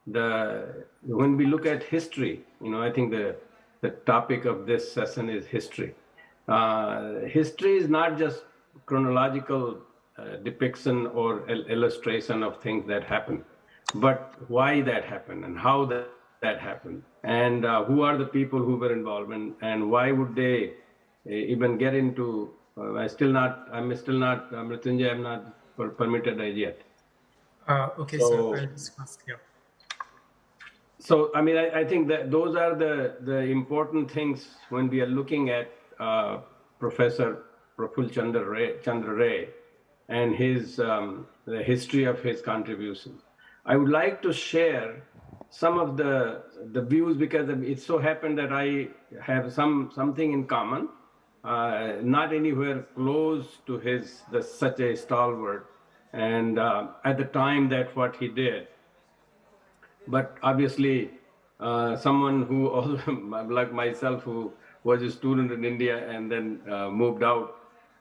when we look at history, I think the topic of this session is history. History is not just chronological depiction or illustration of things that happen, but why that happened and how that happened, and who are the people who were involved, and why would they even get into. I'm still not, Mrityunjay, I'm not permitted as yet. Okay, sir. So I'll just ask. Yeah. So, I mean, I think that those are the important things when we are looking at Professor Chandra Ray and the history of his contributions. I would like to share some of the views because it so happened that I have something in common, not anywhere close to such a stalwart, and at the time that what he did. But obviously, someone who also, like myself, who was a student in India and then moved out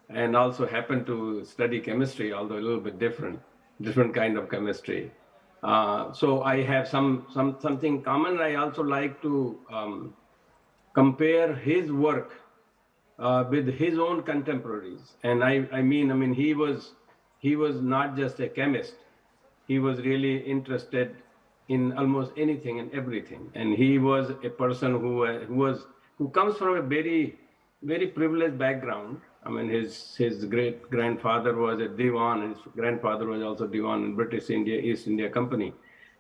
and also happened to study chemistry, although a little bit different kind of chemistry. So I have something common. I also like to compare his work with his own contemporaries. And I mean, he was not just a chemist. He was really interested in almost anything and everything. And he was a person who comes from a very privileged background. I mean, his great grandfather was a Diwan. His grandfather was also Diwan in British East India Company.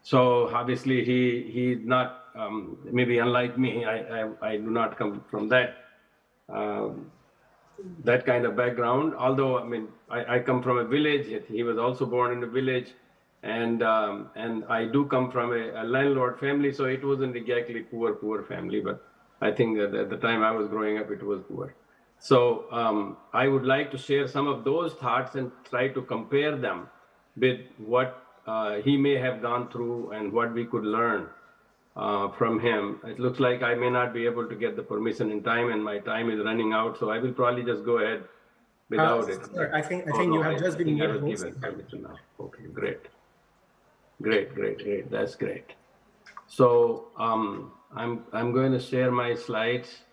So obviously he's not maybe unlike me. I do not come from um, that kind of background. Although, I mean, I come from a village. He was also born in a village, and I do come from a landlord family. So it wasn't exactly poor family, but I think that at the time I was growing up, it was poor. So I would like to share some of those thoughts and try to compare them with what he may have gone through and what we could learn from him. It looks like I may not be able to get the permission in time, and my time is running out. So I will probably just go ahead without it. Sir, I Oh think you no, have just I been think I made was host. given permission now. Okay, great. That's great. So I'm going to share my slides.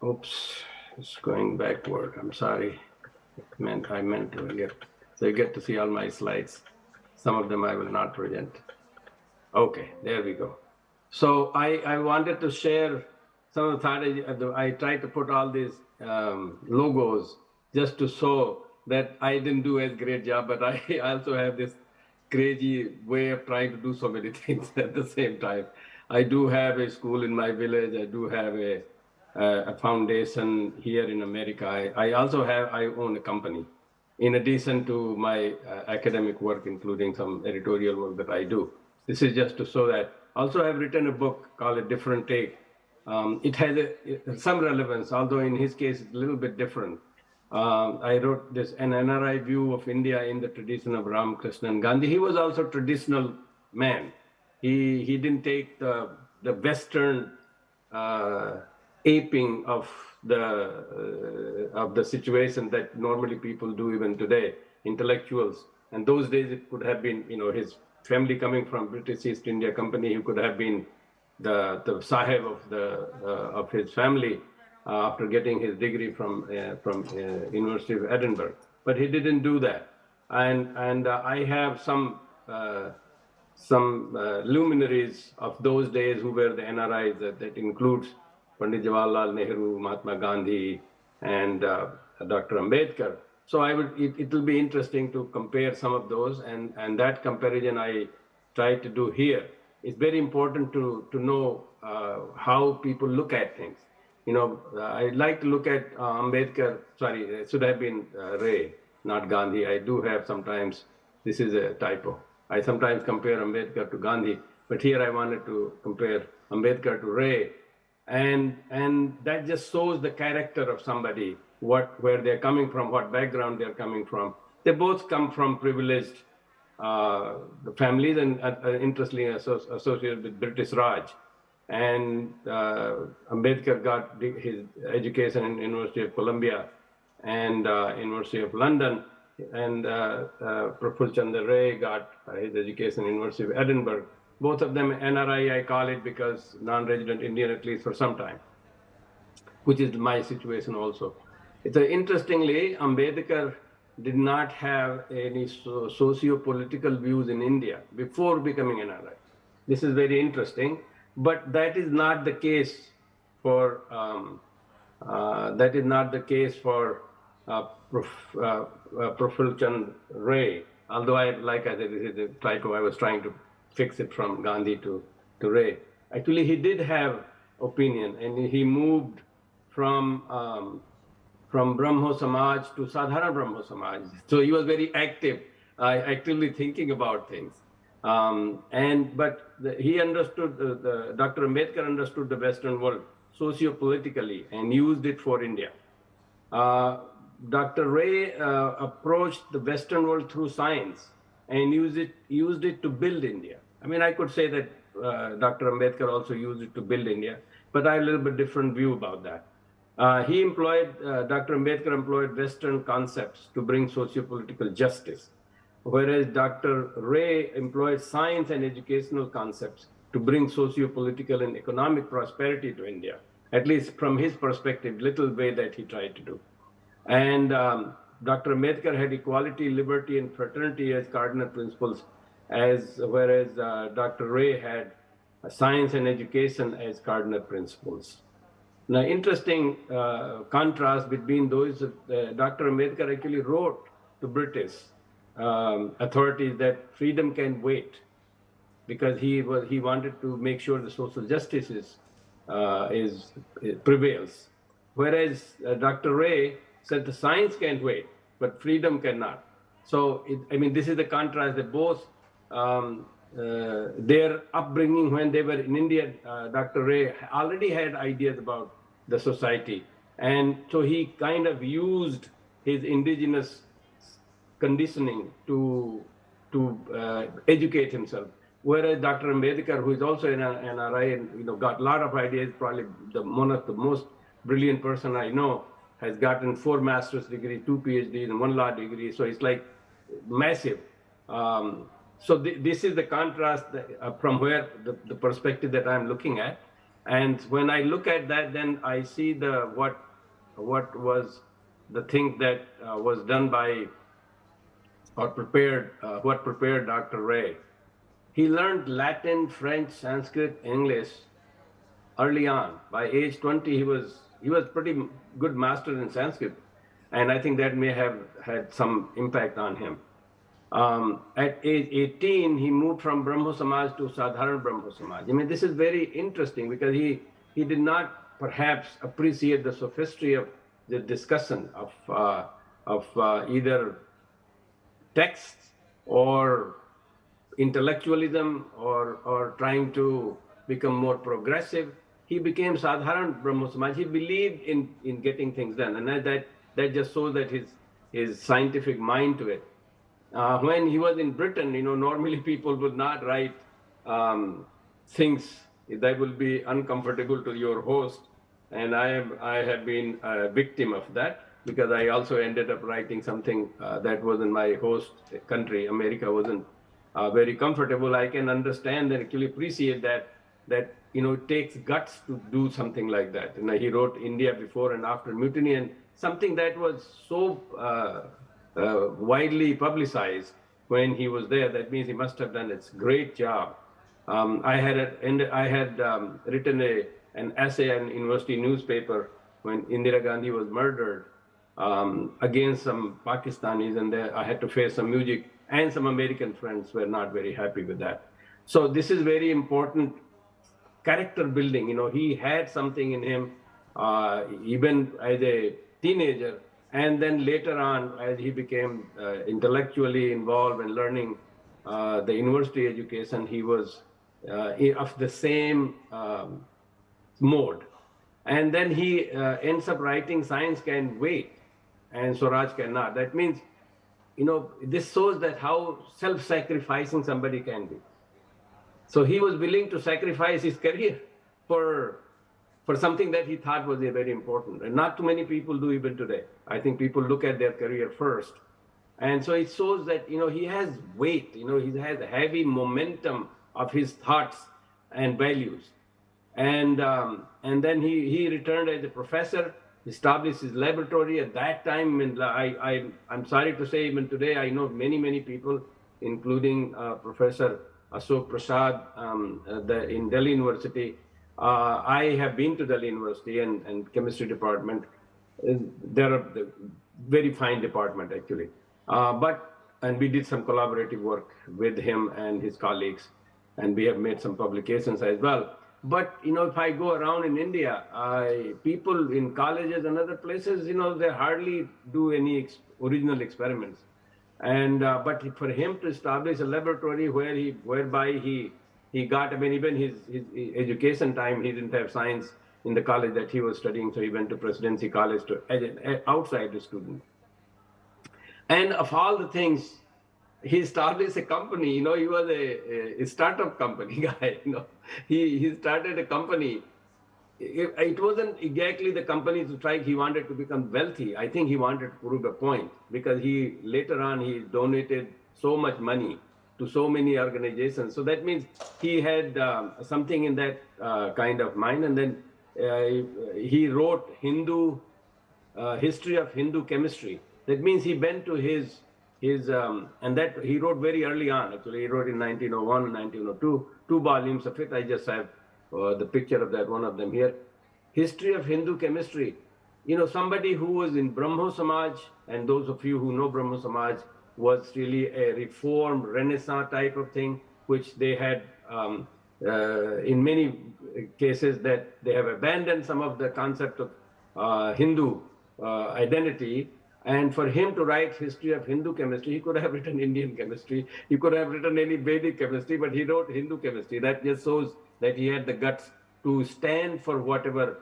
Oops, it's going backward. I'm sorry. I meant to get, so you get to see all my slides. Some of them I will not present. Okay, there we go. So I wanted to share some of the thought. I tried to put all these logos just to show that I didn't do as great job, but I also have this crazy way of trying to do so many things at the same time. I do have a school in my village. I do have a foundation here in America. I own a company in addition to my academic work, including some editorial work that I do. This is just to show that. Also, I've written a book called A Different Take. It has some relevance, although in his case, it's a little bit different. I wrote this, an NRI view of India in the tradition of Ramakrishna and Gandhi. He was also a traditional man. He didn't take the Western aping of the situation that normally people do even today, intellectuals. And those days it could have been, his family coming from British East India Company. He could have been the Sahib of his family after getting his degree from University of Edinburgh. But he didn't do that. And I have some luminaries of those days who were the NRIs. That includes Pandit Jawaharlal Nehru, Mahatma Gandhi, and Dr. Ambedkar. So it will be interesting to compare some of those, and that comparison I try to do here. It's very important to know how people look at things. I like to look at Ambedkar. Sorry, it should have been Ray, not Gandhi. I do have sometimes. This is a typo. I sometimes compare Ambedkar to Gandhi, but here I wanted to compare Ambedkar to Ray, and that just shows the character of somebody, where they're coming from, what background they're coming from. They both come from privileged families, and interestingly associated with British Raj. And Ambedkar got his education in University of Columbia and University of London. and Praful Chandra Ray got his education in University of Edinburgh. Both of them NRI, I call it, because non-resident Indian, at least for some time, which is my situation also. Interestingly, Ambedkar did not have any socio-political views in India before becoming NRI. This is very interesting, but that is not the case for Praful Chand Ray. Although I was trying to fix it from Gandhi to Ray. Actually, he did have opinion, and he moved from Brahmo Samaj to Sadharan Brahmo Samaj. So he was very active, actively thinking about things. He understood, Dr. Ambedkar understood the Western world socio-politically and used it for India. Dr. Ray approached the Western world through science and used it to build India. I mean, I could say that Dr. Ambedkar also used it to build India, but I have a little bit different view about that. Dr. Ambedkar employed Western concepts to bring socio-political justice, whereas Dr. Ray employed science and educational concepts to bring socio-political and economic prosperity to India, at least from his perspective, little way that he tried to do. And Dr. Ambedkar had equality, liberty, and fraternity as cardinal principles, whereas Dr. Ray had science and education as cardinal principles. Now, interesting contrast between those, Dr. Ambedkar actually wrote to British authorities that freedom can wait, because he wanted to make sure the social justice prevails. Whereas Dr. Ray said the science can't wait, but freedom cannot. So, this is the contrast that both their upbringing when they were in India, Dr. Ray already had ideas about the society. And so he kind of used his indigenous conditioning to educate himself. Whereas Dr. Ambedkar, who is also an NRI and got a lot of ideas, probably one of the most brilliant person I know, has gotten 4 master's degrees, 2 PhDs, and 1 law degree. So it's like massive. This is the contrast from where the perspective that I'm looking at. And when I look at that, then I see what was the thing that was done by or prepared, what prepared Dr. Ray. He learned Latin, French, Sanskrit, English early on. By age 20, he was pretty good master in Sanskrit, and I think that may have had some impact on him. At age 18, he moved from Brahmo Samaj to Sadharan Brahmo Samaj. This is very interesting because he did not perhaps appreciate the sophistry of the discussion of either texts or intellectualism or trying to become more progressive. He became Sadharan Brahmo Samaj. He believed in getting things done, and that just shows that his scientific mind to it. When he was in Britain, normally people would not write things that will be uncomfortable to your host, and I have been a victim of that, because I also ended up writing something that was in my host country. America wasn't very comfortable. I can understand and actually appreciate that it takes guts to do something like that. He wrote India before and after mutiny, and something that was so widely publicized when he was there. That means he must have done a great job. I had written an essay in university newspaper when Indira Gandhi was murdered against some Pakistanis, and I had to face some music, and some American friends were not very happy with that. So this is very important character building. He had something in him even as a teenager. And then later on, as he became intellectually involved in learning the university education, he was of the same mode. And then he ends up writing Science Can Wait and Swaraj Cannot. That means, this shows that how self-sacrificing somebody can be. So he was willing to sacrifice his career for something that he thought was very important. And not too many people do even today. I think people look at their career first And so it shows that, he has weight, he has heavy momentum of his thoughts and values. And then he returned as a professor, established his laboratory at that time. And I'm sorry to say, even today, I know many people, including Professor Ashok Prasad in Delhi University. I have been to Delhi University and chemistry department. They're a very fine department, actually. And we did some collaborative work with him and his colleagues, and we have made some publications as well. But, if I go around in India, people in colleges and other places, they hardly do any original experiments. And but for him to establish a laboratory whereby he got, I mean, even his education time, he didn't have science in the college that he was studying, so he went to Presidency College as an outside student. And of all the things, he established a company. He was a startup company guy. He started a company. It wasn't exactly the company to try. He wanted to become wealthy. I think he wanted to prove a point, because later on he donated so much money to so many organizations. So that means he had something in that kind of mind. And then he wrote history of Hindu chemistry. That means he went to his and that he wrote very early on. Actually, he wrote in 1901 and 1902, 2 volumes of it. I just have the picture of that, one of them here. History of Hindu chemistry. Somebody who was in Brahmo Samaj, and those of you who know Brahmo Samaj, was really a reformed Renaissance type of thing, which they had in many cases that they have abandoned some of the concept of Hindu identity. And for him to write history of Hindu chemistry, he could have written Indian chemistry, he could have written any Vedic chemistry, but he wrote Hindu chemistry. That just shows that he had the guts to stand for whatever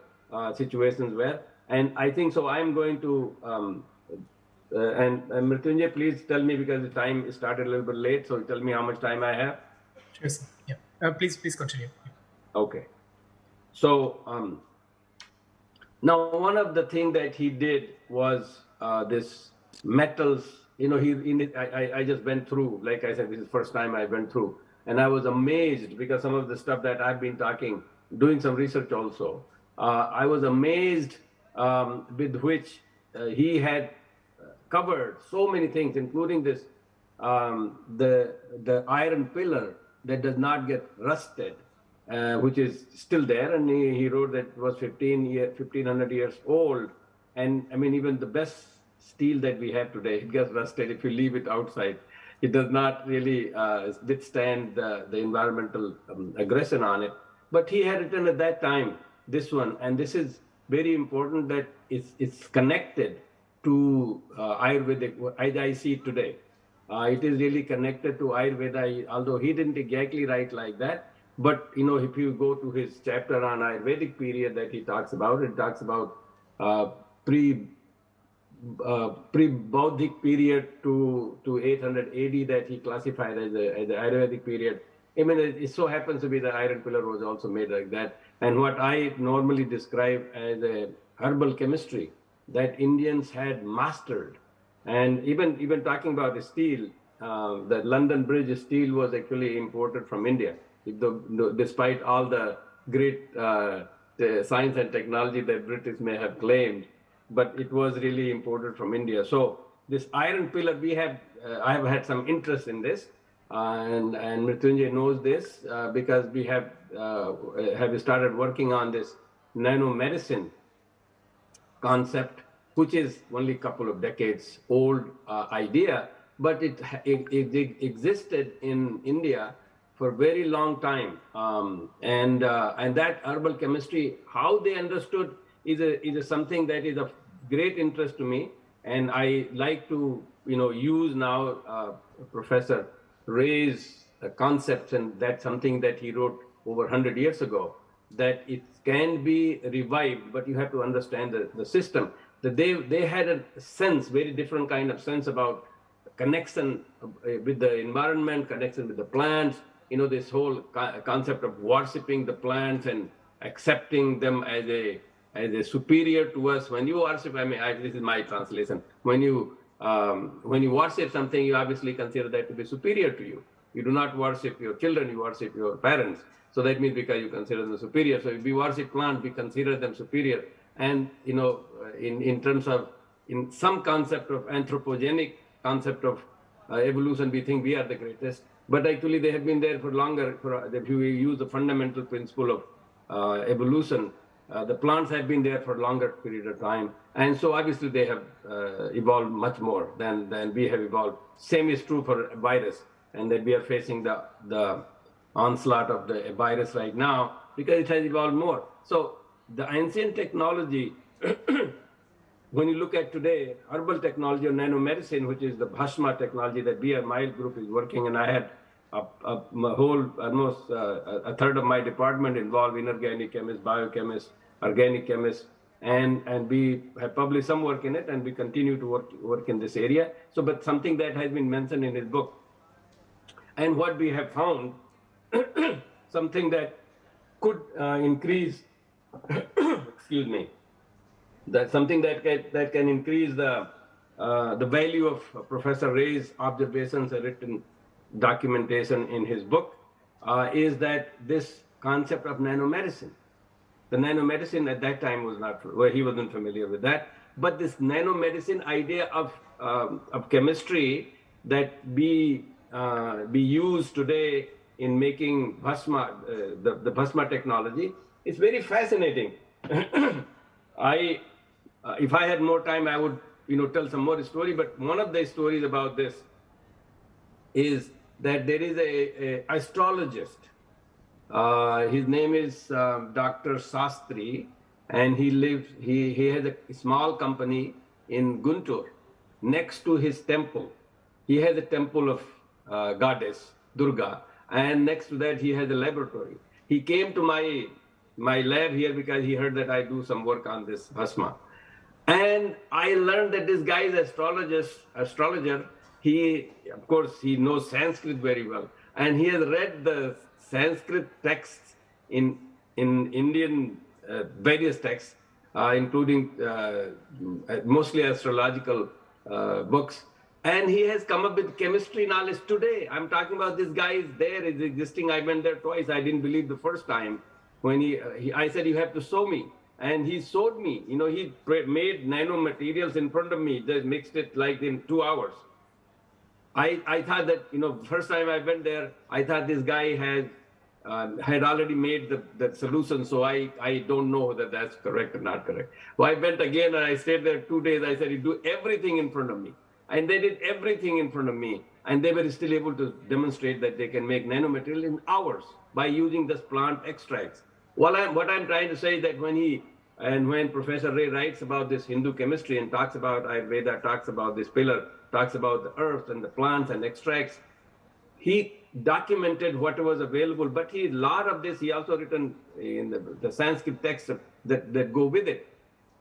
situations were. And I think so. I'm going to, and Mrityunjay, please tell me, because the time started a little bit late, so tell me how much time I have. Sure, sir. Yeah. Please continue. Okay. So now one of the things that he did was this metals. I just went through, like I said, this is the first time I went through, and I was amazed, because some of the stuff that I've been doing some research also, I was amazed with which he had covered so many things, including this, the iron pillar that does not get rusted, which is still there. And he wrote that it was 1,500 years old. And I mean, even the best steel that we have today, it gets rusted if you leave it outside. It does not really withstand the environmental aggression on it. But he had written at that time this one, and this is very important, that it's connected to Ayurvedic, as I see it today. It is really connected to Ayurveda, although he didn't exactly write like that. But if you go to his chapter on Ayurvedic period that he talks about, it talks about pre-Baudic period to 800 AD that he classified as the Ayurvedic period. I mean, it so happens to be the iron pillar was also made like that. And what I normally describe as a herbal chemistry that Indians had mastered. And even talking about the steel, the London Bridge steel was actually imported from India, despite all the great science and technology that British may have claimed, but it was really imported from India. So this iron pillar, I have had some interest in this, and Mrityunjay knows this because we have started working on this nanomedicine concept, which is only a couple of decades old idea, but it existed in India for a very long time. And that herbal chemistry, how they understood is something that is of great interest to me. And I like to, use now Professor Ray's concepts, and that's something that he wrote over 100 years ago, that it can be revived, but you have to understand the system. That they had a sense, very different kind of sense about connection with the environment, connection with the plants, this whole concept of worshiping the plants and accepting them as a superior to us. When you worship, this is my translation. When you when you worship something, you obviously consider that to be superior to you. You do not worship your children, you worship your parents. So that means because you consider them superior. So if we worship plants, we consider them superior. And, in terms of, in some concept of anthropogenic concept of evolution, we think we are the greatest. But actually, they have been there for longer. If you use the fundamental principle of evolution, the plants have been there for a longer period of time. And so obviously they have evolved much more than we have evolved. Same is true for a virus, and that we are facing the onslaught of the virus right now because it has evolved more. So the ancient technology, when you look at today, herbal technology or nanomedicine, which is the Bhasma technology that my group is working, and I had almost a third of my department involved, inorganic chemists, biochemists, organic chemists, and we have published some work in it, and we continue to work in this area. So, but something that has been mentioned in his book, and what we have found, something that could increase, excuse me, that something that can increase the value of Professor Ray's observations and written documentation in his book is that this concept of nanomedicine. The nanomedicine at that time was not, well, he wasn't familiar with that, but this nanomedicine idea of chemistry that be used today in making Bhasma, the Bhasma technology, is very fascinating. If I had more time, I would tell some more story, but one of the stories about this is that there is a astrologist. His name is Dr. Sastry, and he has a small company in Guntur. Next to his temple, he has a temple of goddess Durga, and next to that he has a laboratory. He came to my lab here because he heard that I do some work on this Bhasma. And I learned that this guy is astrologer. Of course, he knows Sanskrit very well. And he has read the Sanskrit texts in Indian various texts, including mostly astrological books. And he has come up with chemistry knowledge today. I'm talking about this guy is there, is existing. I went there twice. I didn't believe the first time when I said, you have to show me. And he showed me, he made nanomaterials in front of me. They mixed it like in 2 hours. I thought that, first time I went there, I thought this guy had already made the solution. So I don't know whether that's correct or not correct. So I went again and I stayed there 2 days. I said, you do everything in front of me. And they did everything in front of me. And they were still able to demonstrate that they can make nanomaterial in hours by using this plant extracts. What I'm trying to say is that when Professor Ray writes about this Hindu chemistry and talks about Ayurveda, talks about this pillar, talks about the earth and the plants and extracts, he documented what was available, but a lot of this he also written in the Sanskrit texts that go with it.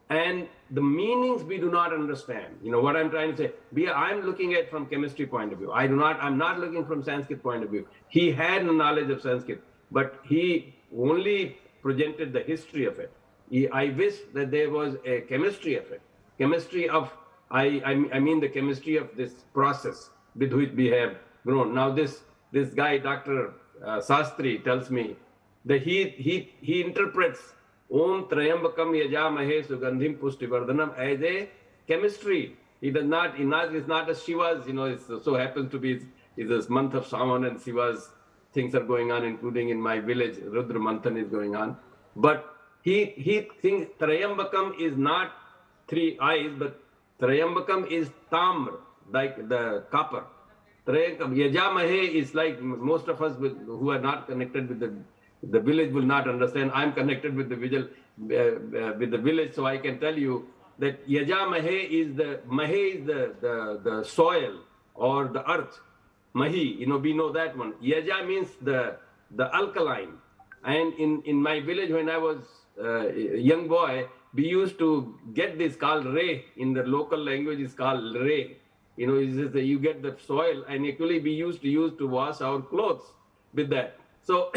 And the meanings we do not understand. What I'm trying to say, I'm looking at from chemistry point of view. I'm not looking from Sanskrit point of view. He had knowledge of Sanskrit, but he only presented the history of it. I wish that there was a chemistry of it. Chemistry of, I mean the chemistry of this process with which we have grown. Now this guy, Dr. Sastry, tells me that he interprets Om Trayambakam Yajamahe Sugandhim Pushtivardhanam as a chemistry. It's not as Shiva's, it so happens to be it's this month of Sawan and Shiva's things are going on, including in my village, Rudra Manthan is going on. But he thinks Trayambakam is not 3 eyes, but Trayambakam is tamr, like the copper. Yajamahe is like most of us who are not connected with the village will not understand. I'm connected with the village, so I can tell you that Yajamahe is the soil or the earth. Mahi, we know that one. Yaja means the alkaline. And in my village, when I was a young boy, we used to get this called Ray. In the local language, it's called Ray. You get the soil, and actually we used to use to wash our clothes with that. So,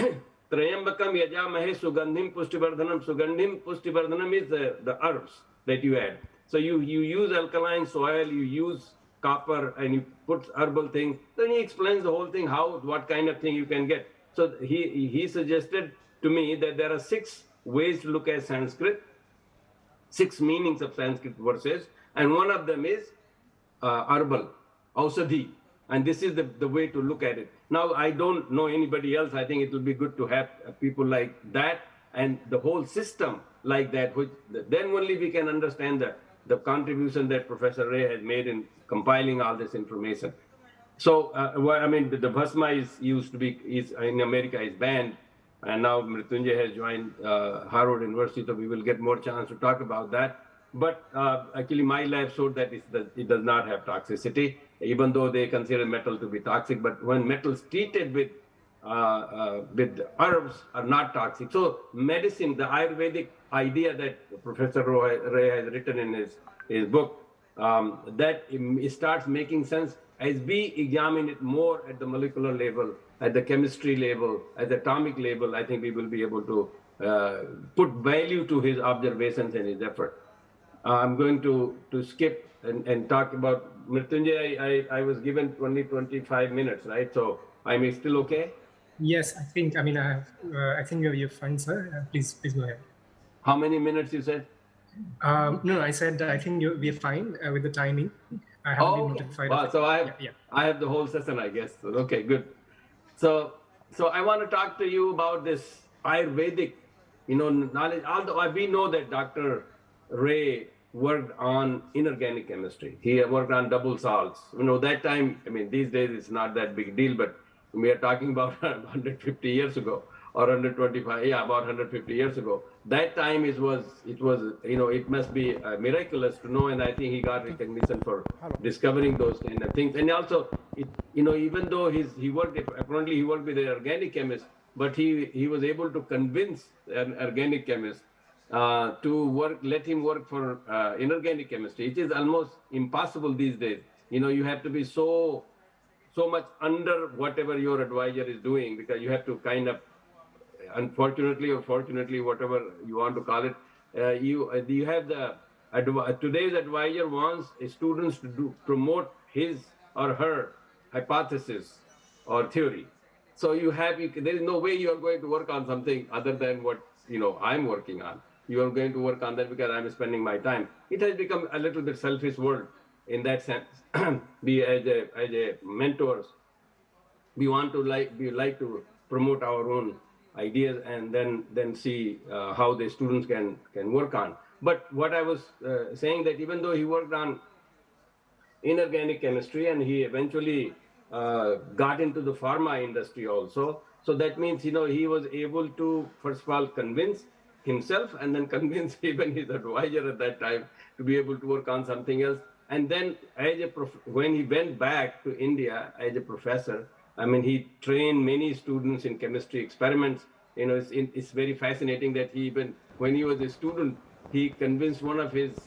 Trayambakam Yajamahe Sugandhim Pushtivardhanam. Sugandhim Pushtivardhanam is the herbs that you add. So you use alkaline soil, you use copper and he puts herbal thing. Then he explains the whole thing, what kind of thing you can get. So he suggested to me that there are 6 ways to look at Sanskrit, 6 meanings of Sanskrit verses, and one of them is herbal, ausadhi. And this is the way to look at it. Now, I don't know anybody else. I think it will be good to have people like that and the whole system like that, which then only we can understand the contribution that Professor Ray has made in compiling all this information. So, I mean, the Bhasma is in America is banned, and now Mrityunjay has joined Harvard University, so we will get more chance to talk about that. But actually, my lab showed that it does not have toxicity, even though they consider metal to be toxic. But when metals treated with herbs are not toxic. So medicine, the Ayurvedic idea that Professor Ray has written in his book, that it starts making sense as we examine it more at the molecular level, at the chemistry level, at the atomic level. I think we will be able to put value to his observations and his effort. I'm going to skip and talk about Mrityunjay. I was given only 25 minutes, right? So I'm still okay? Yes, I think. I mean, I think you're fine, sir. Please go ahead. How many minutes you said? No, I said I think we're fine with the timing. I haven't been notified. Wow, so I have the whole session, I guess. Okay, good. So I want to talk to you about this Ayurvedic, knowledge. Although we know that Dr. Ray worked on inorganic chemistry. He worked on double salts. That time, I mean, these days it's not that big deal, but we are talking about 150 years ago or 125, about 150 years ago. That time it was, it must be miraculous to know, and I think he got recognition for discovering those kind of things. And also, even though he worked with an organic chemist, but he was able to convince an organic chemist to let him work for inorganic chemistry. It is almost impossible these days. You have to be so much under whatever your advisor is doing, because you have to kind of, unfortunately or fortunately, whatever you want to call it, you have today's advisor wants students to promote his or her hypothesis or theory. So there is no way you are going to work on something other than what I'm working on. You are going to work on that because I'm spending my time. It has become a little bit selfish world in that sense. We as a mentors, we like to promote our own ideas and then see how the students can work on. But what I was saying, that even though he worked on inorganic chemistry and he eventually got into the pharma industry also, so that means he was able to first of all convince himself and then convince even his advisor at that time to be able to work on something else. And then when he went back to India as a professor, I mean, he trained many students in chemistry experiments. It's very fascinating that when he was a student, he convinced one of his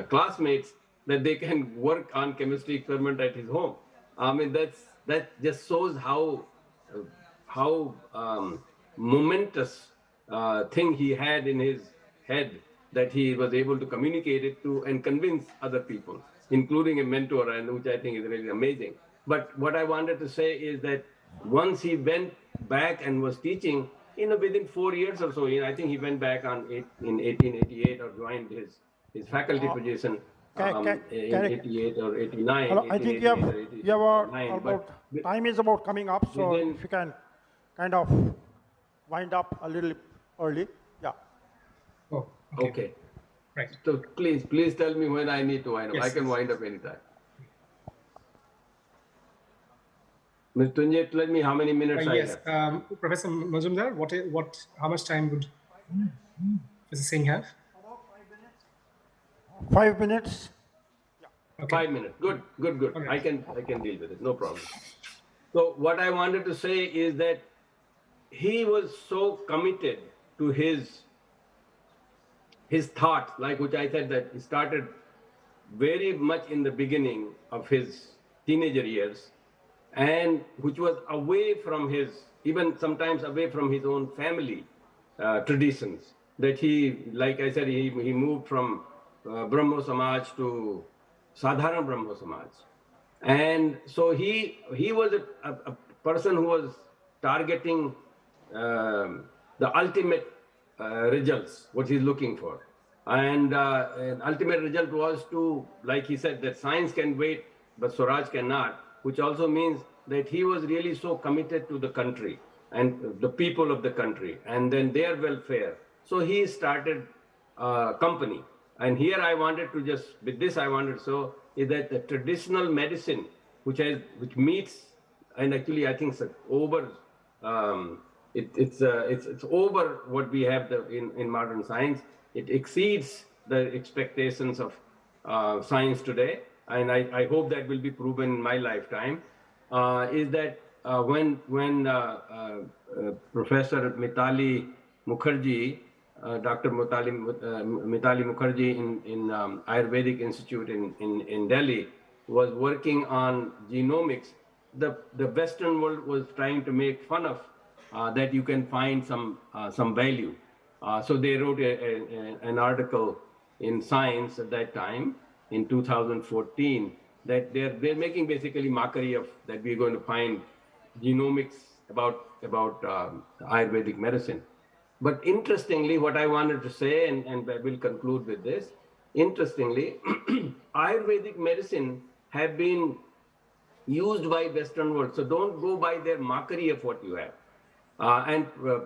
classmates that they can work on chemistry experiment at his home. I mean, that just shows how momentous thing he had in his head, that he was able to communicate it to and convince other people, including a mentor, and which I think is really amazing. But what I wanted to say is that once he went back and was teaching, within 4 years or so, I think he went back in 1888 or joined his faculty position in 88 or 89. Hello, I think time is about coming up, so if you can kind of wind up a little early. Yeah. Oh, okay. Right. So please tell me when I need to wind up. Yes, I can wind up anytime. Mrityunjay, tell me how many minutes I yes, have. Professor Majumdar, how much time would Professor Singh have? 5 minutes. Okay. 5 minutes. Good. Okay. I can deal with it. No problem. So what I wanted to say is that he was so committed to his thoughts, like which I said that he started very much in the beginning of his teenager years, and which was away from even sometimes away from his own family traditions. That he, like I said, he moved from Brahmo Samaj to Sadharan Brahmo Samaj. And so he was a person who was targeting the ultimate results, what he's looking for. And an ultimate result was to, like he said, that science can wait, but Swaraj cannot, which also means that he was really so committed to the country and the people of the country and then their welfare. So he started a company. And here I wanted to just, with this I wanted to show is that the traditional medicine, which meets, and actually I think it's over, it's over what we have in modern science. It exceeds the expectations of science today, and I hope that will be proven in my lifetime. Is that when Professor Mitali Mukherjee, Dr. Mitali Mukherjee in Ayurvedic Institute in Delhi was working on genomics, the Western world was trying to make fun of that you can find some value. So they wrote an article in Science at that time in 2014 that they're making basically mockery of that we're going to find genomics about Ayurvedic medicine. But interestingly, what I wanted to say, and I will conclude with this, interestingly, Ayurvedic medicine have been used by Western world. So don't go by their mockery of what you have. And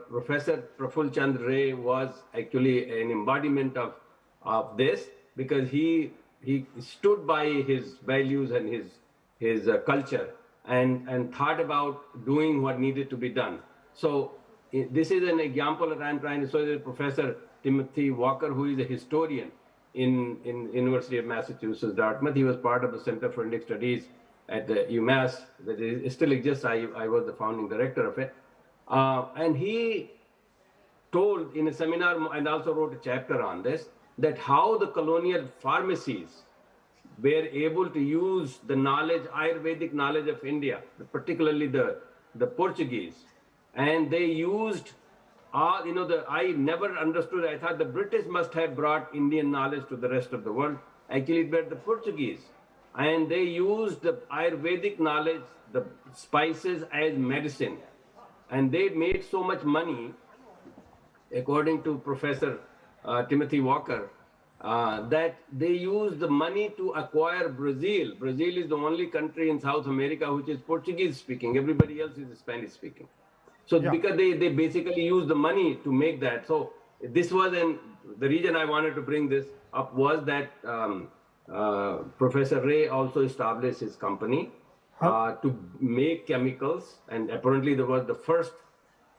Professor Praful Chandra Ray was actually an embodiment of this because he stood by his values and his culture and thought about doing what needed to be done. So this is an example that I'm trying to show you. Professor Timothy Walker, who is a historian in University of Massachusetts, Dartmouth. He was part of the Center for Indic Studies at the UMass that still exists. I was the founding director of it. And he told in a seminar, and also wrote a chapter on this, that how the colonial pharmacies were able to use the knowledge, Ayurvedic knowledge of India, particularly the Portuguese. And they used, I never understood, I thought the British must have brought Indian knowledge to the rest of the world. Actually, it were the Portuguese. And they used the Ayurvedic knowledge, the spices as medicine. And they made so much money, according to Professor Timothy Walker, that they used the money to acquire Brazil. Brazil is the only country in South America which is Portuguese speaking. Everybody else is Spanish speaking. So yeah. Because they basically used the money to make that. So this was, the reason I wanted to bring this up was that Professor Ray also established his company to make chemicals, and apparently there was the first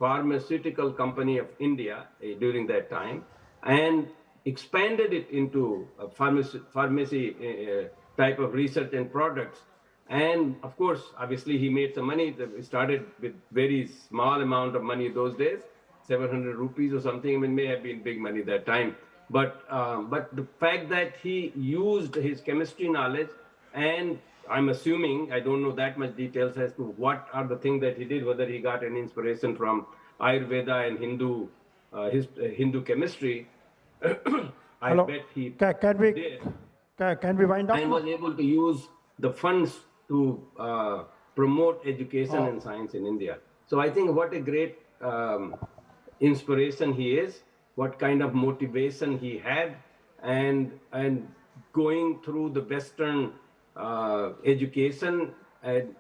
pharmaceutical company of India during that time, and expanded it into a pharmacy type of research and products. And of course, obviously he made some money. It started with very small amount of money those days, 700 rupees or something. I mean, may have been big money that time. But the fact that he used his chemistry knowledge, and I'm assuming, I don't know that much details as to what are the things that he did, whether he got any inspiration from Ayurveda and Hindu chemistry. I bet he did. Can we wind up? And was able to use the funds to promote education and science in India. So I think what a great inspiration he is, what kind of motivation he had, and going through the Western education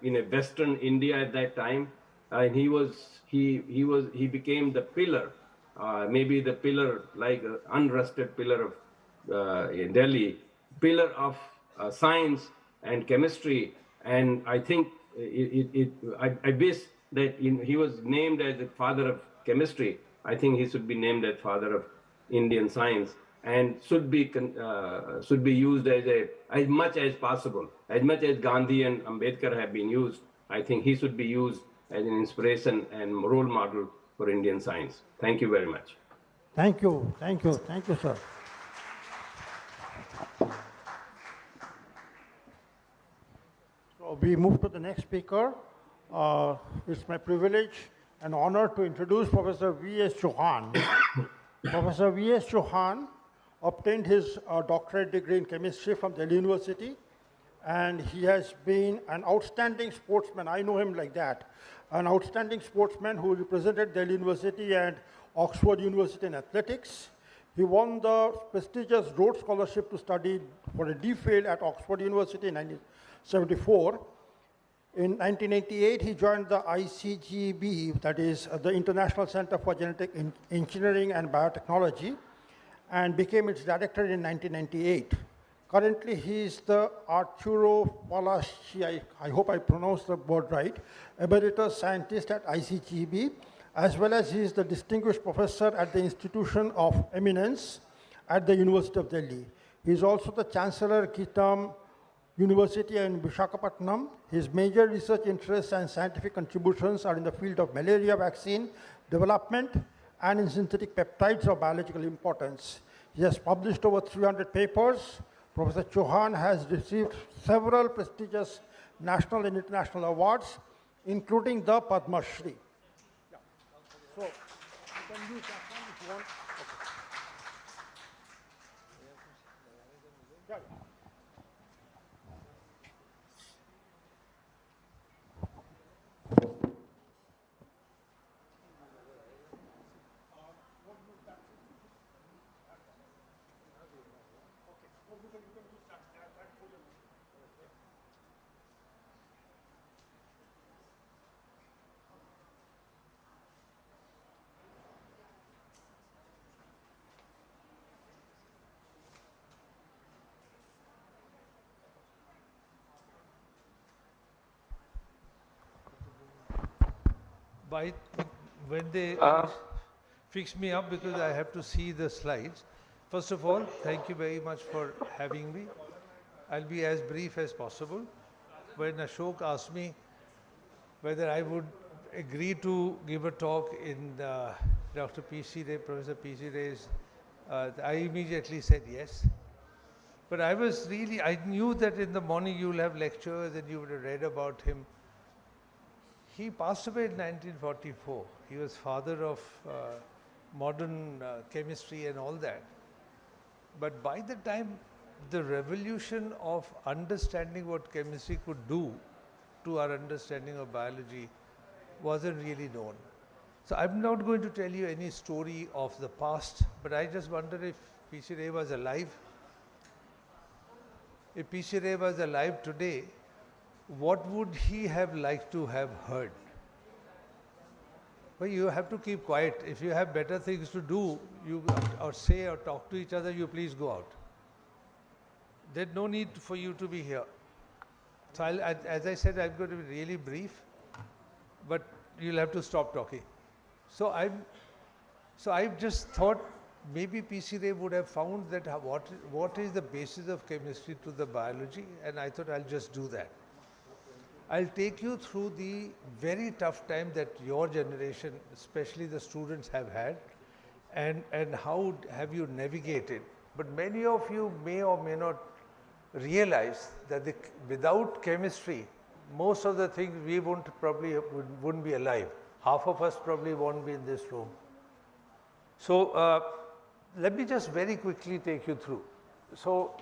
in a Western India at that time, and he became the pillar, maybe the pillar, like unrusted pillar of in Delhi, pillar of science and chemistry. And I think I wish that he was named as the father of chemistry. I think he should be named as father of Indian science, and should be used as much as possible, as much as Gandhi and Ambedkar have been used. I think he should be used as an inspiration and role model for Indian science. Thank you very much. Thank you, sir. So we move to the next speaker. It's my privilege and honor to introduce Professor V.S. Chauhan. Professor V.S. Chauhan obtained his doctorate degree in chemistry from Delhi University and he has been an outstanding sportsman. I know him like that. An outstanding sportsman who represented Delhi University and Oxford University in athletics. He won the prestigious Rhodes Scholarship to study for a DPhil at Oxford University in 1974. In 1988, he joined the ICGB, that is the International Center for Genetic Engineering and Biotechnology, and became its director in 1998. Currently, he is the Arturo Palacci, I hope I pronounced the word right, emeritus scientist at ICGB, as well as he is the distinguished professor at the Institution of Eminence at the University of Delhi. He is also the Chancellor Kitam University in Visakhapatnam. His major research interests and scientific contributions are in the field of malaria vaccine development and in synthetic peptides of biological importance. He has published over 300 papers. Professor Chauhan has received several prestigious national and international awards, including the Padma Shri. Yeah. So, you can use that one if you want. Okay. Yeah. By when they fix me up, because I have to see the slides. First of all, thank you very much for having me. I'll be as brief as possible. When Ashok asked me whether I would agree to give a talk in Dr. P.C. Ray, Professor P.C. Ray's, I immediately said yes. But I knew that in the morning you will have lectures and you would have read about him. He passed away in 1944. He was father of modern chemistry and all that. But by the time the revolution of understanding what chemistry could do to our understanding of biology wasn't really known. So I'm not going to tell you any story of the past, but I just wonder if P.C. Ray was alive. If P.C. Ray was alive today, what would he have liked to have heard? Well, you have to keep quiet. If you have better things to do, you or say or talk to each other, you please go out. There's no need for you to be here. So as I said, I'm going to be really brief, but you'll have to stop talking. So I've just thought maybe P.C. Ray would have found that what is the basis of chemistry to the biology, and I thought I'll just do that. I'll take you through the very tough time that your generation, especially the students, have had, and how have you navigated. But many of you may or may not realize that without chemistry, most of the things we wouldn't be alive. Half of us probably won't be in this room. So let me just very quickly take you through. So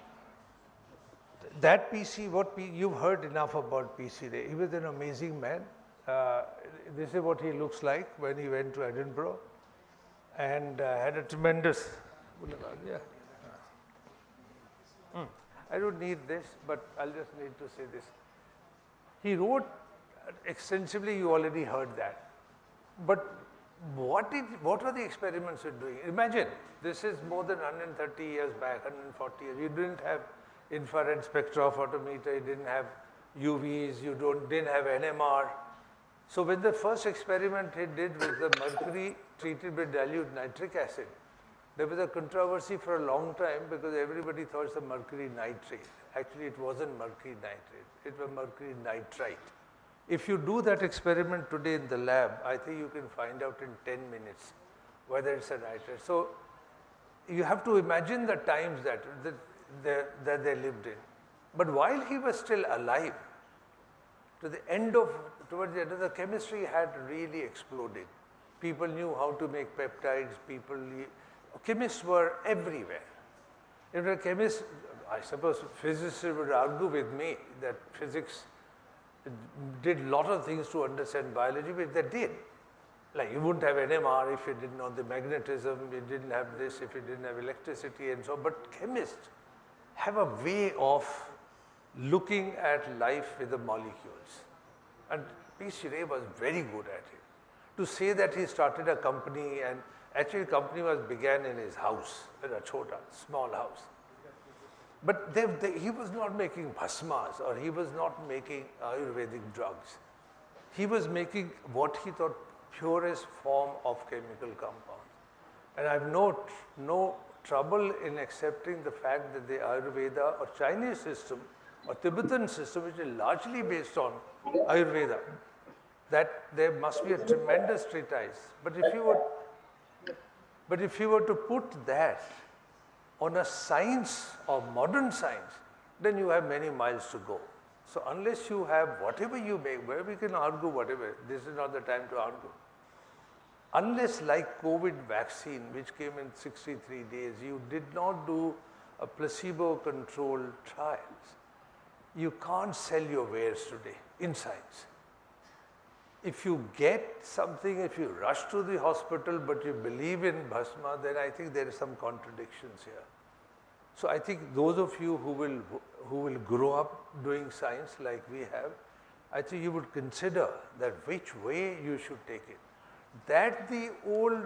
that you've heard enough about P.C. Ray. He was an amazing man. This is what he looks like when he went to Edinburgh, and had a tremendous. I don't need this, but I'll just need to say this. He wrote extensively. You already heard that. But what were the experiments you're doing? Imagine, this is more than 130 years back, 140 years. You didn't have infrared spectrophotometer, you didn't have UVs, you didn't have NMR. So when the first experiment he did with the mercury treated with dilute nitric acid, there was a controversy for a long time because everybody thought it's a mercury nitrate. Actually, it wasn't mercury nitrate, it was mercury nitrite. If you do that experiment today in the lab, I think you can find out in 10 minutes whether it's a nitrate. So you have to imagine the times that they lived in. But while he was still alive, towards the end of the chemistry had really exploded. People knew how to make peptides, chemists were everywhere. In fact, I suppose physicists would argue with me that physics did a lot of things to understand biology, but they did. Like you wouldn't have NMR if you didn't know the magnetism, you didn't have this if you didn't have electricity and so on. But chemists have a way of looking at life with the molecules. And P.C. Ray was very good at it. To say that he started a company, and actually company began in his house, in a small house. But he was not making bhasmas or he was not making Ayurvedic drugs. He was making what he thought purest form of chemical compounds. And I have no trouble in accepting the fact that the Ayurveda or Chinese system or Tibetan system, which is largely based on Ayurveda, that there must be a tremendous treatise. But if you were to put that on a science or modern science, then you have many miles to go. So unless you have whatever you make, where we can argue whatever, this is not the time to argue. Unless like COVID vaccine, which came in 63 days, you did not do a placebo-controlled trials, you can't sell your wares today in science. If you get something, if you rush to the hospital, but you believe in bhasma, then I think there are some contradictions here. So I think those of you who will grow up doing science like we have, I think you would consider that which way you should take it. That the old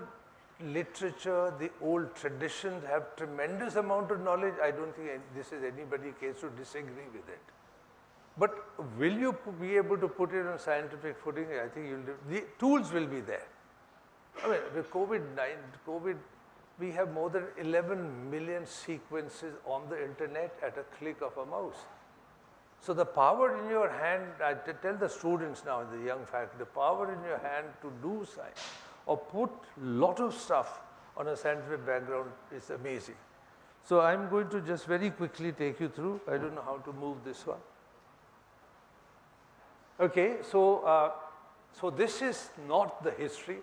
literature, the old traditions have tremendous amount of knowledge, I don't think this is anybody's case to disagree with it. But will you be able to put it on scientific footing? I think the tools will be there. I mean, with COVID, we have more than 11 million sequences on the internet at a click of a mouse. So the power in your hand, I tell the students now, the young faculty, the power in your hand to do science or put a lot of stuff on a scientific background is amazing. So I'm going to just very quickly take you through. I don't know how to move this one. Okay, so this is not the history.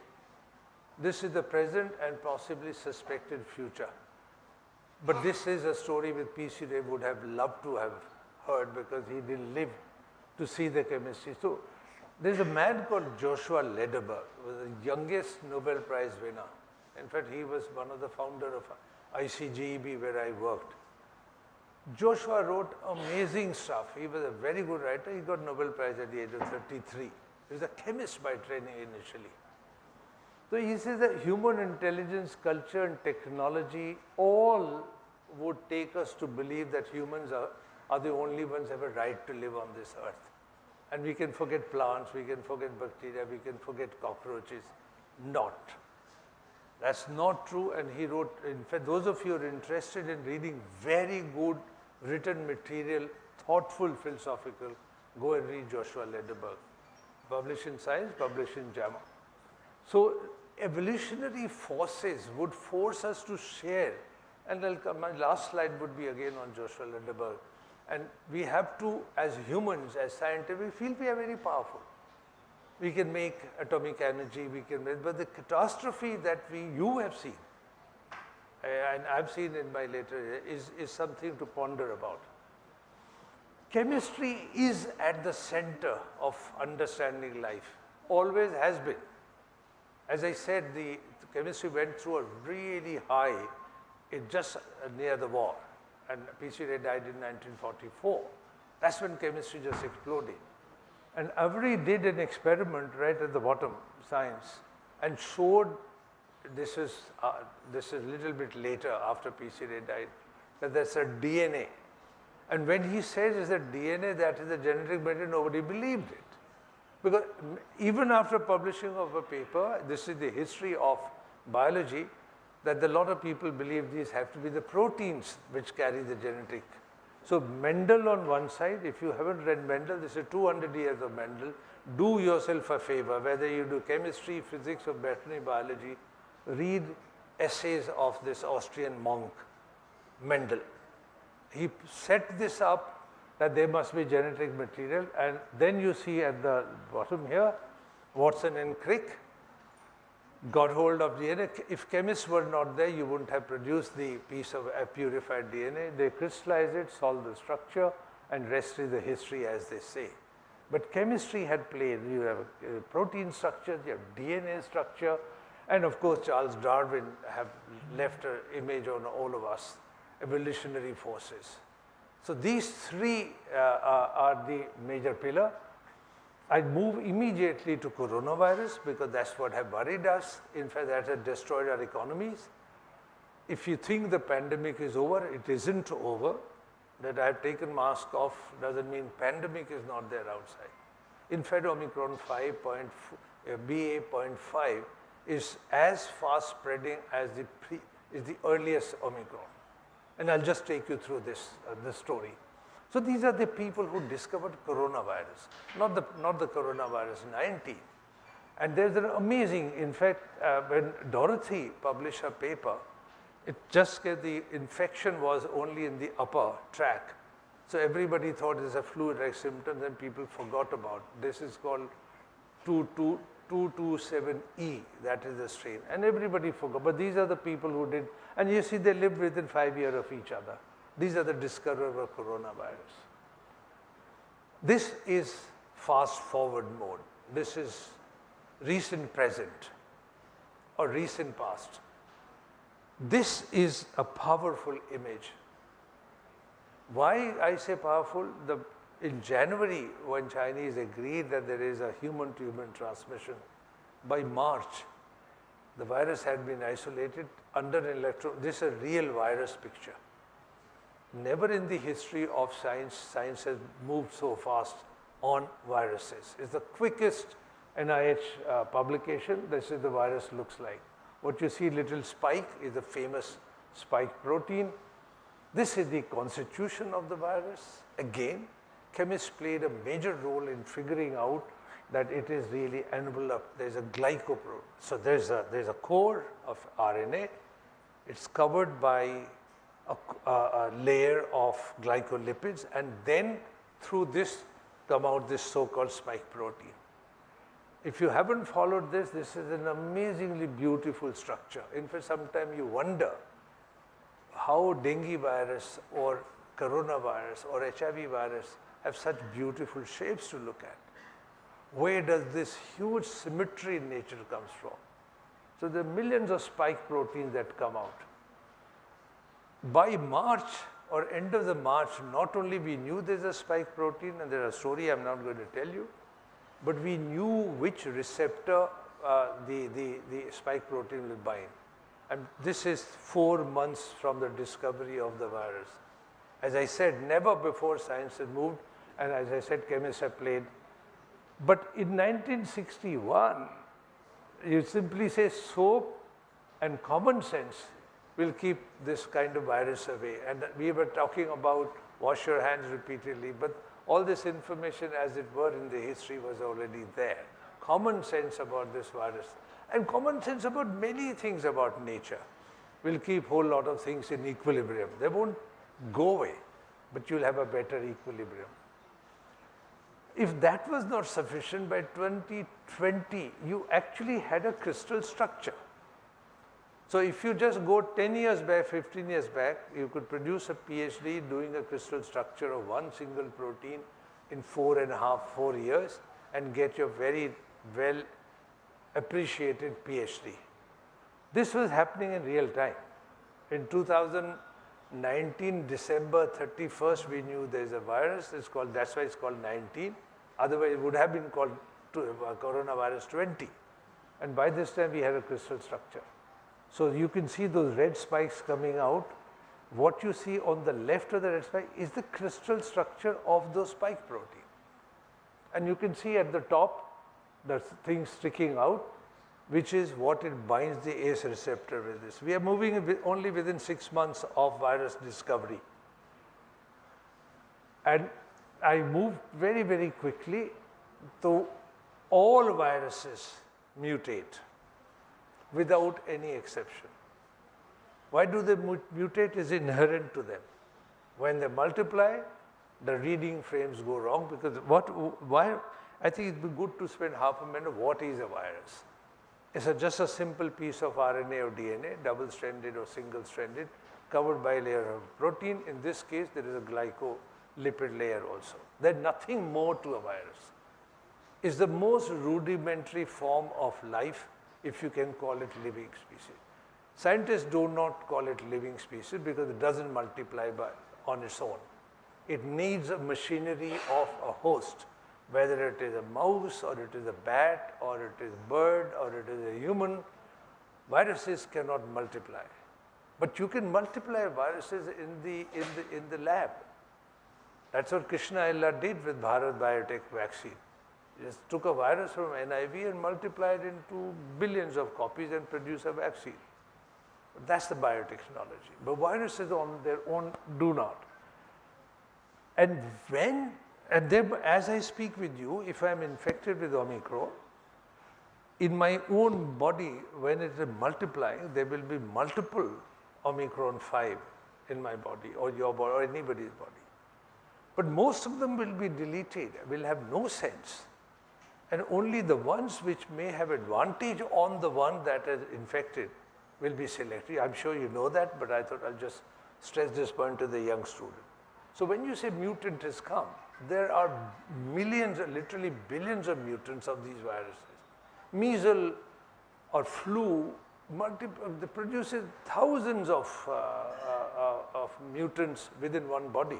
This is the present and possibly suspected future. But this is a story which P.C. Ray would have loved to have heard because he didn't live to see the chemistry. So there's a man called Joshua Lederberg, who was the youngest Nobel Prize winner. In fact, he was one of the founders of ICGEB where I worked. Joshua wrote amazing stuff. He was a very good writer. He got Nobel Prize at the age of 33. He was a chemist by training initially. So he says that human intelligence, culture and technology all would take us to believe that humans are the only ones who have a right to live on this earth. And we can forget plants, we can forget bacteria, we can forget cockroaches. Not. That's not true. And he wrote, in fact, those of you who are interested in reading very good written material, thoughtful, philosophical, go and read Joshua Lederberg. Published in Science, published in JAMA. So evolutionary forces would force us to share. And my last slide would be again on Joshua Lederberg. And we have to, as humans, as scientists, we feel we are very powerful. We can make atomic energy, but the catastrophe that you have seen, and I've seen in my later, is something to ponder about. Chemistry is at the center of understanding life, always has been. As I said, the chemistry went through a really high, just near the war, and P.C. Ray died in 1944. That's when chemistry just exploded. And Avery did an experiment right at the bottom, science, and showed, this is a little bit later after P.C. Ray died, that there's a DNA. And when he says it's a DNA, that is a genetic material, nobody believed it. Because even after publishing of a paper, this is the history of biology, that a lot of people believe these have to be the proteins which carry the genetic. So Mendel on one side, if you haven't read Mendel, this is 200 years of Mendel, do yourself a favor, whether you do chemistry, physics or veterinary biology, read essays of this Austrian monk, Mendel. He set this up that there must be genetic material, and then you see at the bottom here, Watson and Crick. got hold of DNA. If chemists were not there, you wouldn't have produced the piece of purified DNA. They crystallize it, solve the structure, and rest is the history, as they say. But chemistry had played. You have a protein structure, you have DNA structure, and of course Charles Darwin have left an image on all of us, evolutionary forces. So these three are the major pillar. I move immediately to coronavirus because that's what have worried us. In fact, that has destroyed our economies. If you think the pandemic is over, it isn't over. That I have taken mask off doesn't mean pandemic is not there outside. In fact, Omicron BA.5 is as fast spreading as the earliest Omicron. And I'll just take you through this story. So these are the people who discovered coronavirus, not the coronavirus 19. And there's an amazing, in fact, when Dorothy published her paper, it just the infection was only in the upper tract. So everybody thought it's a flu-like symptom, and people forgot about it. This is called 227E, that is the strain. And everybody forgot, but these are the people who did, and you see they lived within 5 years of each other. These are the discoverers of coronavirus. This is fast forward mode. This is recent present or recent past. This is a powerful image. Why I say powerful? In January, when Chinese agreed that there is a human-to-human transmission, by March, the virus had been isolated under an this is a real virus picture. Never in the history of science has moved so fast on viruses. It's the quickest NIH publication. This is the virus looks like. What you see, little spike, is the famous spike protein. This is the constitution of the virus. Again, chemists played a major role in figuring out that it is really enveloped. There's a glycoprotein. So there's a core of RNA. It's covered by a layer of glycolipids, and then through this come out this so-called spike protein. If you haven't followed this, this is an amazingly beautiful structure. In fact, sometimes you wonder how dengue virus or coronavirus or HIV virus have such beautiful shapes to look at. Where does this huge symmetry in nature comes from? So there are millions of spike proteins that come out. By March or end of the March, not only we knew there's a spike protein, and there's a story I'm not going to tell you, but we knew which receptor the spike protein will bind. And this is 4 months from the discovery of the virus. As I said, never before science has moved, and as I said, chemists have played. But in 1961, you simply say soap and common sense will keep this kind of virus away. And we were talking about wash your hands repeatedly, but all this information, as it were, in the history was already there. Common sense about this virus, and common sense about many things about nature will keep a whole lot of things in equilibrium. They won't go away, but you'll have a better equilibrium. If that was not sufficient, by 2020, you actually had a crystal structure. So if you just go 10 years back, 15 years back, you could produce a PhD doing a crystal structure of one single protein in 4 years and get your very well appreciated PhD. This was happening in real time. In 2019, December 31st, we knew there's a virus. It's called, that's why it's called 19. Otherwise, it would have been called coronavirus 20. And by this time, we had a crystal structure. So you can see those red spikes coming out. What you see on the left of the red spike is the crystal structure of those spike protein. And you can see at the top, the thing sticking out, which is what it binds the ACE receptor with this. We are moving only within 6 months of virus discovery. And I moved very, very quickly to all viruses mutate without any exception. Why do they mutate? Is inherent to them. When they multiply, the reading frames go wrong, because why? I think it'd be good to spend half a minute. What is a virus? It's just a simple piece of RNA or DNA, double-stranded or single-stranded, covered by a layer of protein. In this case, there is a glycolipid layer also. There's nothing more to a virus. It's the most rudimentary form of life, if you can call it living species. Scientists do not call it living species because it doesn't multiply on its own. It needs a machinery of a host, whether it is a mouse or it is a bat or it is a bird or it is a human. Viruses cannot multiply. But you can multiply viruses in the lab. That's what Krishna Allah did with Bharat Biotech vaccine. He just took a virus from NIV and multiplied into billions of copies and produced a vaccine. That's the biotechnology. But viruses on their own do not. And then as I speak with you, if I'm infected with Omicron, in my own body, when it is multiplying, there will be multiple Omicron 5 in my body or your body or anybody's body. But most of them will be deleted, will have no sense. And only the ones which may have advantage on the one that is infected will be selected. I'm sure you know that, but I thought I'll just stress this point to the young student. So when you say mutant has come, there are millions, literally billions of mutants of these viruses. Measles or flu produces thousands of mutants within one body.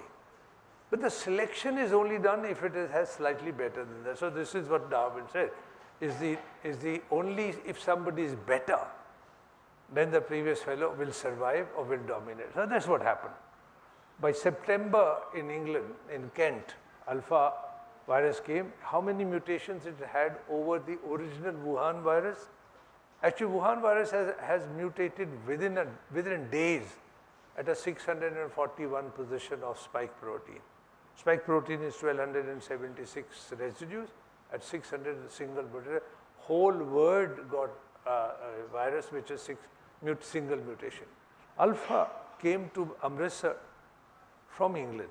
But the selection is only done if it has slightly better than that. So this is what Darwin said, is the only if somebody is better, then the previous fellow will survive or will dominate. So that's what happened. By September in England, in Kent, Alpha virus came. How many mutations it had over the original Wuhan virus? Actually, Wuhan virus has mutated within days at a 641 position of spike protein. Spike protein is 1276 residues at 600 single mutation. Whole world got a virus which is single mutation. Alpha came to Amritsar from England.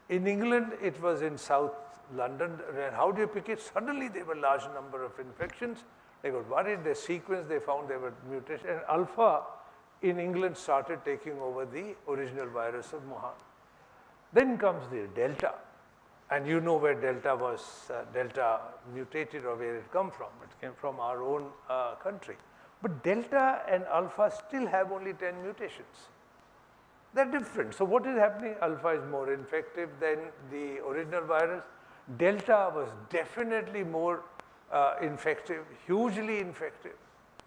In England, it was in South London. And how do you pick it? Suddenly, there were a large number of infections. They got worried. They sequenced. They found there were mutations. And Alpha in England started taking over the original virus of Wuhan. Then comes the Delta. And you know where Delta mutated or where it come from. It came from our own country. But Delta and Alpha still have only 10 mutations. They're different. So what is happening? Alpha is more infective than the original virus. Delta was definitely more infective, hugely infective.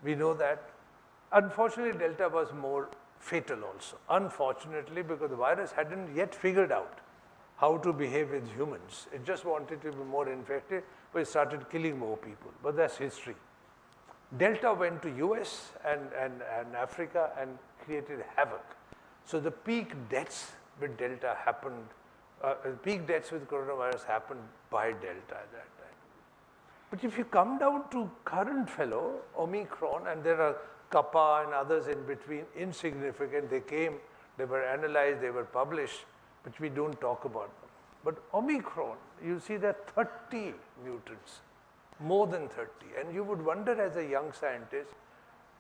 We know that. Unfortunately, Delta was more fatal also. Unfortunately, because the virus hadn't yet figured out how to behave with humans. It just wanted to be more infective, but it started killing more people. But that's history. Delta went to US and Africa and created havoc. So the peak deaths with Delta happened, peak deaths with coronavirus happened by Delta at that time. But if you come down to current fellow, Omicron, and there are Kappa and others in between, insignificant, they came, they were analyzed, they were published, but we don't talk about them. But Omicron, you see there are 30 mutants, more than 30. And you would wonder as a young scientist,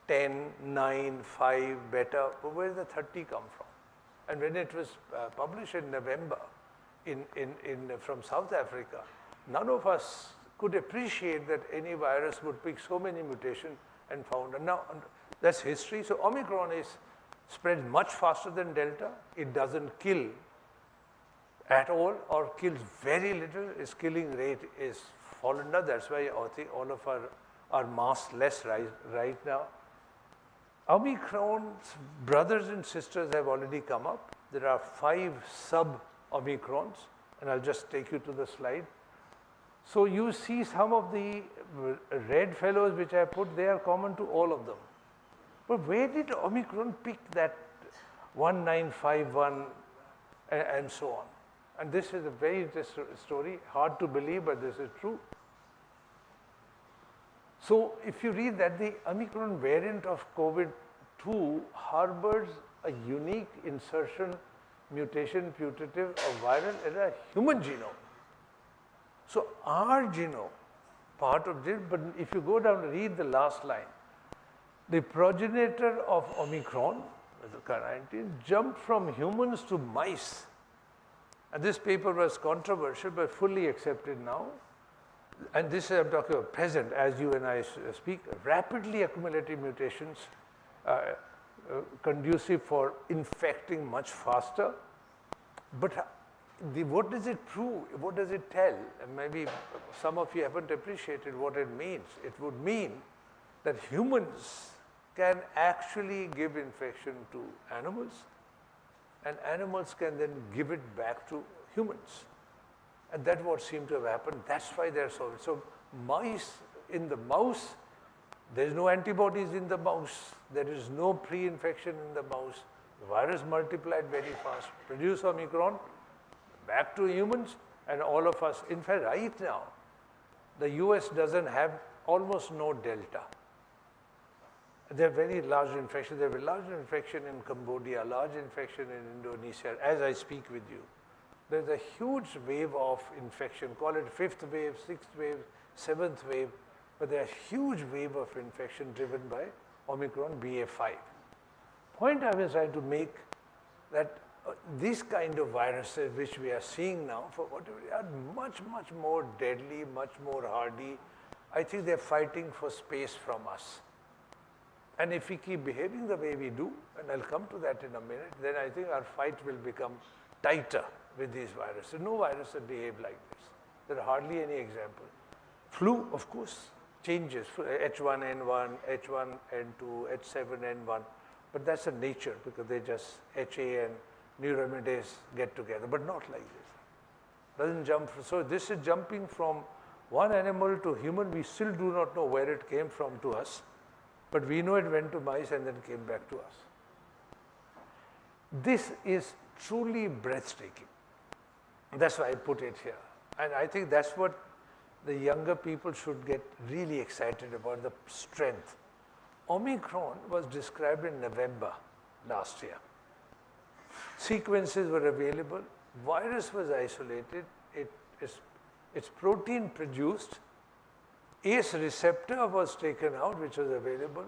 10, 9, 5, beta, but where did the 30 come from? And when it was published in November from South Africa, none of us could appreciate that any virus would pick so many mutations and found. And now that's history. So Omicron spreads much faster than Delta. It doesn't kill at all or kills very little. Its killing rate is fallen down. That's why I think all of our masked less right now. Omicron's brothers and sisters have already come up. There are 5 sub-Omicrons, and I'll just take you to the slide. So you see some of the red fellows which I put, they are common to all of them. But where did Omicron pick that 1951 and so on? And this is a very interesting story, hard to believe, but this is true. So if you read that the Omicron variant of COVID-2 harbors a unique insertion mutation putative of viral in a human genome. So our genome part of it, but if you go down and read the last line, the progenitor of Omicron, the COVID-19, jumped from humans to mice. And this paper was controversial, but fully accepted now. And this I'm talking about present, as you and I speak, rapidly accumulating mutations conducive for infecting much faster. But what does it prove? What does it tell? And maybe some of you haven't appreciated what it means. It would mean that humans can actually give infection to animals, and animals can then give it back to humans. And that's what seemed to have happened. That's why they're so mice, in the mouse, there's no antibodies in the mouse. There is no pre-infection in the mouse. The virus multiplied very fast, produced Omicron, back to humans, and all of us. In fact, right now, the US doesn't have almost no Delta. There are very large infections. There are large infection in Cambodia, large infection in Indonesia, as I speak with you. There's a huge wave of infection, call it fifth wave, sixth wave, seventh wave, but there's a huge wave of infection driven by Omicron BA.5. Point I was trying to make that these kind of viruses which we are seeing now, for whatever, are much, much more deadly, much more hardy. I think they're fighting for space from us. And if we keep behaving the way we do, and I'll come to that in a minute, then I think our fight will become tighter with these viruses. No viruses behave like this. There are hardly any example. Flu, of course, changes. H1N1, H1N2, H7N1. But that's a nature because they just HA and neuraminidase get together, but not like this. Doesn't jump. So this is jumping from one animal to human. We still do not know where it came from to us, but we know it went to mice and then came back to us. This is truly breathtaking. That's why I put it here. And I think that's what the younger people should get really excited about, the strength. Omicron was described in November last year. Sequences were available. Virus was isolated. It's protein produced. ACE receptor was taken out, which was available.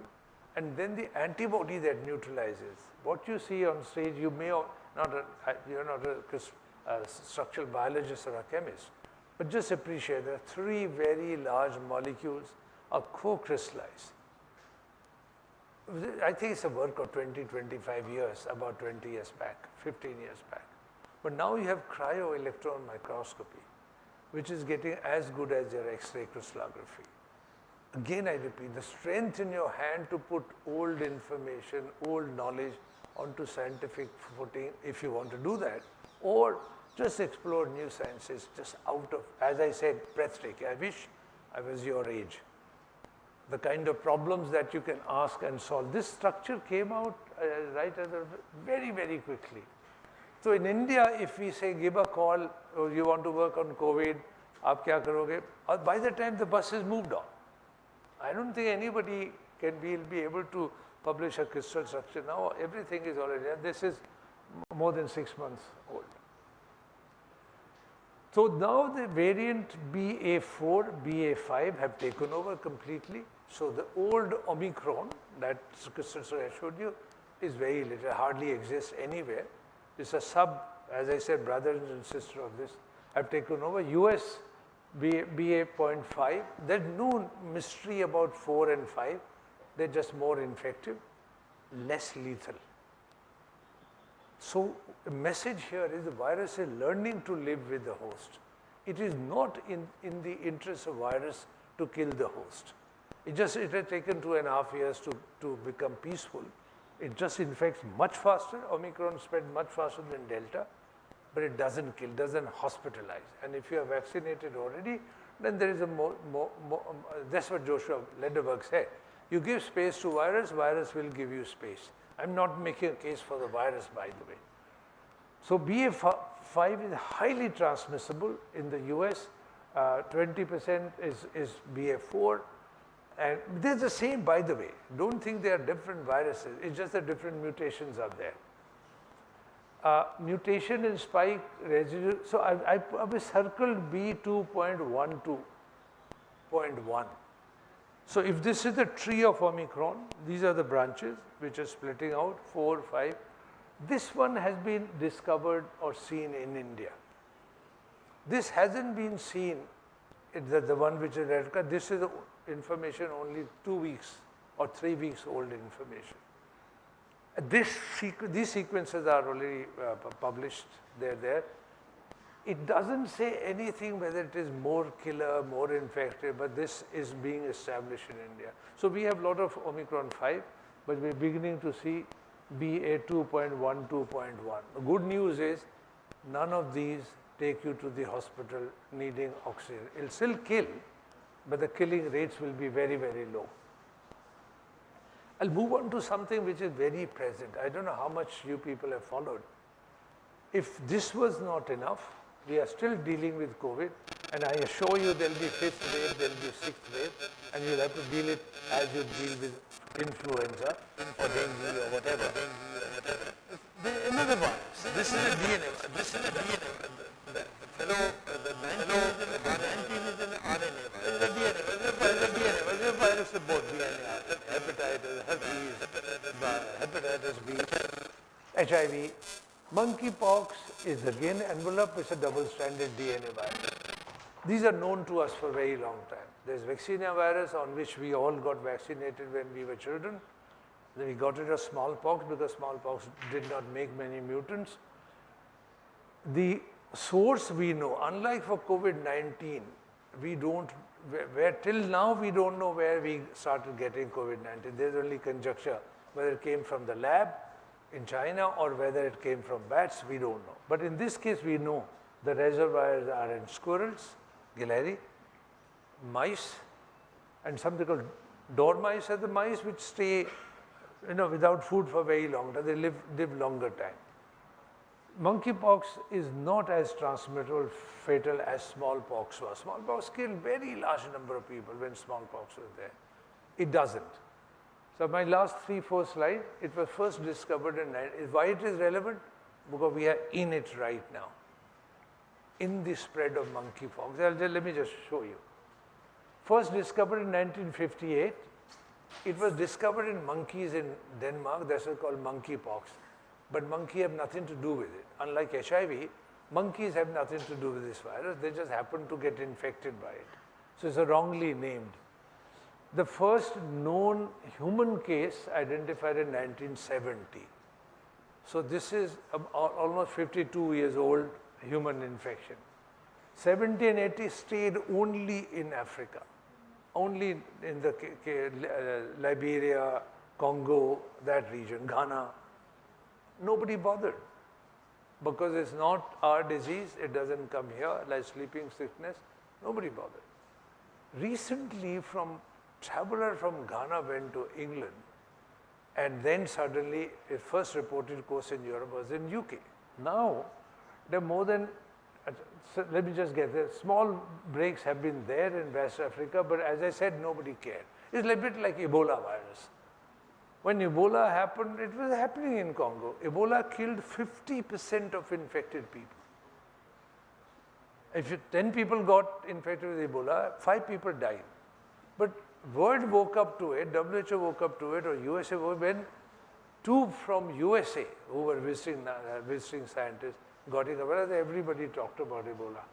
And then the antibody that neutralizes. What you see on stage, you may not, you're not a structural biologist or a chemist, but just appreciate that three very large molecules are co-crystallized. I think it's a work of 20, 25 years, about 20 years back, 15 years back. But now you have cryo-electron microscopy, which is getting as good as your X-ray crystallography. Again, I repeat, the strength in your hand to put old information, old knowledge onto scientific footing, if you want to do that, or just explore new sciences, just out of, as I said, breathtaking. I wish I was your age. The kind of problems that you can ask and solve. This structure came out right at the very, very quickly. So in India, if we say, give a call, or you want to work on COVID, aap kya karoge? By the time the bus has moved on. I don't think anybody will be able to publish a crystal structure now. Everything is already, this is more than 6 months old. So now the variant BA4, BA5 have taken over completely. So the old Omicron that crystal structure I showed you is very little, hardly exists anywhere. It's a as I said, brothers and sisters of this have taken over. US BA.5, there's no mystery about 4 and 5. They're just more infective, less lethal. So the message here is the virus is learning to live with the host. It is not in the interest of virus to kill the host. It has taken 2.5 years to become peaceful. It just infects much faster. Omicron spread much faster than Delta, but it doesn't kill, doesn't hospitalize. And if you are vaccinated already, then there is a that's what Joshua Lederberg said. You give space to virus, virus will give you space. I'm not making a case for the virus, by the way. So BA.5 is highly transmissible in the US. 20% is BA.4. And they're the same, by the way. Don't think they are different viruses. It's just that different mutations are there. Mutation in spike residue. So I circled B2.12. 2.1. So if this is the tree of Omicron, these are the branches which are splitting out, 4, 5. This one has been discovered or seen in India. This hasn't been seen, the one which is red card. This is information only 2 weeks or 3 weeks old information. These sequences are already published, they're there. It doesn't say anything whether it is more killer, more infective, but this is being established in India. So we have a lot of Omicron 5, but we're beginning to see BA 2.1, 2.1. The good news is none of these take you to the hospital needing oxygen. It'll still kill, but the killing rates will be very, very low. I'll move on to something which is very present. I don't know how much you people have followed. If this was not enough, we are still dealing with COVID, and I assure you there'll be 5th wave, there'll be 6th wave, and you'll have to deal it as you deal with influenza or dengue or whatever. Another virus. This is a DNA. This is a DNA. The 19 is an RNA. The DNA. The DNA. The virus is both DNA, hepatitis, hepatitis B, HIV. Monkeypox is again enveloped with a double-stranded DNA virus. These are known to us for a very long time. There's vaccinia virus on which we all got vaccinated when we were children. Then we got rid of smallpox because smallpox did not make many mutants. The source we know, unlike for COVID-19, we don't, till now we don't know where we started getting COVID-19. There's only conjecture, whether it came from the lab in China or whether it came from bats, we don't know. But in this case, we know the reservoirs are in squirrels, Gilleri, mice, and something called dormice are the mice which stay, without food for very long time. They live longer time. Monkeypox is not as transmittable, fatal as smallpox was. Smallpox killed very large number of people when smallpox was there. It doesn't. So my last 3-4 slides, it was first discovered in, why it is relevant? Because we are in it right now, in the spread of monkeypox. Let me just show you. First discovered in 1958. It was discovered in monkeys in Denmark. That's called monkeypox. But monkey have nothing to do with it. Unlike HIV, monkeys have nothing to do with this virus. They just happen to get infected by it. So it's wrongly named. The first known human case identified in 1970. So this is almost 52 years old human infection. 70 and 80 stayed only in Africa, only in the Liberia, Congo, that region, Ghana. Nobody bothered because it's not our disease, it doesn't come here, like sleeping sickness, nobody bothered. Recently, traveler from Ghana went to England, and then suddenly his first reported case in Europe was in UK. Now, there are more than, so let me just get there, small breaks have been there in West Africa, but as I said, nobody cared. It's a little bit like Ebola virus. When Ebola happened, it was happening in Congo. Ebola killed 50% of infected people. If 10 people got infected with Ebola, 5 people died. But world woke up to it, WHO woke up to it, or USA, when 2 from USA who were visiting scientists got it, everybody talked about Ebola.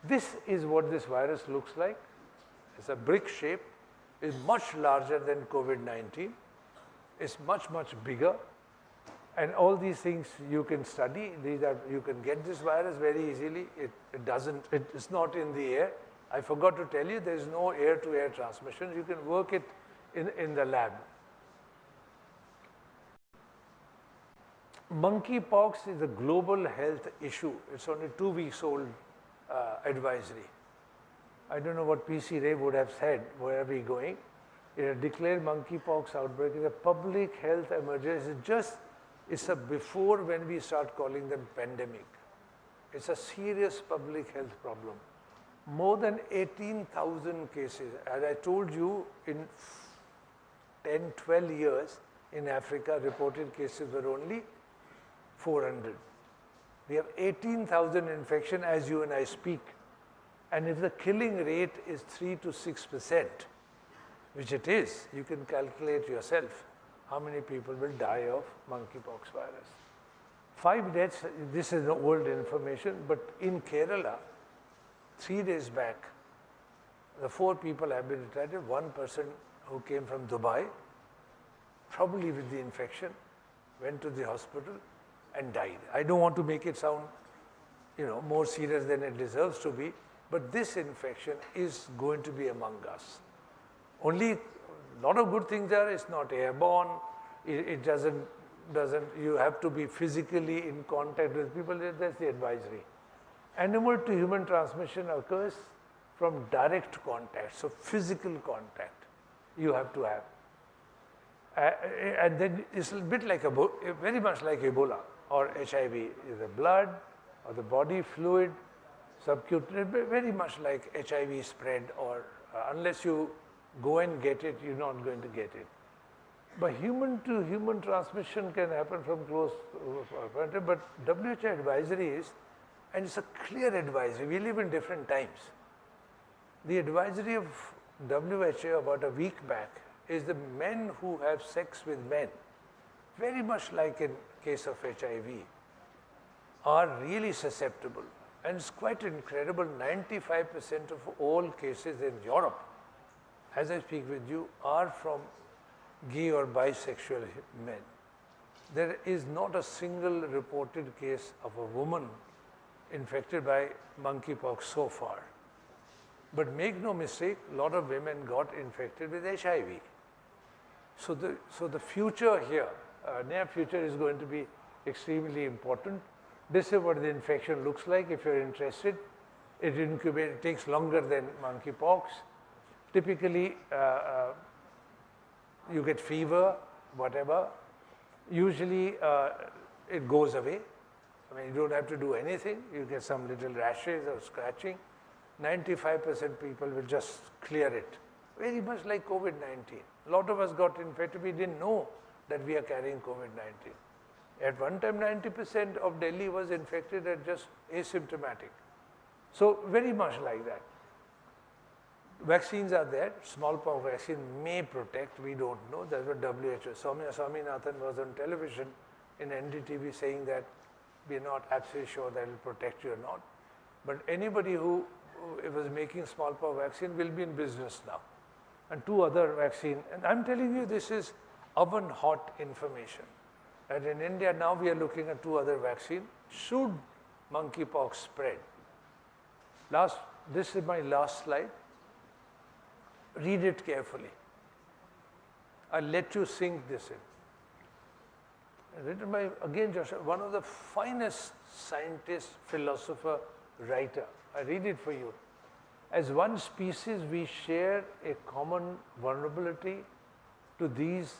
This is what this virus looks like. It's a brick shape. It's much larger than COVID-19. It's much, much bigger. And all these things you can study. You can get this virus very easily. It's not in the air. I forgot to tell you, there's no air-to-air transmission. You can work it in the lab. Monkeypox is a global health issue. It's only 2 weeks old advisory. I don't know what PC Ray would have said, where are we going? A declared monkeypox outbreak is a public health emergency. It's a before when we start calling them pandemic. It's a serious public health problem. More than 18,000 cases. As I told you, in 10, 12 years in Africa, reported cases were only 400. We have 18,000 infection as you and I speak. And if the killing rate is 3 to 6%, which it is, you can calculate yourself how many people will die of monkeypox virus. 5 deaths, this is the old information, but in Kerala, 3 days back, the 4 people have been treated. One person who came from Dubai, probably with the infection, went to the hospital and died. I don't want to make it sound, more serious than it deserves to be, but this infection is going to be among us. Only a lot of good things are, it's not airborne, it doesn't, you have to be physically in contact with people, that's the advisory. Animal to human transmission occurs from direct contact, so physical contact you have to have. And then it's a bit like, very much like Ebola or HIV, the blood or the body fluid, subcutaneous, very much like HIV spread, or unless you go and get it, you're not going to get it. But human to human transmission can happen from close, but WHO advisory is, and it's a clear advisory, we live in different times. The advisory of WHO about a week back is the men who have sex with men, very much like in case of HIV, are really susceptible. And it's quite incredible, 95% of all cases in Europe, as I speak with you, are from gay or bisexual men. There is not a single reported case of a woman infected by monkeypox so far. But make no mistake, a lot of women got infected with HIV. So the future here, near future, is going to be extremely important. This is what the infection looks like if you're interested. It takes longer than monkeypox. Typically, you get fever, whatever. Usually, it goes away. I mean, you don't have to do anything. You get some little rashes or scratching. 95% people will just clear it. Very much like COVID-19. A lot of us got infected. We didn't know that we are carrying COVID-19. At one time, 90% of Delhi was infected and just asymptomatic. So very much like that. Vaccines are there. Smallpox vaccine may protect. We don't know. That's what WHO. Soumya Swaminathan was on television in NDTV saying that we're not absolutely sure that it will protect you or not. But anybody who was making smallpox vaccine will be in business now. And 2 other vaccine. And I'm telling you, this is oven hot information. And in India now we are looking at 2 other vaccines. Should monkeypox spread? This is my last slide. Read it carefully. I'll let you sink this in. Written by, again, Joshua, one of the finest scientist, philosopher, writer. I read it for you. As one species, we share a common vulnerability to these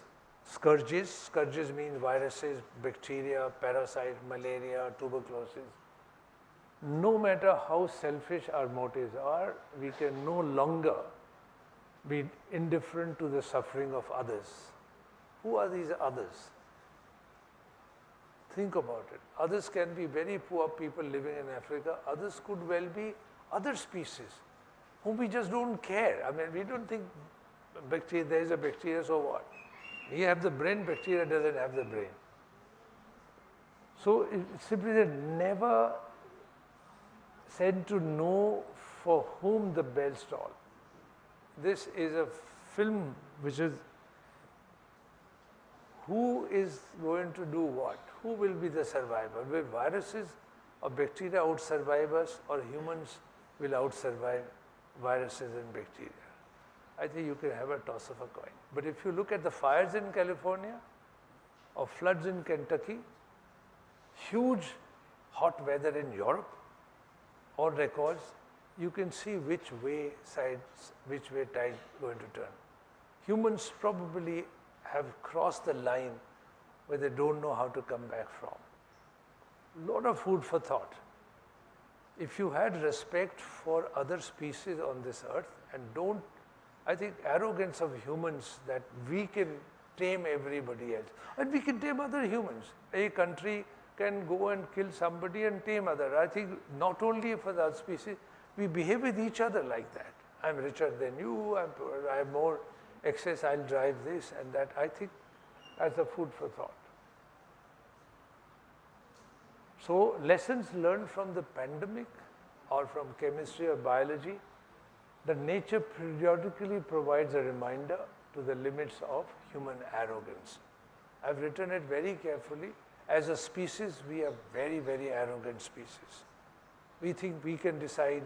scourges. Scourges mean viruses, bacteria, parasite, malaria, tuberculosis. No matter how selfish our motives are, we can no longer be indifferent to the suffering of others. Who are these others? Think about it. Others can be very poor people living in Africa. Others could well be other species whom we just don't care. I mean, we don't think bacteria, there is a bacteria, so what? We have the brain, bacteria doesn't have the brain. So it's simply that never said to know for whom the bells toll. This is a film which is who is going to do what? Who will be the survivor? Will viruses or bacteria out-survive us, or humans will out-survive viruses and bacteria? I think you can have a toss of a coin. But if you look at the fires in California or floods in Kentucky, huge hot weather in Europe, all records, you can see which way tide going to turn. Humans probably have crossed the line where they don't know how to come back from. A lot of food for thought. If you had respect for other species on this earth and don't, I think arrogance of humans that we can tame everybody else. And we can tame other humans. A country can go and kill somebody and tame other. I think not only for the other species, We behave with each other like that. I'm richer than you, I have more excess, I'll drive this and that. I think that's a food for thought. So lessons learned from the pandemic or from chemistry or biology, that nature periodically provides a reminder to the limits of human arrogance. I've written it very carefully. As a species, we are very, very arrogant species. We think we can decide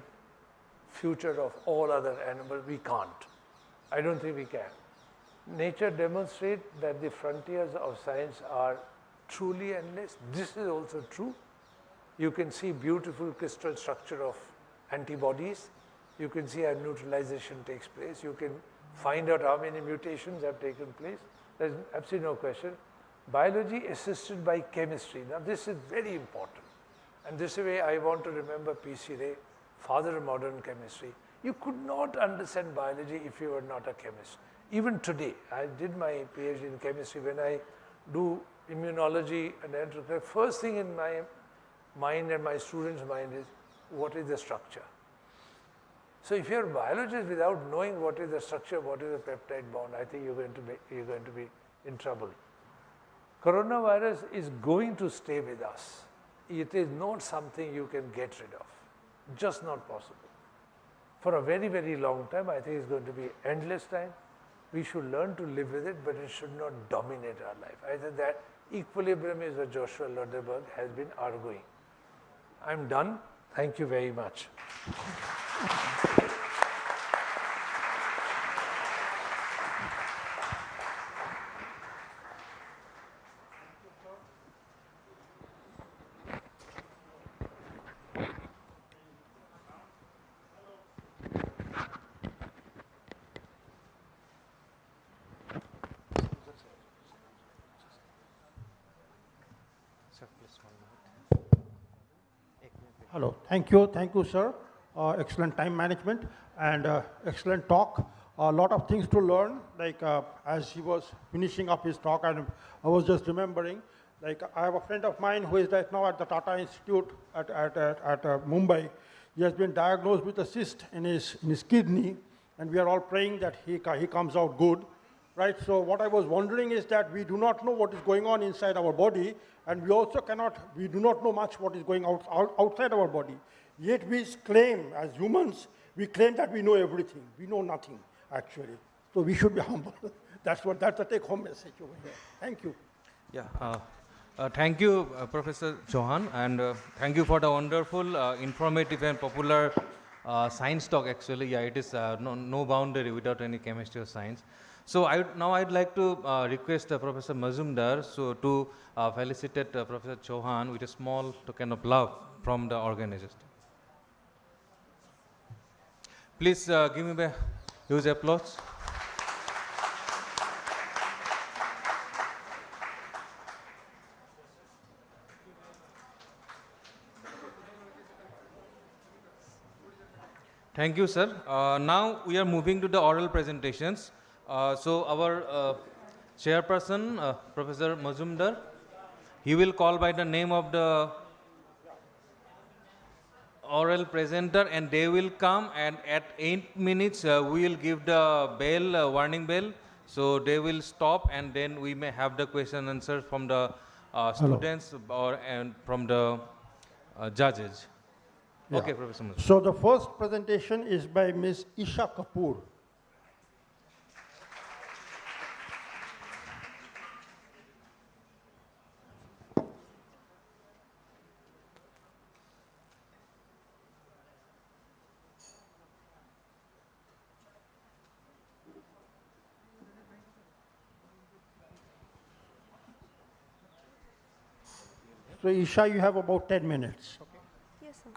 future of all other animals. We can't. I don't think we can. Nature demonstrates that the frontiers of science are truly endless. This is also true. You can see beautiful crystal structure of antibodies. You can see how neutralization takes place. You can find out how many mutations have taken place. There's absolutely no question. Biology assisted by chemistry. Now this is very important. And this way I want to remember P.C. Ray, father of modern chemistry. You could not understand biology if you were not a chemist. Even today, I did my PhD in chemistry. When I do immunology and enterocolitis, first thing in my mind and my students' mind is, what is the structure? So if you're a biologist without knowing what is the structure, what is the peptide bond, I think you're going to be in trouble. Coronavirus is going to stay with us. It is not something you can get rid of. Just not possible. For a very, very long time, I think it's going to be endless time. We should learn to live with it, but it should not dominate our life. I think that equilibrium is what Joshua Loderberg has been arguing. I'm done. Thank you very much. Hello, thank you, sir. Excellent time management and excellent talk. A lot of things to learn, like as he was finishing up his talk, and I was just remembering, like I have a friend of mine who is right now at the Tata Institute at Mumbai. He has been diagnosed with a cyst in his kidney, and we are all praying that he comes out good. Right, so what I was wondering is that we do not know what is going on inside our body, and we do not know much what is going outside our body. Yet we claim, as humans, we claim that we know everything. We know nothing, actually. So we should be humble. That's the take-home message over here. Thank you. Yeah, thank you, Professor Chauhan, and thank you for the wonderful, informative and popular science talk, actually. Yeah, it is no boundary without any chemistry or science. So now I'd like to request Professor Mazumdar to felicitate Professor Chauhan with a small token of love from the organizers. Please give me a huge applause. Thank you, sir. Now we are moving to the oral presentations. So our chairperson, Professor Mazumdar, he will call by the name of the oral presenter, and they will come, and at 8 minutes we will give the bell, warning bell. So they will stop, and then we may have the question and answer from the students and from the judges. Yeah. Okay, Professor Mazumdar. So the first presentation is by Ms. Isha Kapoor. So Isha, you have about 10 minutes. Yes, sir.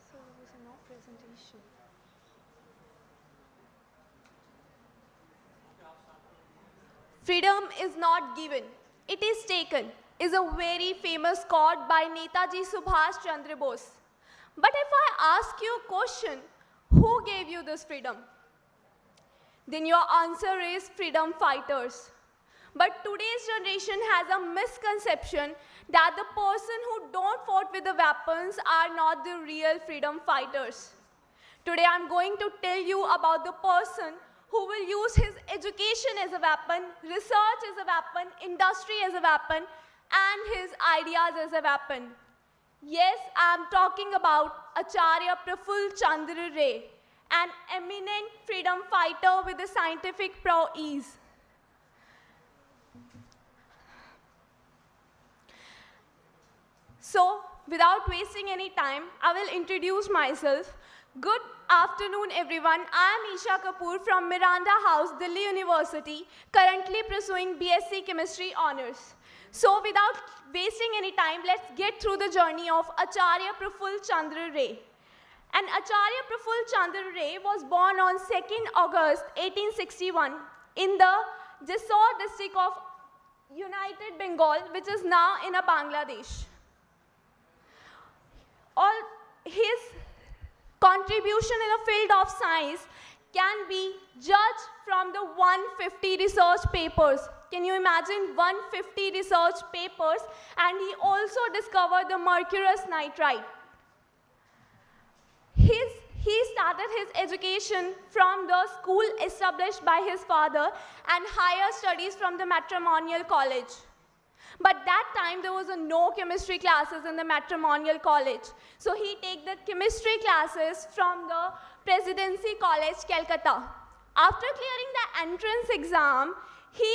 So there was no presentation. Freedom is not given, it is taken, is a very famous quote by Netaji Subhash Chandra Bose. But if I ask you a question, who gave you this freedom? then your answer is freedom fighters. But today's generation has a misconception that the person who don't fought with the weapons are not the real freedom fighters. Today I'm going to tell you about the person who will use his education as a weapon, research as a weapon, industry as a weapon, and his ideas as a weapon. Yes, I'm talking about Acharya Praful Chandra Ray, an eminent freedom fighter with a scientific prowess. So, without wasting any time, I will introduce myself. Good afternoon, everyone. I am Isha Kapoor from Miranda House, Delhi University, currently pursuing BSc Chemistry Honours. So, without wasting any time, let's get through the journey of Acharya Praful Chandra Ray. And Acharya Praful Chandra Ray was born on 2nd August 1861 in the Jessore district of United Bengal, which is now in Bangladesh. All his contribution in the field of science can be judged from the 150 research papers. Can you imagine 150 research papers? And he also discovered the mercurous nitride. He started his education from the school established by his father and higher studies from the matrimonial college. But that time there was no chemistry classes in the matrimonial college. So he take the chemistry classes from the Presidency College, Calcutta. After clearing the entrance exam, he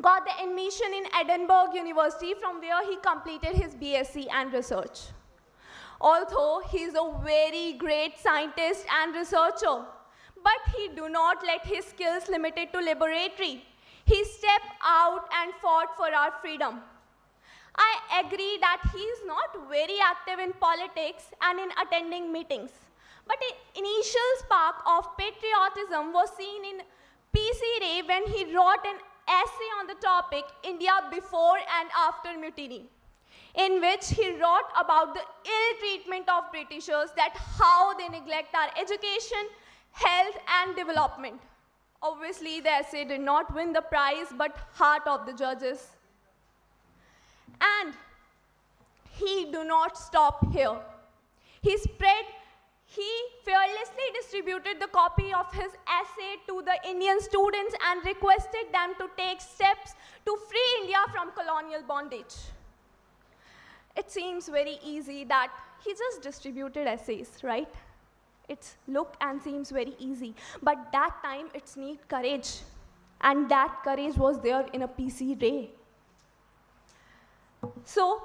got the admission in Edinburgh University, from where he completed his BSc and research. Although he is a very great scientist and researcher, but he do not let his skills limited to laboratory. He stepped out and fought for our freedom. I agree that he is not very active in politics and in attending meetings, but an initial spark of patriotism was seen in P.C. Ray when he wrote an essay on the topic India before and after mutiny, in which he wrote about the ill treatment of Britishers, that how they neglect our education, health and development. Obviously, the essay did not win the prize, but heart of the judges. And he do not stop here. He fearlessly distributed the copy of his essay to the Indian students and requested them to take steps to free India from colonial bondage. It seems very easy that he just distributed essays, right? It's look and seems very easy, but that time it's need courage, and that courage was there in a P.C. Ray. So,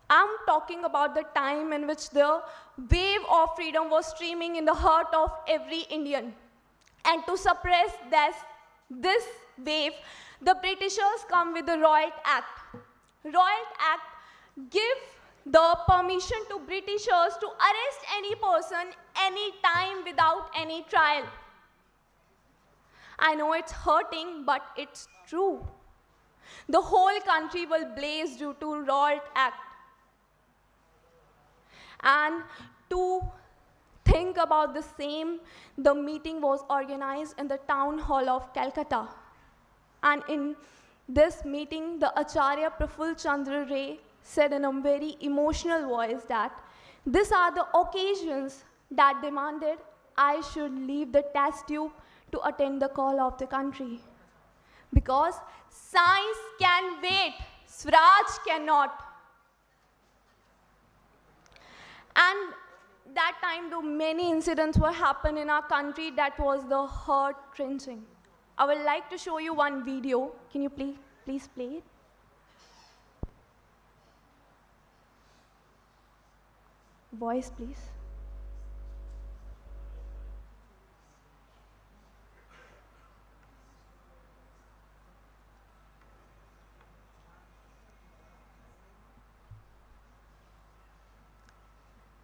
I'm talking about the time in which the wave of freedom was streaming in the heart of every Indian. And to suppress this wave, the Britishers come with the Royal Act. Royal Act give the permission to Britishers to arrest any person, any time, without any trial. I know it's hurting, but it's true. The whole country will blaze due to Royal Act. And to think about the same, the meeting was organized in the town hall of Calcutta. And in this meeting, the Acharya Praful Chandra Ray said in a very emotional voice that these are the occasions that demanded I should leave the test tube to attend the call of the country. Because science can wait, Swaraj cannot. And that time, though many incidents were happening in our country, that was the heart-wrenching. I would like to show you one video. Can you please play it? Voice, please.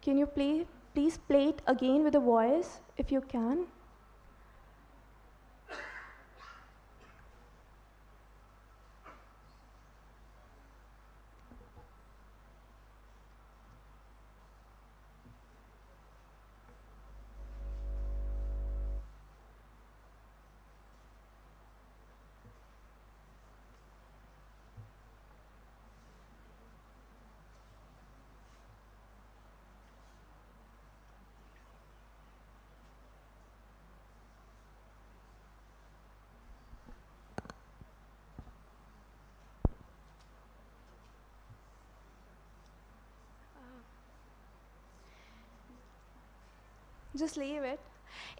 Can you please play it again with a voice, if you can? Just leave it.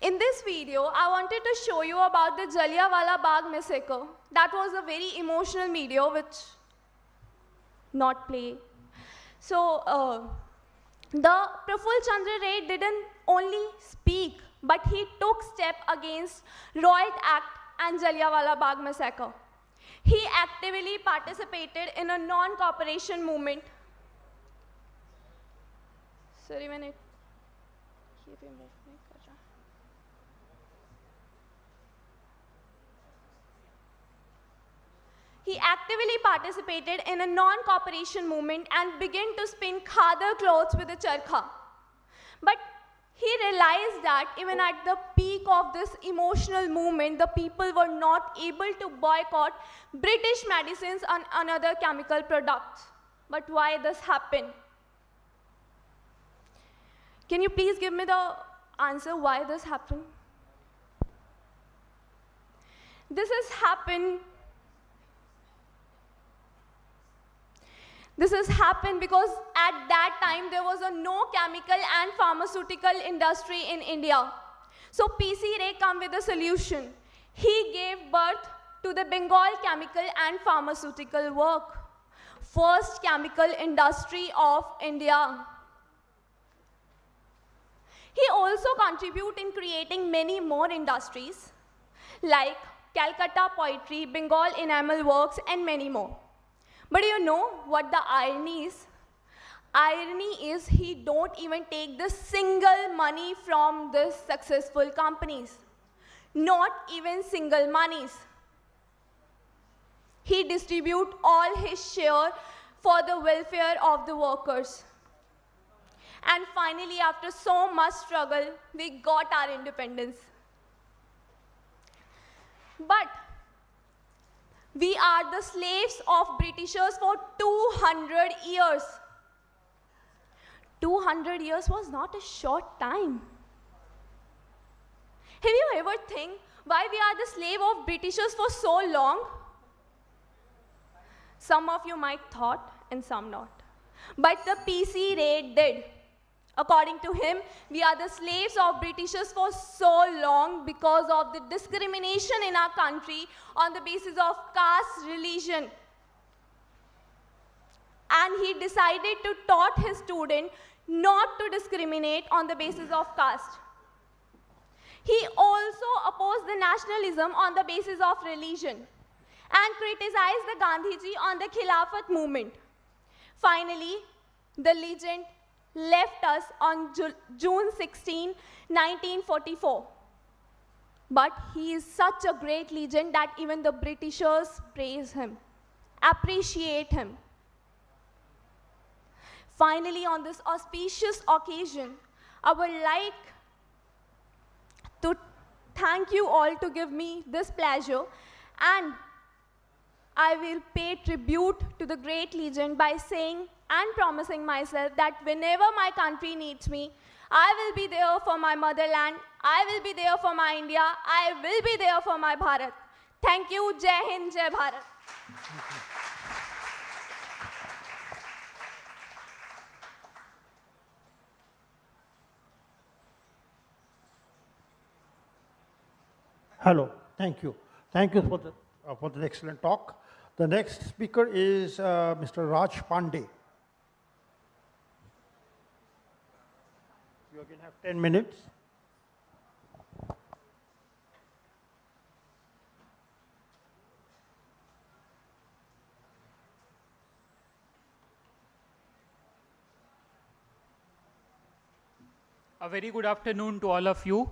In this video, I wanted to show you about the Jallianwala Bagh massacre. That was a very emotional video which not play. So the Praful Chandra Ray didn't only speak, but he took step against Riot Act and Jallianwala Bagh massacre. He actively participated in a non-cooperation movement. Sorry, minute. He actively participated in a non-cooperation movement and began to spin khadar clothes with a charkha. But he realized that even at the peak of this emotional movement, the people were not able to boycott British medicines and other chemical products. But why this happened? Can you please give me the answer why this happened? This has happened because at that time there was no chemical and pharmaceutical industry in India. So PC Ray came with a solution. He gave birth to the Bengal Chemical and Pharmaceutical Work, first chemical industry of India. He also contributed in creating many more industries like Calcutta Poetry, Bengal Enamel Works, and many more. But you know what the irony is? Irony is he don't even take the single money from these successful companies. Not even single monies. He distribute all his share for the welfare of the workers. And finally, after so much struggle, we got our independence. But we are the slaves of Britishers for 200 years. 200 years was not a short time. Have you ever think why we are the slave of Britishers for so long? Some of you might thought and some not. But the PC Ray did. According to him, we are the slaves of Britishers for so long because of the discrimination in our country on the basis of caste, religion. And he decided to taught his student not to discriminate on the basis of caste. He also opposed the nationalism on the basis of religion and criticized the Gandhiji on the Khilafat movement. Finally, the legend left us on June 16, 1944. But he is such a great legend that even the Britishers praise him, appreciate him. Finally, on this auspicious occasion, I would like to thank you all to give me this pleasure, and I will pay tribute to the great legend by saying and promising myself that whenever my country needs me, I will be there for my motherland, I will be there for my India, I will be there for my Bharat. Thank you. Jai Hind, Jai Bharat. Hello, thank you. Thank you for the excellent talk. The next speaker is Mr. Raj Pandey. You again have 10 minutes. A very good afternoon to all of you.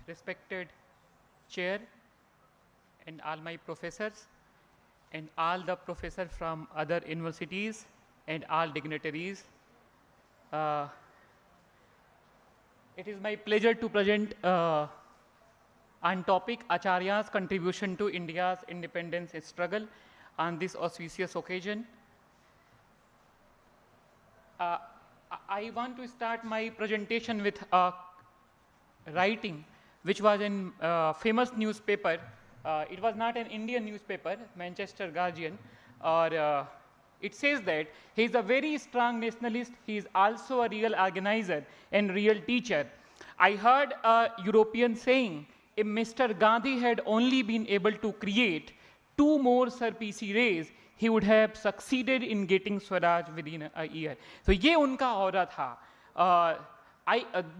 Respected chair and all my professors and all the professors from other universities and all dignitaries. It is my pleasure to present on topic Acharya's contribution to India's independence struggle on this auspicious occasion. I want to start my presentation with writing, which was in famous newspaper. It was not an Indian newspaper, Manchester Guardian, or It says that he is a very strong nationalist, he is also a real organizer and real teacher. I heard a European saying, if Mr. Gandhi had only been able to create 2 more Sir P.C. Rays, he would have succeeded in getting Swaraj within a year. So ये उनका aura था.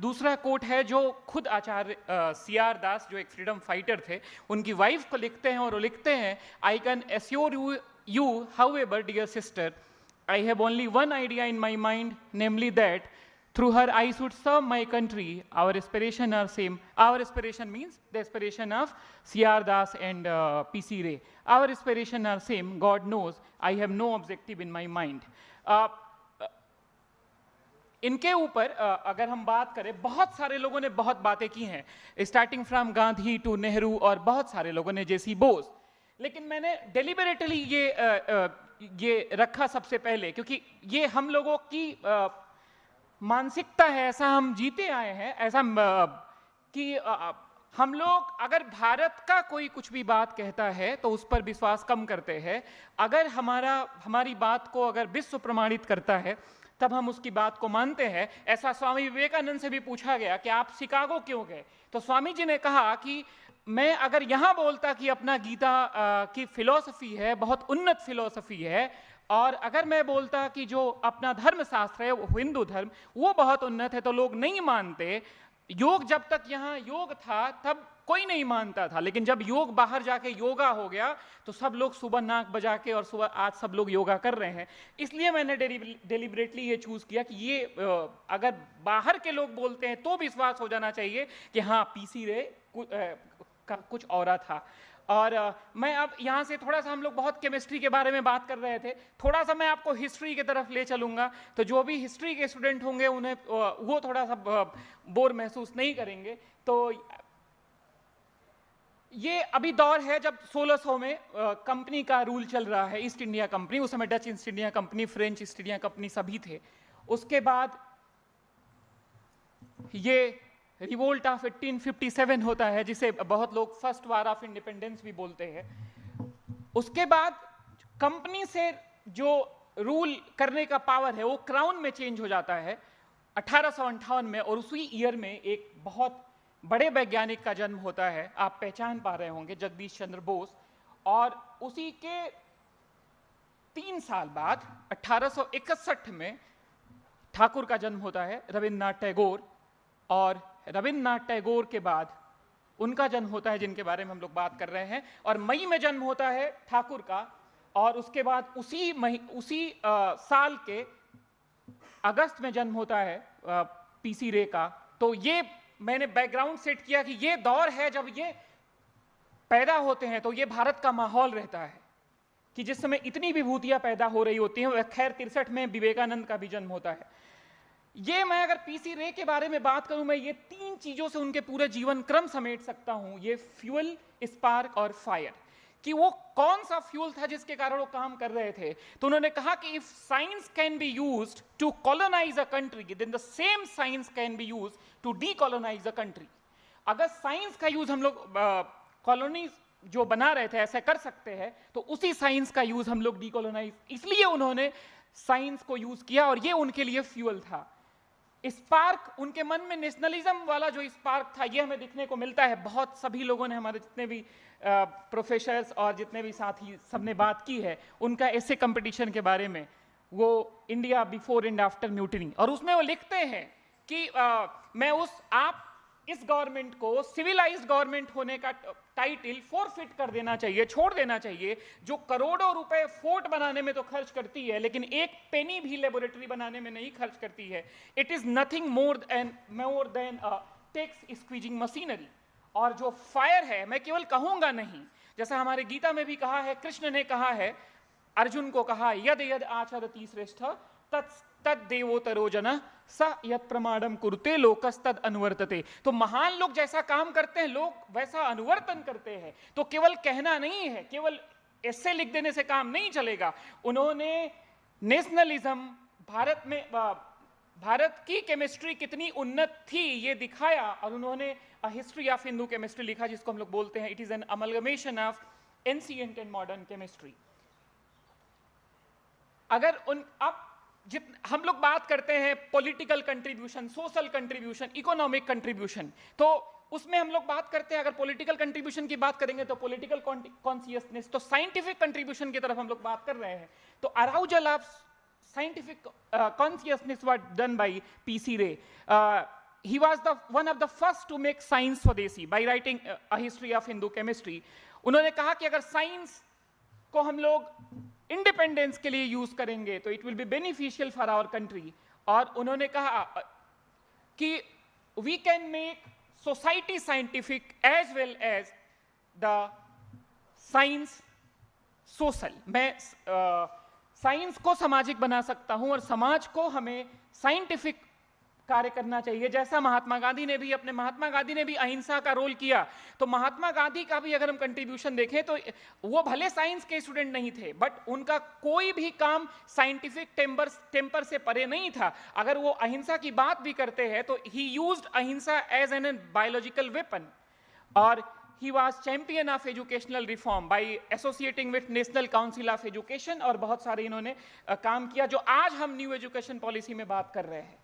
दूसरा coat है जो खुद आचार्य CR दास जो एक freedom fighter थे उनकी वाइफ को लिखते हैं, और वो लिखते हैं, I can assure you, however, dear sister, I have only one idea in my mind, namely that through her I should serve my country. Our aspiration are same. Our aspiration means the aspiration of CR Das and P.C. Ray. Our aspiration are same. God knows I have no objective in my mind. इनके ऊपर अगर हम बात करें, बहुत सारे लोगों ने बहुत बातें की हैं, starting from Gandhi to Nehru, और बहुत सारे लोगों ने जैसी बोस. लेकिन मैंने डेलिबरेटली ये रखा सबसे पहले, क्योंकि ये हम लोगों की मानसिकता है, ऐसा हम जीते आए हैं, ऐसा कि हम लोग अगर भारत का कोई कुछ भी बात कहता है तो उस पर विश्वास कम करते हैं. अगर हमारी बात को अगर विश्व प्रमाणित करता है तब हम उसकी बात को मानते हैं. ऐसा स्वामी विवेकानंद से भी पूछा गया कि आप शिकागो क्यों गए, तो स्वामी जी ने कहा कि मैं अगर यहाँ बोलता कि अपना गीता की फिलॉसफी है, बहुत उन्नत फिलॉसफी है, और अगर मैं बोलता कि जो अपना धर्मशास्त्र है हिंदू धर्म वो बहुत उन्नत है, तो लोग नहीं मानते. योग जब तक यहाँ योग था तब कोई नहीं मानता था, लेकिन जब योग बाहर जाके योगा हो गया तो सब लोग सुबह नाक बजा के, और सुबह आज सब लोग योगा कर रहे हैं. इसलिए मैंने डेलिबरेटली ये चूज किया कि ये अगर बाहर के लोग बोलते हैं तो विश्वास हो जाना चाहिए कि हाँ पीसी रे का कुछ औरा था. और मैं अब यहाँ से थोड़ा सा, हम लोग बहुत केमिस्ट्री के बारे में बात कर रहे थे, थोड़ा सा मैं आपको हिस्ट्री की तरफ ले चलूँगा, तो जो भी हिस्ट्री के स्टूडेंट होंगे उन्हें वो थोड़ा सा बोर महसूस नहीं करेंगे. तो ये अभी दौर है जब 1600 में कंपनी का रूल चल रहा है, ईस्ट इंडिया कंपनी. उस समय Dutch east India company, French east India company सभी थे. उसके बाद ये रिवोल्ट ऑफ 1857 होता है, जिसे बहुत लोग फर्स्ट वार ऑफ इंडिपेंडेंस भी बोलते हैं. उसके बाद कंपनी से जो रूल करने का पावर है वो क्राउन में चेंज हो जाता है 1858 में, और उसी ईयर में एक बहुत बड़े वैज्ञानिक का जन्म होता है, आप पहचान पा रहे होंगे, जगदीश चंद्र बोस. और उसी के 3 साल बाद 1861 में ठाकुर का जन्म होता है, रविन्द्रनाथ टैगोर. और रविन्द्रनाथ टैगोर के बाद उनका जन्म होता है जिनके बारे में हम लोग बात कर रहे हैं, और मई में जन्म होता है ठाकुर का. और उसके बाद उसी साल के अगस्त में जन्म होता है पीसी रे का. तो ये मैंने बैकग्राउंड सेट किया कि ये दौर है जब ये पैदा होते हैं, तो ये भारत का माहौल रहता है कि जिस समय इतनी विभूतियां पैदा हो रही होती हैं. खैर 63 में विवेकानंद का भी जन्म होता है. ये मैं अगर पीसी रे के बारे में बात करूं, मैं ये 3 चीजों से उनके पूरे जीवन क्रम समेट सकता हूं, ये फ्यूल, स्पार्क और फायर, कि वो कौन सा फ्यूल था जिसके कारण वो काम कर रहे थे. तो उन्होंने कहा कि if science can be used to colonise a country, then the same science can be used to decolonise a country. अगर साइंस का यूज हम लोग कॉलोनी जो बना रहे थे ऐसे कर सकते हैं, तो उसी साइंस का यूज हम लोग डीकॉलोनाइज, इसलिए उन्होंने साइंस को यूज किया, और ये उनके लिए फ्यूल था. स्पार्क, उनके मन में नेशनलिज्म वाला जो स्पार्क था, ये हमें दिखने को मिलता है. बहुत सभी लोगों ने, हमारे जितने भी प्रोफेसर्स और जितने भी साथी सबने बात की है उनका ऐसे कंपटीशन के बारे में, वो India before and after mutiny, और उसमें वो लिखते हैं कि आप इस गवर्नमेंट को सिविलाइज्ड गवर्नमेंट होने का टाइटल फोरफिट कर देना चाहिए, छोड़ देना चाहिए, जो करोड़ों रुपए फोर्ट बनाने में तो खर्च करती है लेकिन एक पेनी भी लेबोरेटरी बनाने में नहीं खर्च करती है. It is nothing more than tax squeezing machinery. और जो फायर है, मैं केवल कहूंगा नहीं, जैसा हमारे गीता में भी कहा है, कृष्ण ने कहा है, अर्जुन को कहा, यद यद आचरति श्रेष्ठ तद देवोतरो जन स यत् प्रमाणम कुरुते लोकस्तद अनुवर्तते. तो महान लोग जैसा काम करते हैं लोग वैसा अनुवर्तन करते हैं. तो केवल कहना नहीं है, केवल ऐसे लिख देने से काम नहीं चलेगा. उन्होंने नेशनलिज्म, भारत की केमिस्ट्री कितनी उन्नत थी ये दिखाया, और उन्होंने हिस्ट्री ऑफ हिंदू केमिस्ट्री लिखा, जिसको हम लोग बोलते हैं it is an amalgamation of ancient and modern chemistry. अगर अब हम लोग बात करते हैं political contribution, social contribution, economic contribution, तो उसमें हम लोग बात करते हैं, अगर पॉलिटिकल कंट्रीब्यूशन की बात करेंगे तो पॉलिटिकल कॉन्शियसनेस, तो साइंटिफिक कंट्रीब्यूशन की तरफ हम लोग बात कर रहे हैं, तो arousal of scientific consciousness was done by P.C. Ray. He was one of the first to make science Swadesi by writing a history of Hindu chemistry. उन्होंने कहा कि अगर साइंस को हम लोग इंडिपेंडेंस के लिए यूज करेंगे तो it will be beneficial for our country, और उन्होंने कहा कि we can make society scientific as well as the science social. मैं साइंस को सामाजिक बना सकता हूं और समाज को हमें साइंटिफिक कार्य करना चाहिए, जैसा महात्मा गांधी ने भी अहिंसा का रोल किया। तो महात्मा गांधी का भी अगर हम कंट्रीब्यूशन देखें तो वो भले साइंस के स्टूडेंट नहीं थे, बट उनका कोई भी काम साइंटिफिक टेम्पर से परे नहीं था। अगर वो अहिंसा की बात भी करते हैं तो ही यूज्ड अहिंसा एज एन बायोलॉजिकल वेपन। और he was champion of educational reform by associating with National Council of Education, और बहुत सारे इन्होंने काम किया जो आज हम न्यू एजुकेशन पॉलिसी में बात कर रहे हैं।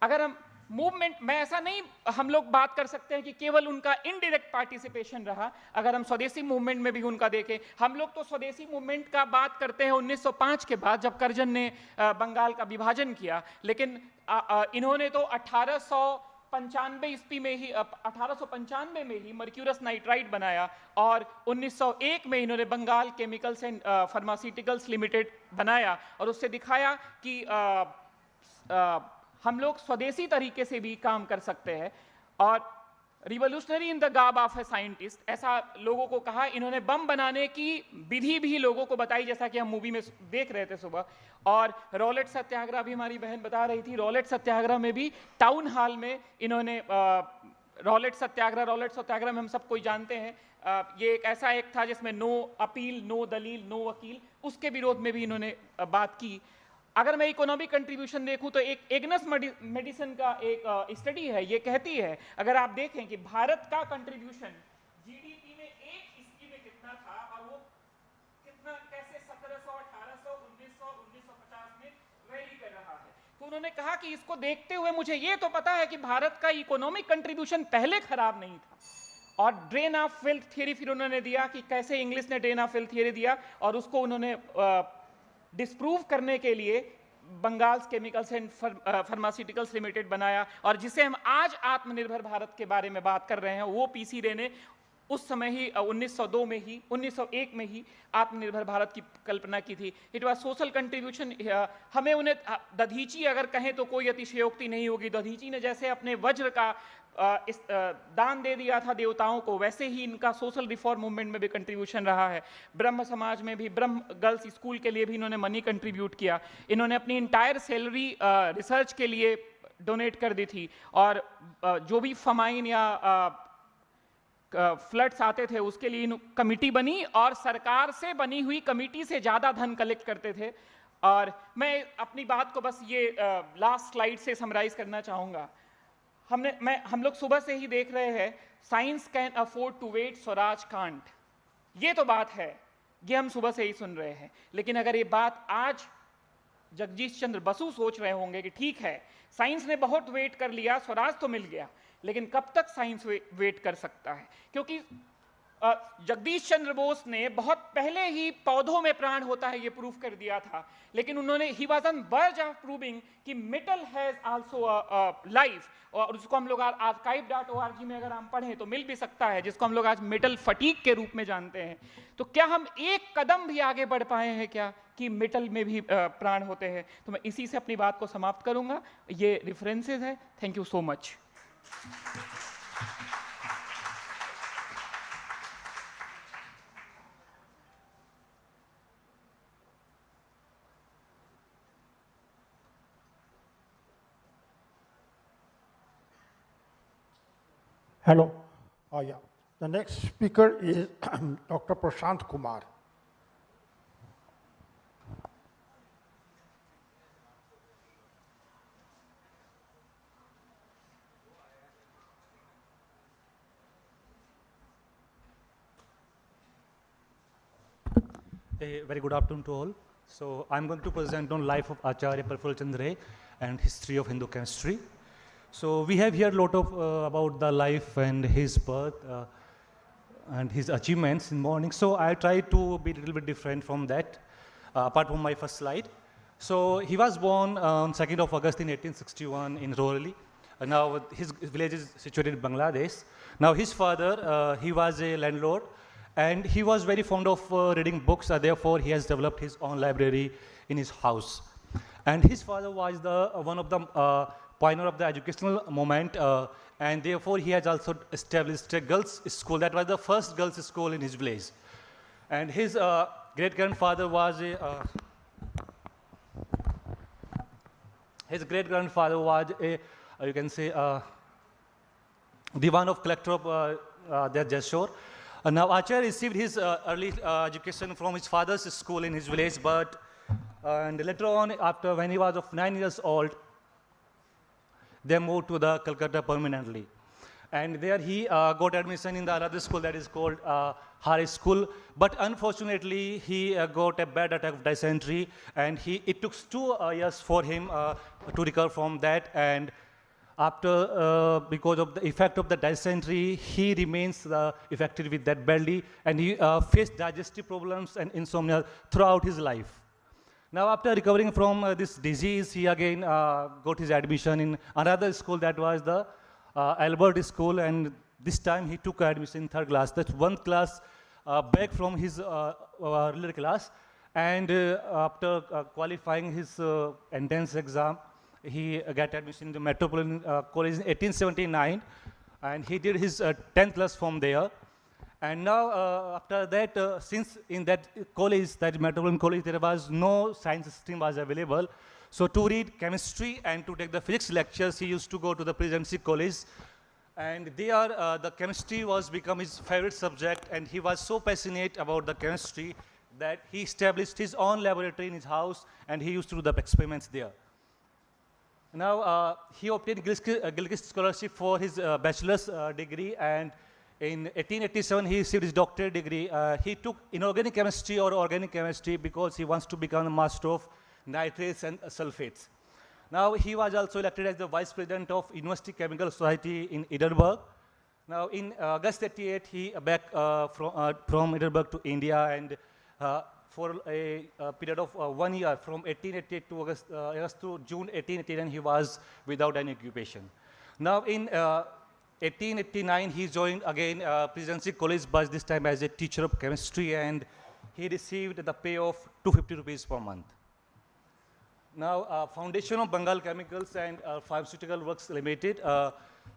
अगर हम मूवमेंट में ऐसा नहीं हम लोग बात कर सकते हैं कि केवल उनका इनडायरेक्ट पार्टिसिपेशन रहा। अगर हम स्वदेशी मूवमेंट में भी उनका देखें, हम लोग तो स्वदेशी मूवमेंट का बात करते हैं 1905 के बाद जब करजन ने बंगाल का विभाजन किया, लेकिन इन्होंने तो 1895 ईस्वी में ही 1895 में ही मर्क्यूरस नाइट्राइट बनाया, और 1901 में इन्होंने Bengal chemicals and pharmaceuticals limited बनाया, और उससे दिखाया कि हम लोग स्वदेशी तरीके से भी काम कर सकते हैं। और revolutionary in the garb of a scientist, ऐसा लोगों को कहा। इन्होंने बम बनाने की विधि भी लोगों को बताई, जैसा कि हम मूवी में देख रहे थे सुबह। और रॉलेट सत्याग्रह भी हमारी बहन बता रही थी, रॉलेट सत्याग्रह में भी टाउन हॉल में इन्होंने रॉलेट सत्याग्रह में हम सब कोई जानते हैं, ये एक ऐसा एक्ट था जिसमें नो अपील, नो दलील, नो वकील, उसके विरोध में भी इन्होंने बात की। अगर मैं इकोनॉमिक कंट्रीब्यूशन देखूं तो एक एग्नस मेडिसिन का एक स्टडी है, ये कहती है, अगर आप देखें कि भारत का कंट्रीब्यूशन जीडीपी में एक ईस्वी में कितना था और वो कितना कैसे 1700, 1800, 1900, 1950 में वैरी कर रहा है, तो उन्होंने कहा कि इसको देखते हुए मुझे ये तो पता है कि भारत का इकोनॉमिक कंट्रीब्यूशन पहले खराब नहीं था। और ड्रेन ऑफ वेल्थ थियरी फिर उन्होंने दिया कि कैसे इंग्लिश ने ड्रेन ऑफ वेल्थ थियरी दिया, और उसको उन्होंने डिस्प्रूव करने के लिए Bengal chemicals and pharmaceuticals limited बनाया, और जिसे हम आज आत्मनिर्भर भारत के बारे में बात कर रहे हैं, वो पीसी रे ने उस समय ही 1901 में ही आत्मनिर्भर भारत की कल्पना की थी। It was social contribution. हमें उन्हें दधीची अगर कहें तो कोई अतिशयोक्ति नहीं होगी। दधीची ने जैसे अपने वज्र का दान दे दिया था देवताओं को, वैसे ही इनका सोशल रिफॉर्म मूवमेंट में भी कंट्रीब्यूशन रहा है। ब्रह्म समाज में भी, ब्रह्म गर्ल्स स्कूल के लिए भी इन्होंने मनी कंट्रीब्यूट किया। इन्होंने अपनी इंटायर सैलरी रिसर्च के लिए डोनेट कर दी थी, और जो भी फमाइन या फ्लड्स आते थे उसके लिए कमिटी बनी, और सरकार से बनी हुई कमिटी से ज़्यादा धन कलेक्ट करते थे। और मैं अपनी बात को बस ये लास्ट स्लाइड से समराइज करना चाहूँगा। हम लोग सुबह से ही देख रहे हैं, science can afford to wait, Swaraj can't. ये तो बात है, ये हम सुबह से ही सुन रहे हैं। लेकिन अगर ये बात आज जगदीश चंद्र बसु सोच रहे होंगे कि ठीक है, साइंस ने बहुत वेट कर लिया, स्वराज तो मिल गया, लेकिन कब तक साइंस वेट कर सकता है? क्योंकि जगदीश चंद्र बोस ने बहुत पहले ही पौधों में प्राण होता है ये प्रूफ कर दिया था, लेकिन उन्होंने he was on verge of proving कि मेटल हैज आल्सो लाइफ, और उसको हम लोग archive.org में अगर हम पढ़ें तो मिल भी सकता है, जिसको हम लोग आज मेटल फटीक के रूप में जानते हैं। तो क्या हम एक कदम भी आगे बढ़ पाए हैं क्या कि मेटल में भी प्राण होते हैं? तो मैं इसी से अपनी बात को समाप्त करूंगा। ये रेफरेंसेस है। Thank you so much. Hello. Yeah. The next speaker is Dr. Prashant Kumar. A very good afternoon to all. So I'm going to present on life of Acharya Praful Chandra Ray and history of Hindu chemistry. So we have here a lot of about the life and his birth and his achievements in morning. So I try to be a little bit different from that, apart from my first slide. So he was born on 2nd of August in 1861 in Rohili. Now his village is situated in Bangladesh. Now his father, he was a landlord, and he was very fond of reading books. Therefore, he has developed his own library in his house. And his father was the one of the pioneer of the educational movement, and therefore he has also established a girls' school. That was the first girls' school in his village. And his great-grandfather was a you can say, Diwan of Collector of their Jashore. Now, Acharya received his early education from his father's school in his village, but and later on, after when he was of 9 years old, they moved to the Calcutta permanently. And there he got admission in the another school that is called Harris School. But unfortunately, he got a bad attack of dysentery, and it took 2 years for him to recover from that. And after, because of the effect of the dysentery, he remains affected with that badly, and he faced digestive problems and insomnia throughout his life. Now, after recovering from this disease, he again got his admission in another school that was the Albert School, and this time he took admission in 3rd class. That's 1 class back from his earlier class, and after qualifying his entrance exam, he got admission in the Metropolitan College in 1879, and he did his 10th class from there. And now, after that, since in that college, that Metropolitan College, there was no science stream was available. So to read chemistry and to take the physics lectures, he used to go to the Presidency College. And there, the chemistry was become his favorite subject, and he was so passionate about the chemistry that he established his own laboratory in his house, and he used to do the experiments there. Now, he obtained Gilchrist Scholarship for his bachelor's degree, and in 1887, he received his doctorate degree. He took inorganic chemistry or organic chemistry because he wants to become a master of nitrates and sulfates. Now, he was also elected as the vice president of University Chemical Society in Edinburgh. Now, in August 88, he back from Edinburgh to India, and for a period of 1 year, from 1888 to August to June 1889, he was without any occupation. Now, in 1889, he joined again Presidency College, but this time as a teacher of chemistry, and he received the pay of 250 rupees per month. Now, Foundation of Bengal Chemicals and Pharmaceutical Works Limited.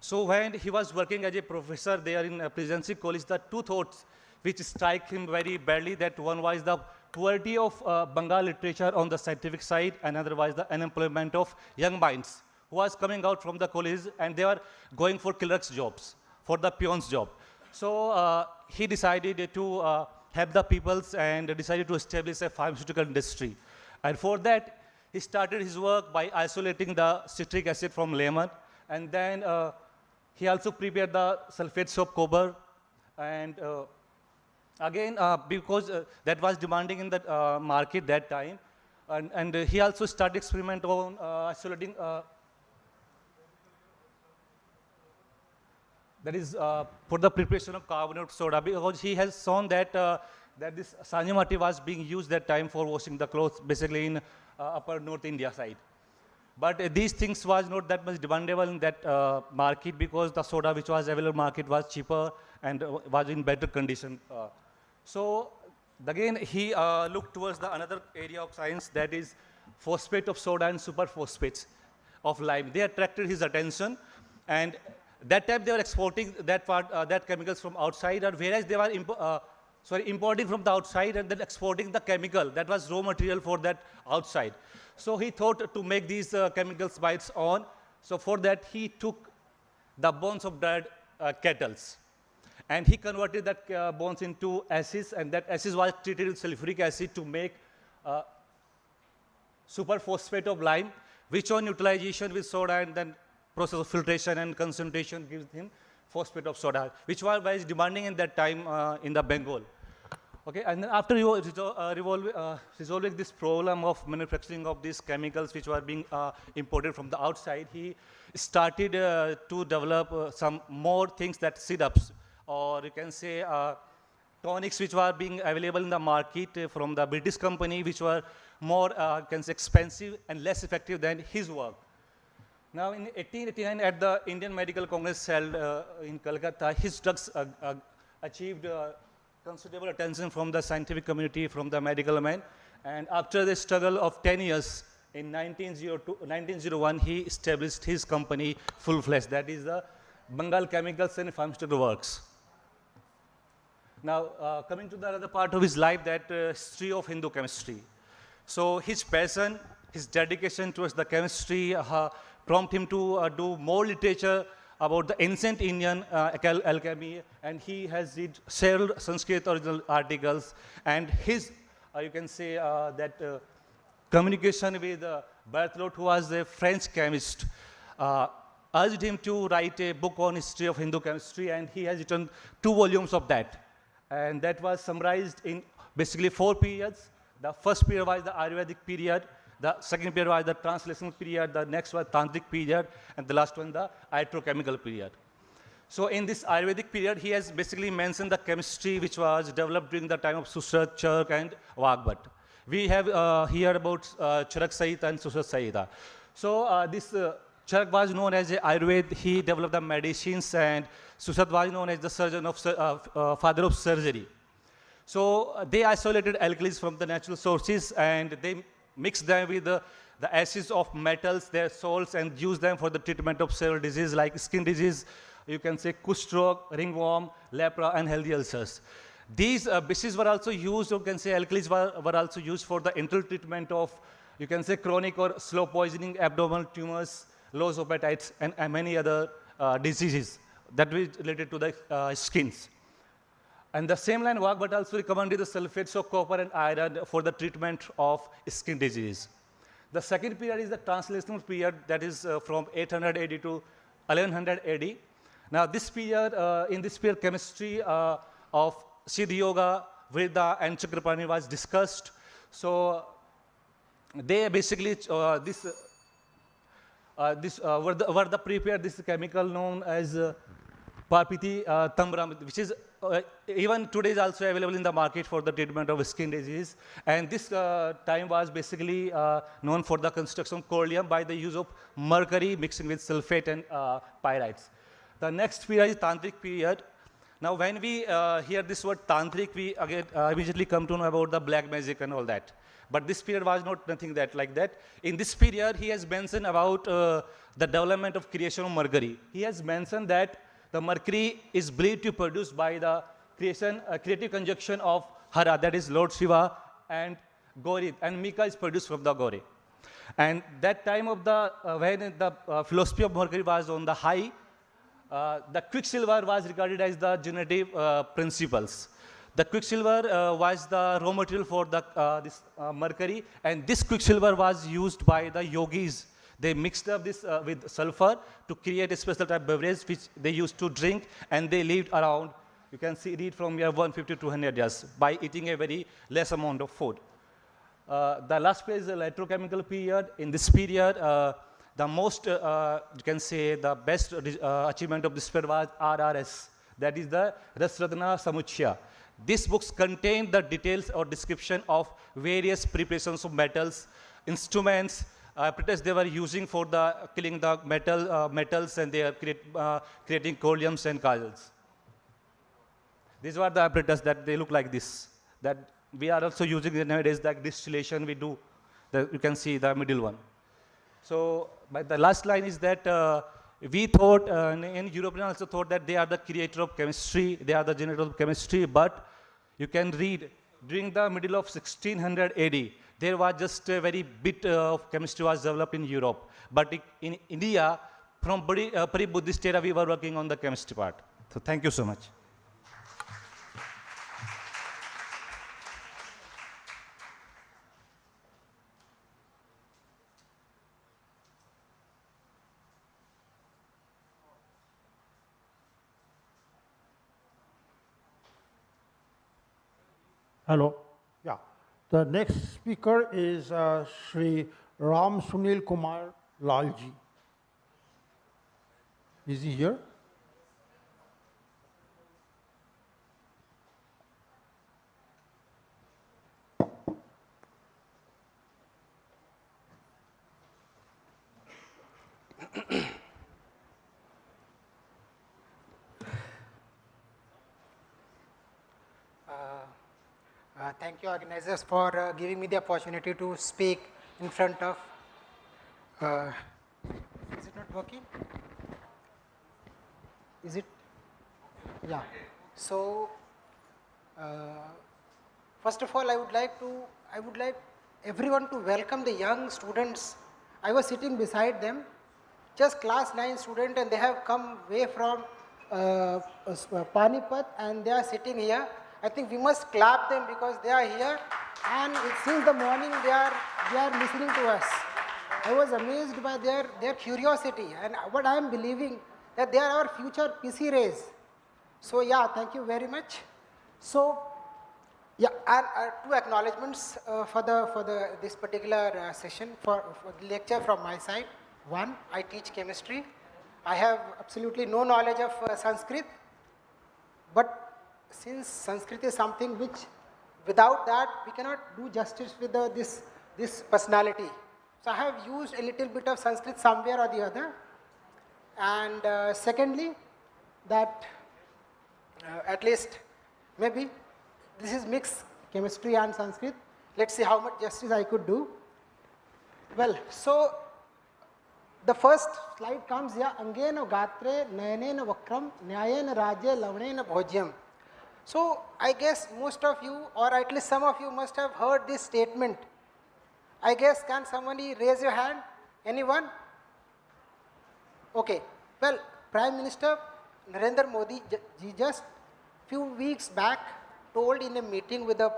So when he was working as a professor there in Presidency College, the 2 thoughts which strike him very badly, that one was the poverty of Bengal literature on the scientific side, and another was the unemployment of young minds who was coming out from the college, and they were going for clerk's jobs, for the peon's job. So he decided to help the peoples and decided to establish a pharmaceutical industry. And for that, he started his work by isolating the citric acid from lemon, and then he also prepared the sulfates of copper. And again, because that was demanding in the market that time, and he also started experiment on isolating that is for the preparation of carbonate of soda, because he has shown that that this Sanjamati was being used that time for washing the clothes, basically in upper North India side. But these things was not that much demandable in that market, because the soda which was available in market was cheaper and was in better condition. So again, he looked towards the another area of science, that is phosphate of soda and superphosphates of lime. They attracted his attention, and that time they were exporting that part, that chemicals from outside, or whereas they were importing from the outside and then exporting the chemical that was raw material for that outside. So he thought to make these chemicals by its own. So for that, he took the bones of dead kettles, and he converted that bones into acids, and that acid was treated with sulfuric acid to make superphosphate of lime, which on utilization with soda and then process of filtration and concentration gives him phosphate of soda, which was demanding in that time in the Bengal. Okay, and then after resolving this problem of manufacturing of these chemicals which were being imported from the outside, he started to develop some more things, that syrups, or you can say tonics which were being available in the market from the British company, which were more you can say expensive and less effective than his work. Now in 1889 at the Indian Medical Congress held in Calcutta, his drugs achieved considerable attention from the scientific community, from the medical men. And after the struggle of 10 years, in 1901, he established his company full-fledged, that is the Bengal Chemicals and Pharmaceutical Works. Now, coming to the other part of his life, that history of Hindu chemistry. So his passion, his dedication towards the chemistry prompt him to do more literature about the ancient Indian alchemy, and he has read several Sanskrit original articles, and his, you can say that communication with Berthelot, who was a French chemist, urged him to write a book on history of Hindu chemistry, and he has written 2 volumes of that. And that was summarized in basically 4 periods. The first period was the Ayurvedic period, the second period was the translational period, the next was Tantric period, and the last one the iatrochemical period. So in this Ayurvedic period, he has basically mentioned the chemistry which was developed during the time of Susrat, Chark, and Vagbhat. We have heard about Charak Sahita and Susrat Sahita. So this Charak was known as a Ayurved. He developed the medicines, and Susrat was known as the surgeon of father of surgery. So they isolated alkalis from the natural sources, and they mixed them with the acids of metals, their salts, and used them for the treatment of several diseases like skin disease, you can say kushroga, ringworm, lepra, and healthy ulcers. These bases were also used, you can say alkalis were also used for the internal treatment of, you can say, chronic or slow poisoning abdominal tumors, loss of appetite, and many other diseases that were related to the skins. And the same line, Vagbhat also recommended the sulfates of copper and iron for the treatment of skin disease. The second period is the translational period, that is from 800 AD to 1100 AD. Now this period, in this period, chemistry of Siddha Yoga, Veda, and Chakrapani was discussed. So they basically, were prepared this chemical known as Parpiti Tambram, which is even today is also available in the market for the treatment of skin disease. And this time was basically known for the construction of corallium by the use of mercury mixing with sulfate and pyrites. The next period is Tantric period. Now when we hear this word Tantric, we again immediately come to know about the black magic and all that. But this period was not nothing like that. In this period, he has mentioned about the development of creation of mercury. He has mentioned that the mercury is believed to be produced by the creative conjunction of Hara, that is Lord Shiva, and Gauri, and Mika is produced from the Gauri. And that time of the, when the philosophy of mercury was on the high, the quicksilver was regarded as the generative principles. The quicksilver was the raw material for the, this mercury, and this quicksilver was used by the yogis. They mixed up this with sulfur to create a special type of beverage which they used to drink, and they lived around, you can see, read from here 150 to 200 years by eating a very less amount of food. The last phase is the electrochemical period. In this period, the most, you can say, the best achievement of this period was RRS, that is the Rasratna Samuchya. These books contain the details or description of various preparations of metals, instruments, apparatus they were using for the killing the metals, and they are creating colliums and kajals. These were the apparatus that they look like this, that we are also using nowadays, like distillation we do. You can see the middle one. So but the last line is that we thought, in European also thought that they are the creator of chemistry, they are the generator of chemistry, but you can read during the middle of 1600 AD, there was just a very bit of chemistry was developed in Europe. But in India, from pre-Buddhist era, we were working on the chemistry part. So thank you so much. Hello. Yeah. The next speaker is Sri Ram Sunil Kumar Lalji. Is he here? Thank you, organizers, for giving me the opportunity to speak in front of. Is it not working? Is it? Yeah. So, first of all, I would like everyone to welcome the young students. I was sitting beside them, just class 9 student, and they have come way from Panipat, and they are sitting here. I think we must clap them because they are here, and since the morning they are listening to us. I was amazed by their curiosity, and what I am believing that they are our future PC rays. So yeah, thank you very much. So yeah, and 2 acknowledgements for this particular session for the lecture from my side. 1, I teach chemistry. I have absolutely no knowledge of Sanskrit, but since Sanskrit is something which, without that, we cannot do justice with this personality. So I have used a little bit of Sanskrit somewhere or the other. And secondly, that at least maybe this is mixed chemistry and Sanskrit. Let's see how much justice I could do. Well, so the first slide comes here. Angena gatre nayanena vakram nyayena rajya lavnena bhojyam. So I guess most of you, or at least some of you, must have heard this statement. I guess, can somebody raise your hand? Anyone? Okay. Well, Prime Minister Narendra Modi ji just few weeks back told in a meeting with the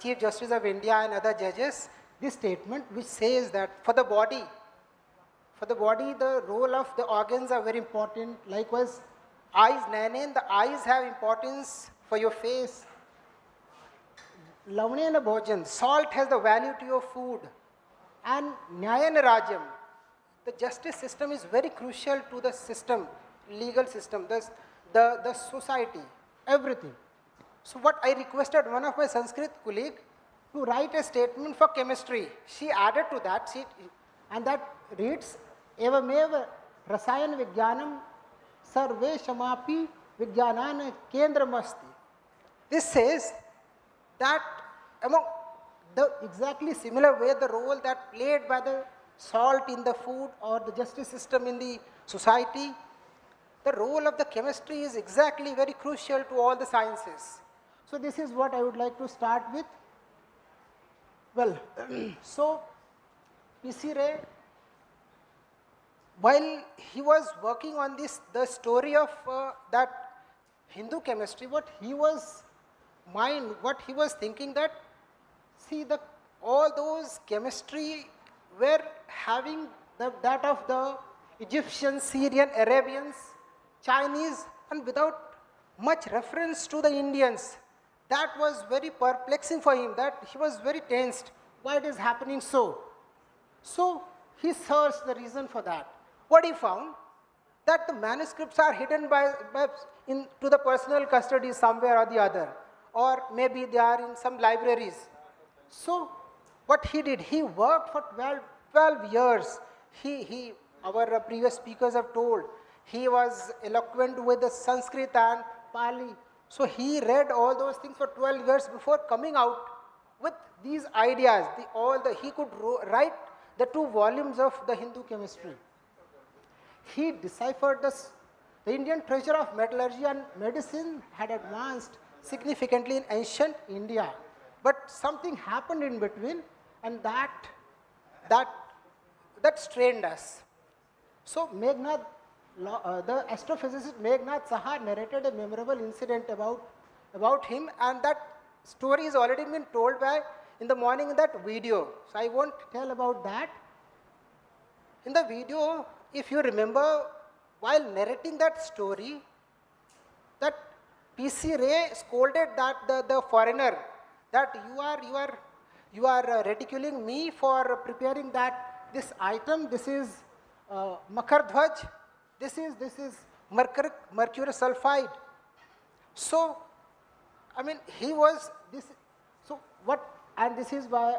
Chief Justice of India and other judges this statement, which says that for the body, the role of the organs are very important. Likewise, eyes, Nayanen, the eyes have importance for your face. Lavnena bhojan, salt has the value to your food. And Nyayana Rajyam, the justice system is very crucial to the system, legal system, the society, everything. So what I requested one of my Sanskrit colleague to write a statement for chemistry. She added to that, and that reads, Evameva rasayan vigyanam sarve shamapi vigyanana kendramasti. This says that among the exactly similar way the role that played by the salt in the food or the justice system in the society, the role of the chemistry is exactly very crucial to all the sciences. So this is what I would like to start with. Well, so PC Ray, while he was working on this, the story of that Hindu chemistry, what he was thinking that, see, all those chemistry were having that of the Egyptians, Syrian, Arabians, Chinese, and without much reference to the Indians. That was very perplexing for him, that he was very tensed. Why it is happening so? So he searched the reason for that. What he found? That the manuscripts are hidden to the personal custody somewhere or the other, or maybe they are in some libraries. So what he did, he worked for 12 years. Our previous speakers have told, he was eloquent with the Sanskrit and Pali. So he read all those things for 12 years before coming out with these ideas. He could write the 2 volumes of the Hindu chemistry. He deciphered the Indian treasure of metallurgy and medicine had advanced significantly in ancient India. But something happened in between, and that strained us. So Meghnad, the astrophysicist Meghnad Saha narrated a memorable incident about him, and that story has already been told in the morning in that video. So I won't tell about that. In the video, if you remember, while narrating that story, that PC Ray scolded that the foreigner that you are ridiculing me for preparing that this item. This is Makar Dhwaj. This is mercury sulfide. So, I mean, he was this. So what? And this is by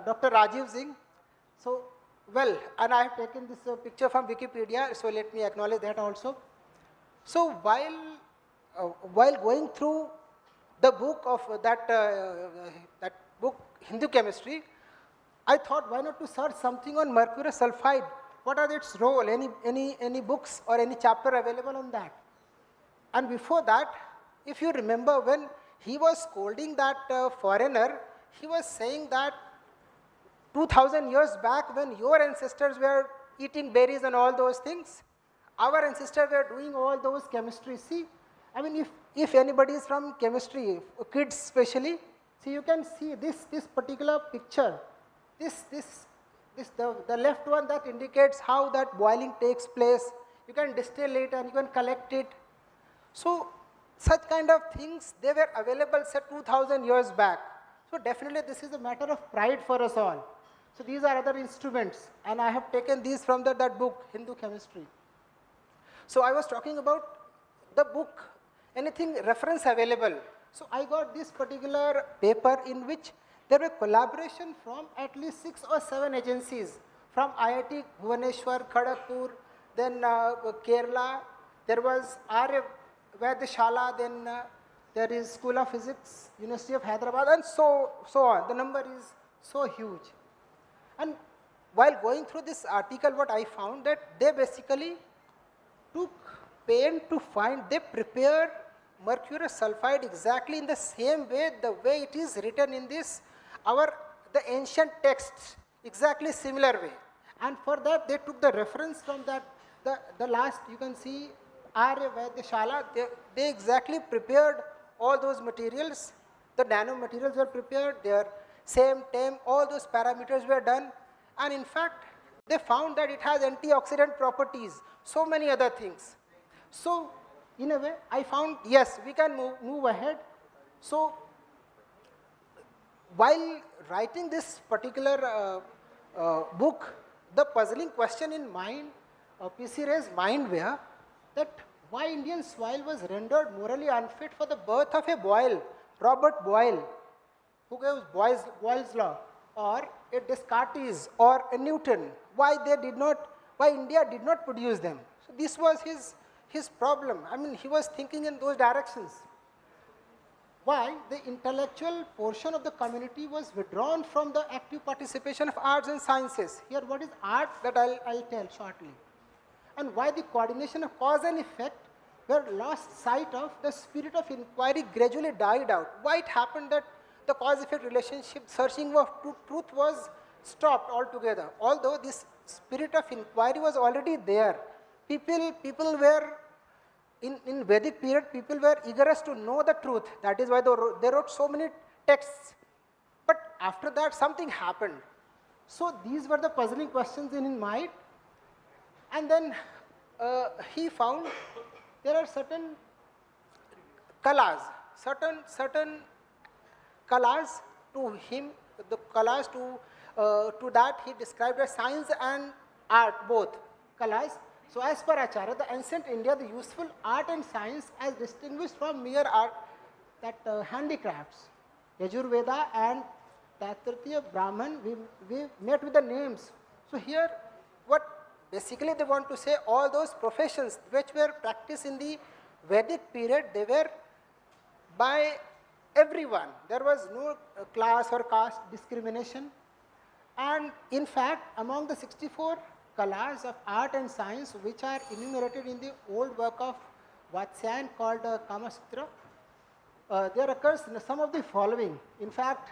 Dr. Rajiv Singh. So, well, and I have taken this picture from Wikipedia. So let me acknowledge that also. So while going through the book of that book Hindu chemistry, I thought why not to search something on mercury sulfide. What are its role? Any books or any chapter available on that? And before that, if you remember, when he was scolding that foreigner, he was saying that 2000 years back, when your ancestors were eating berries and all those things, our ancestors were doing all those chemistry. See, I mean, if anybody is from chemistry, kids especially, see, you can see this particular picture. The left one that indicates how that boiling takes place. You can distill it and you can collect it. So such kind of things, they were available say 2000 years back. So definitely this is a matter of pride for us all. So these are other instruments, and I have taken these from that book, Hindu Chemistry. So I was talking about the book, anything reference available. So I got this particular paper in which there were collaboration from at least 6 or 7 agencies, from IIT Bhubaneswar, Kharagpur, then Kerala, there was Arya Vaidyashala, then there is School of Physics, University of Hyderabad, and so on. The number is so huge. And while going through this article, what I found that they basically took pain to find, they prepared mercury sulfide exactly in the same way, the way it is written in this, the ancient texts, exactly similar way. And for that, they took the reference from that, the last, you can see, Arya Vaidyashala, they exactly prepared all those materials. The nanomaterials were prepared, their same time, all those parameters were done. And in fact, they found that it has antioxidant properties, so many other things. So in a way, I found, yes, we can move ahead. So while writing this particular book, the puzzling question in mind, P.C. Ray's mind were that why Indian soil was rendered morally unfit for the birth of a Boyle, Robert Boyle, who gave Boyle's law, or a Descartes or a Newton, why India did not produce them. So this was his problem. I mean, he was thinking in those directions. Why the intellectual portion of the community was withdrawn from the active participation of arts and sciences. Here, what is art, that I'll tell shortly. And why the coordination of cause and effect were lost sight of, the spirit of inquiry gradually died out. Why it happened that the cause-effect relationship, searching of truth was stopped altogether. Although this spirit of inquiry was already there. People were, in Vedic period, people were eagerous to know the truth. That is why they wrote so many texts. But after that, something happened. So these were the puzzling questions in his mind. And then he found there are certain kalas, certain kalas to him, the kalas to that he described as science and art, both kalas. So as per Acharya, the ancient India, the useful art and science as distinguished from mere art, that handicrafts, Yajurveda and Taittiriya Brahman, we met with the names. So here, what basically they want to say, all those professions which were practiced in the Vedic period, they were by everyone. There was no class or caste discrimination. And in fact, among the 64 kalas of art and science which are enumerated in the old work of Vatsyayan called Kama Sutra, there occurs some of the following. In fact,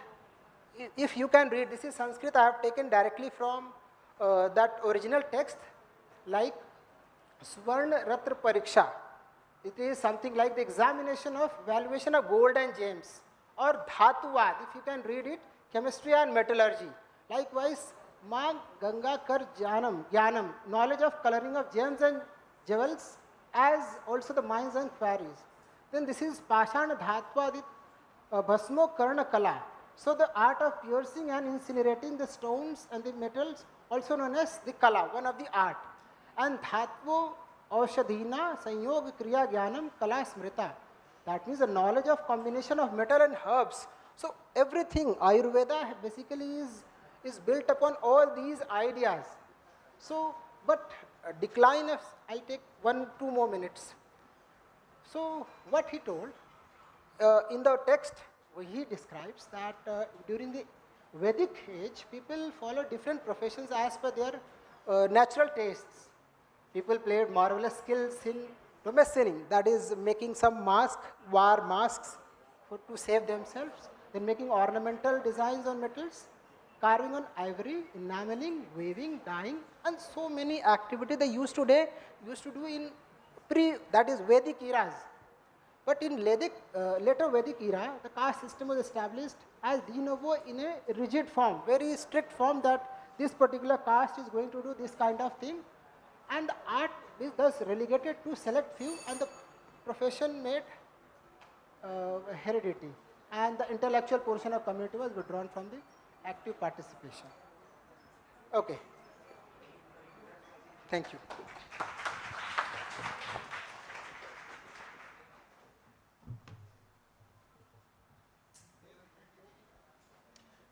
if you can read, this is Sanskrit, I have taken directly from that original text, like Swarna Ratra Pariksha. It is something like the examination of valuation of gold and gems. Or Dhatuvad, if you can read it, chemistry and metallurgy. Likewise, Ma Ganga Kar Jnanam, knowledge of coloring of gems and jewels, as also the mines and quarries. Then this is Pashana Dhatvad, Bhasmo Karna Kala, So the art of piercing and incinerating the stones and the metals, also known as the kala, one of the art. And dhatvo aushadhina sanyog kriya jnanam kala smrita. That means the knowledge of combination of metal and herbs. So everything, Ayurveda basically is built upon all these ideas. So, but decline of, I'll take 1-2 more minutes. So what he told, in the text, he describes that during the Vedic age, people followed different professions as per their natural tastes. People played marvelous skills in domesticating, that is making some war masks to save themselves, then making ornamental designs on metals, carving on ivory, enameling, weaving, dyeing, and so many activities they used to do in that is Vedic eras. But in later Vedic era, the caste system was established as de novo in a rigid form, very strict form that this particular caste is going to do this kind of thing. And the art is thus relegated to select few, and the profession made heredity. And the intellectual portion of community was withdrawn from the active participation. Okay. Thank you.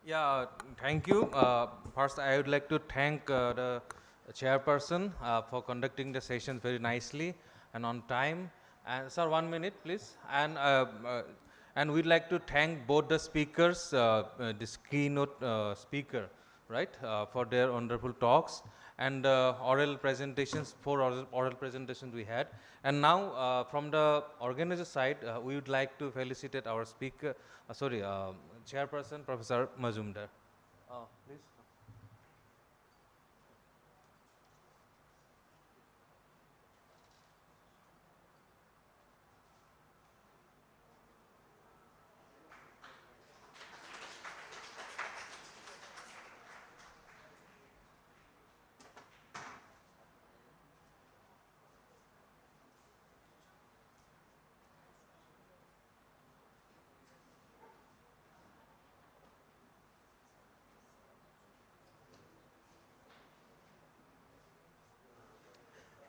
Yeah, thank you. First, I would like to thank the chairperson for conducting the sessions very nicely and on time. And sir, 1 minute, please. And we'd like to thank both the speakers, this keynote speaker, right, for their wonderful talks and oral presentations, 4 oral presentations we had. And now, from the organizer side, we would like to felicitate our speaker, chairperson, Professor Majumdar. Please.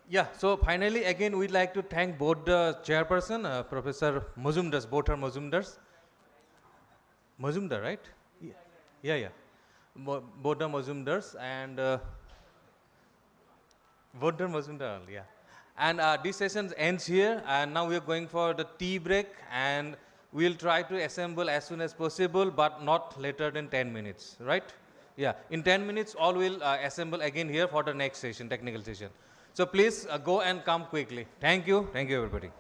Yeah, so finally, again, we'd like to thank both the chairperson, Professor Majumdar, both are Majumdars. Majumdar, right? Yeah. Both the Majumdars and both the Majumdar, yeah. And this session ends here, and now we are going for the tea break, and we'll try to assemble as soon as possible, but not later than 10 minutes, right? Yeah, in 10 minutes, all will assemble again here for the next session, technical session. So please go and come quickly. Thank you everybody.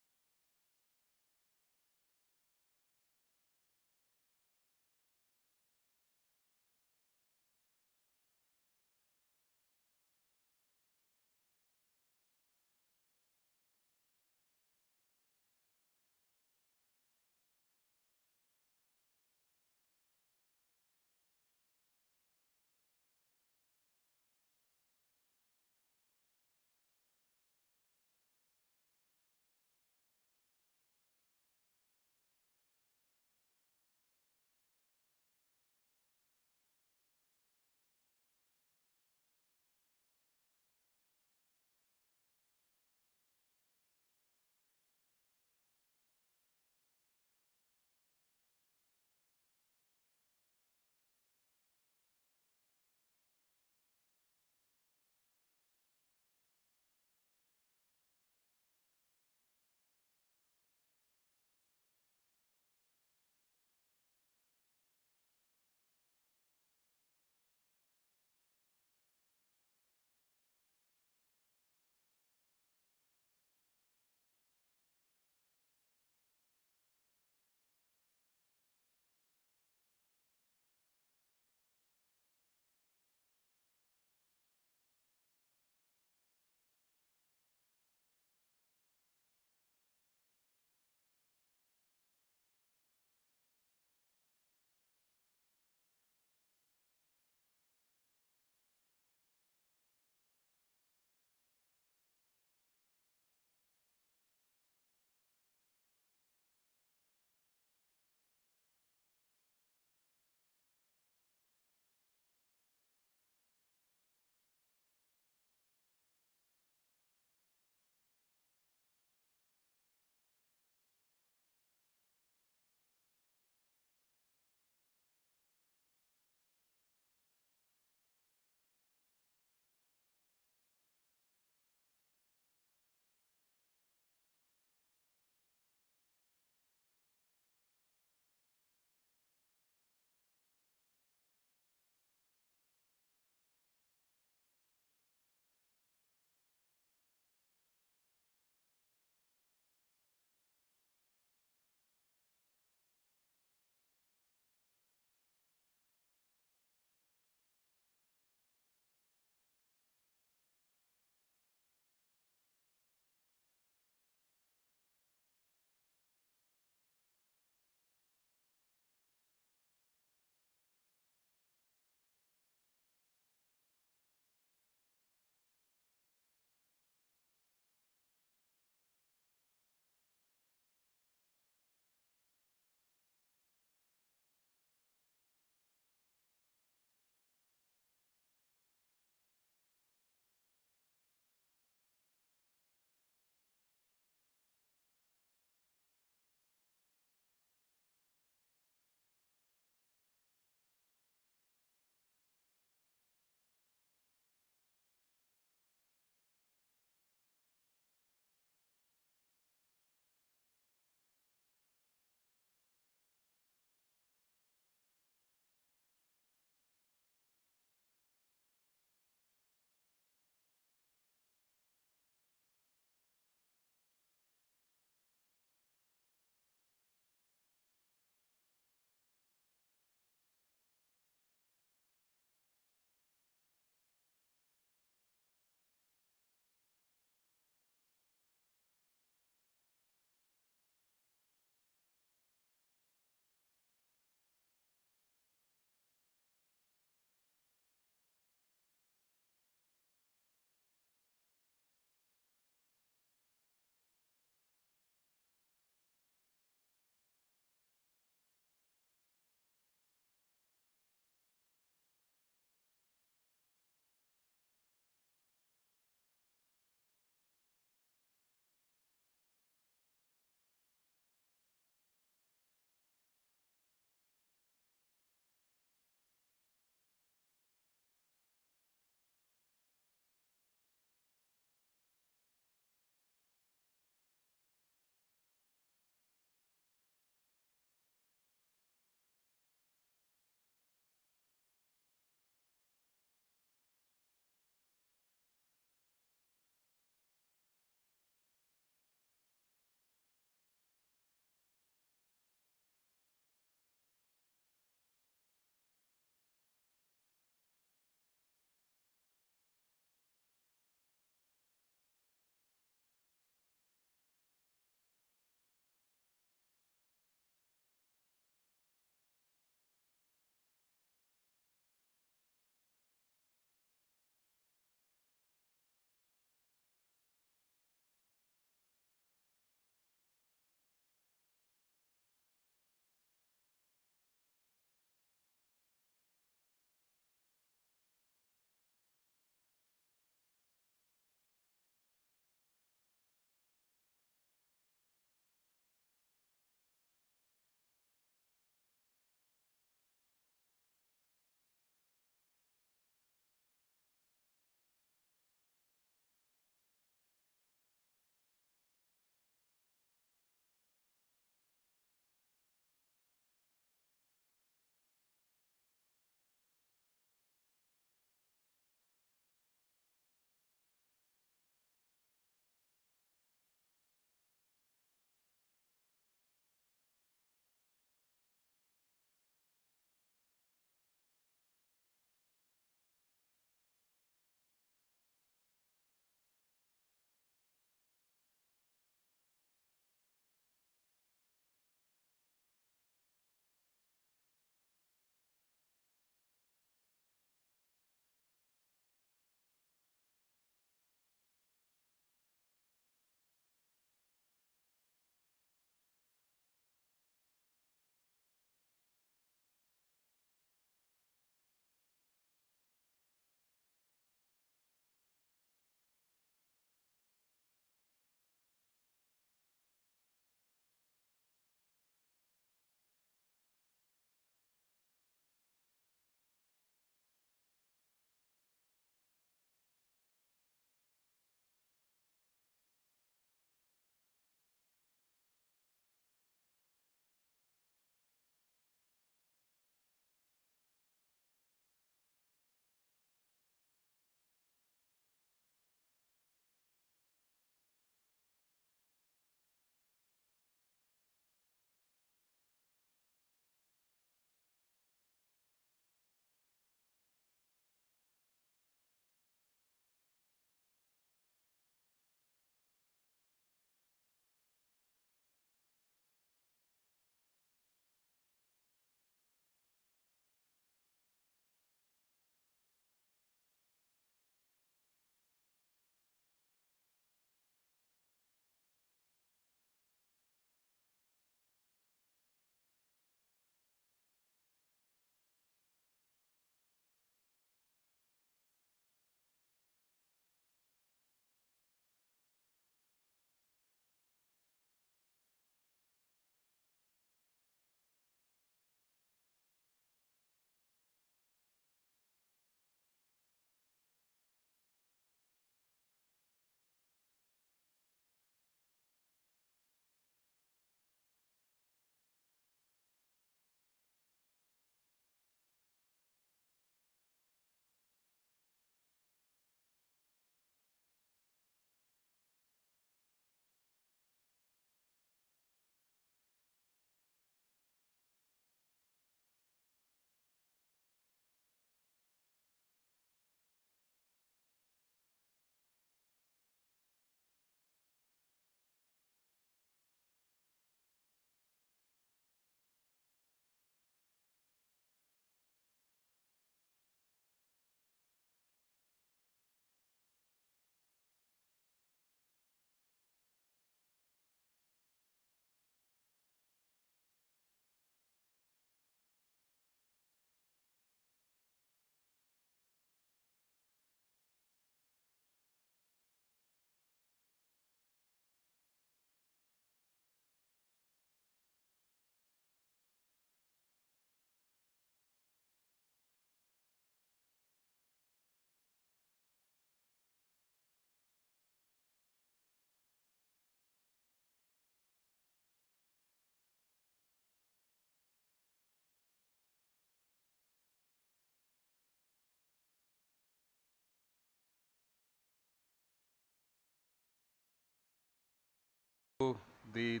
the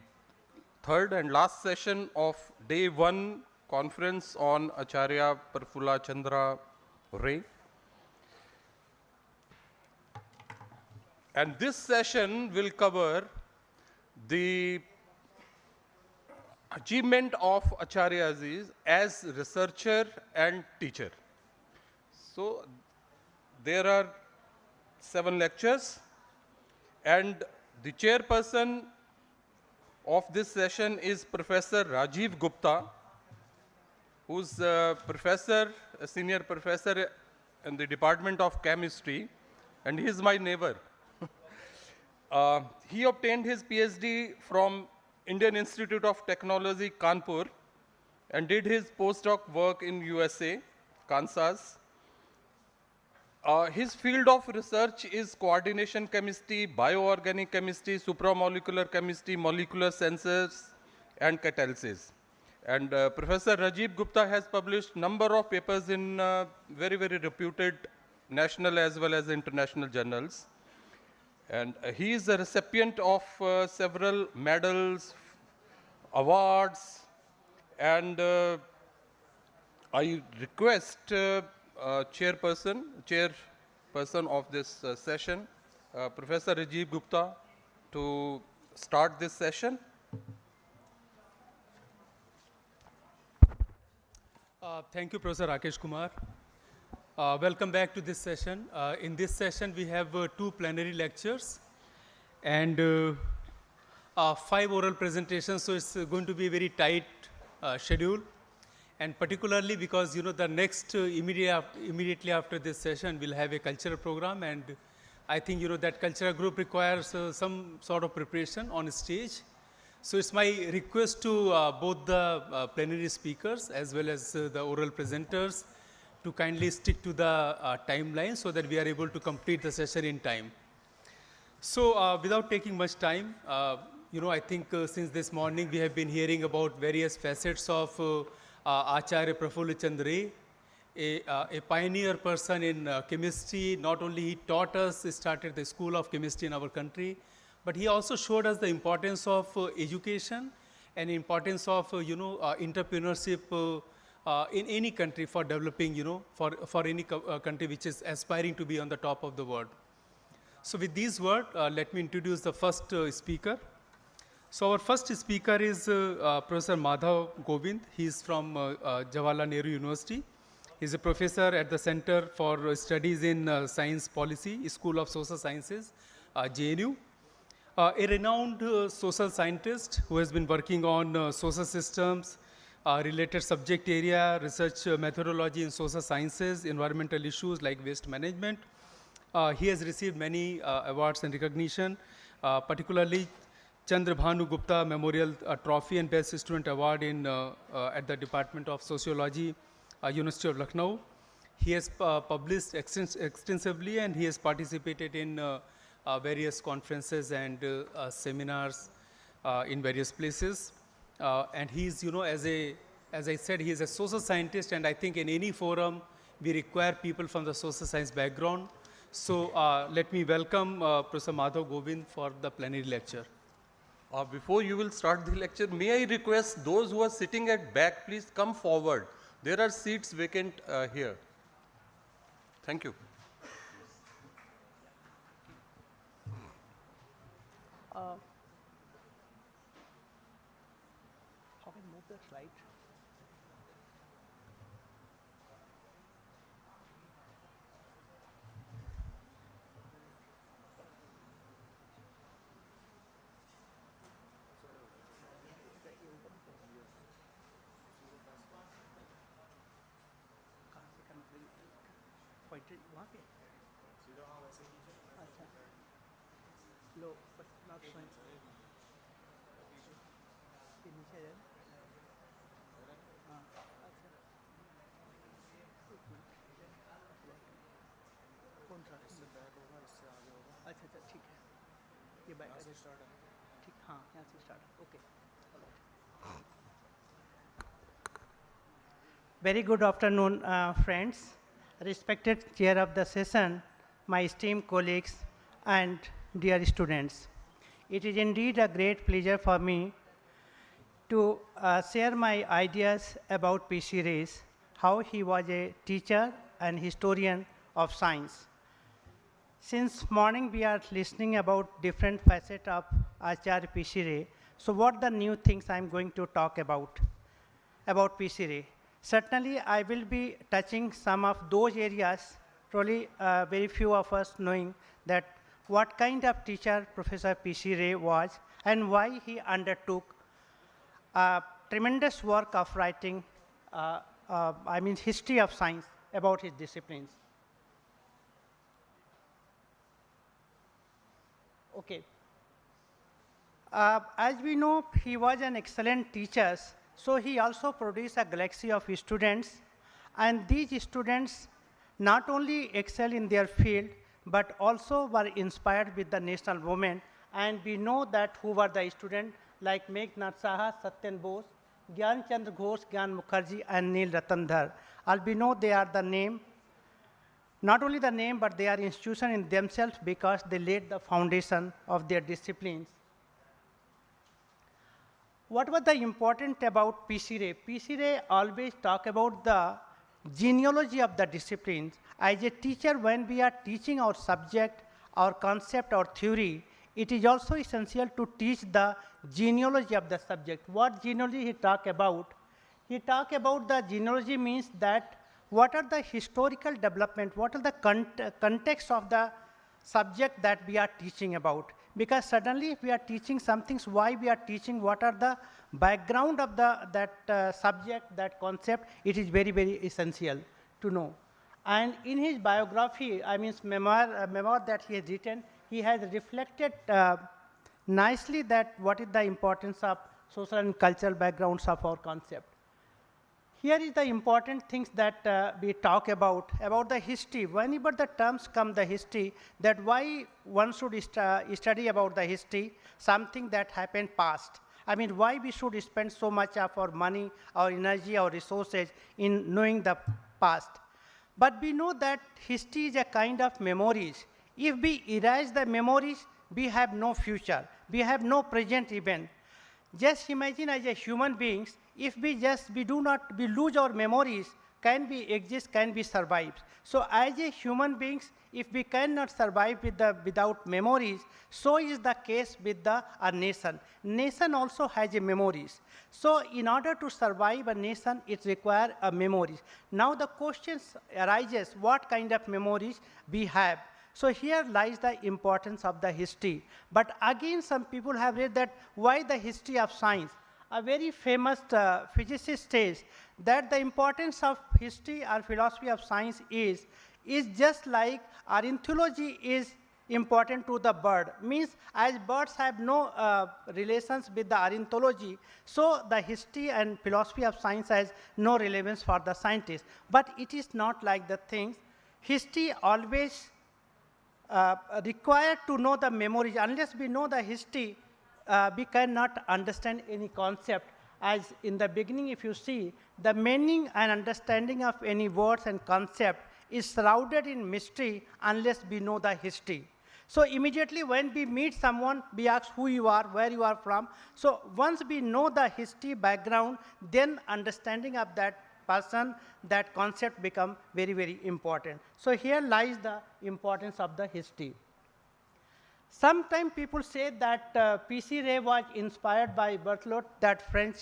third and last session of day 1 conference on Acharya Prafulla Chandra Ray. And this session will cover the achievement of Acharya Aziz as researcher and teacher. So there are 7 lectures, and the chairperson of this session is Professor Rajiv Gupta, who's a senior professor in the Department of Chemistry, and he is my neighbor. He obtained his PhD from Indian Institute of Technology, Kanpur, and did his postdoc work in USA, Kansas. His field of research is coordination chemistry, bioorganic chemistry, supramolecular chemistry, molecular sensors, and catalysis. And Professor Rajiv Gupta has published number of papers in very, very reputed national as well as international journals. And he is a recipient of several medals, awards, and I request chairperson of this session, Professor Rajiv Gupta, to start this session. Thank you, Professor Rakesh Kumar. Welcome back to this session. In this session, we have 2 plenary lectures and 5 oral presentations, so it's going to be a very tight schedule. And particularly because, the next immediately after this session, we'll have a cultural program, and I think, that cultural group requires some sort of preparation on stage. So it's my request to both the plenary speakers as well as the oral presenters to kindly stick to the timeline so that we are able to complete the session in time. So without taking much time, I think since this morning we have been hearing about various facets of Acharya Prafulla Chandra Ray, a pioneer person in chemistry. Not only he taught us, started the School of Chemistry in our country, but he also showed us the importance of education and importance of entrepreneurship in any country for developing, for any country which is aspiring to be on the top of the world. So with these words, let me introduce the first speaker. So our first speaker is Professor Madhav Govind. He is from Jawaharlal Nehru University. He is a professor at the Center for Studies in Science Policy, School of Social Sciences, JNU. A renowned social scientist who has been working on social systems, related subject area, research methodology in social sciences, environmental issues like waste management. He has received many awards and recognition, particularly Chandra Bhanu Gupta Memorial Trophy and Best Student Award at the Department of Sociology, University of Lucknow. He has published extensively, and he has participated in various conferences and seminars in various places. And he's, as I said, he is a social scientist, and I think in any forum we require people from the social science background. So let me welcome Professor Madhav Govind for the plenary lecture. Before you will start the lecture, may I request those who are sitting at back, please come forward. There are seats vacant here. Thank you. How can I move the slide? Pointed वहाँ पे अच्छा लो but not showing ये नीचे है हाँ अच्छा कौन सा इससे बैक होगा इससे आगे होगा अच्छा अच्छा ठीक है ये बैक से स्टार्ट है ठीक हाँ यहाँ से start okay Very good afternoon, friends, respected chair of the session, my esteemed colleagues, and dear students. It is indeed a great pleasure for me to share my ideas about P.C. Ray's, how he was a teacher and historian of science. Since morning we are listening about different facets of Acharya P.C. Ray. So what the new things I'm going to talk about P.C. Ray? Certainly I will be touching some of those areas, probably very few of us knowing that what kind of teacher Professor P.C. Ray was and why he undertook tremendous work of writing, history of science about his disciplines. Okay. As we know, he was an excellent teacher, so he also produced a galaxy of students, and these students not only excel in their field, but also were inspired with the national movement, and we know that who were the students like Meghnad Saha, Satyen Bose, Gyan Chandra Ghosh, Gyan Mukherjee, and Neil Ratandhar. All we know they are the name, not only the name, but they are institution in themselves because they laid the foundation of their disciplines. What was the important about P.C. Ray? P.C. Ray always talk about the genealogy of the disciplines. As a teacher, when we are teaching our subject, our concept, our theory, it is also essential to teach the genealogy of the subject. What genealogy he talk about? He talk about the genealogy means that what are the historical development, what are the context of the subject that we are teaching about. Because suddenly if we are teaching something, why we are teaching, what are the background of that subject, that concept, it is very, very essential to know. And in his biography, memoir that he has written, he has reflected nicely that what is the importance of social and cultural backgrounds of our concept. Here is the important things that we talk about the history. Whenever the terms come, the history, that why one should study about the history, something that happened past. I mean, why we should spend so much of our money, our energy, our resources in knowing the past. But we know that history is a kind of memories. If we erase the memories, we have no future. We have no present event. Just imagine as a human beings, if we lose our memories, can we exist, can we survive? So as a human beings, if we cannot survive without memories, so is the case with a nation. Nation also has a memories. So in order to survive a nation, it requires a memories. Now the question arises, what kind of memories we have? So here lies the importance of the history. But again, some people have read that why the history of science? A very famous physicist says that the importance of history or philosophy of science is just like ornithology is important to the bird. Means as birds have no relations with the ornithology, so the history and philosophy of science has no relevance for the scientists. But it is not like the things. History always required to know the memories. Unless we know the history, we cannot understand any concept. As in the beginning, if you see, the meaning and understanding of any words and concept is shrouded in mystery unless we know the history. So immediately when we meet someone, we ask who you are, where you are from. So once we know the history background, then understanding of that person, that concept become very, very important. So here lies the importance of the history. Sometimes people say that P.C. Ray was inspired by Berthelot, that French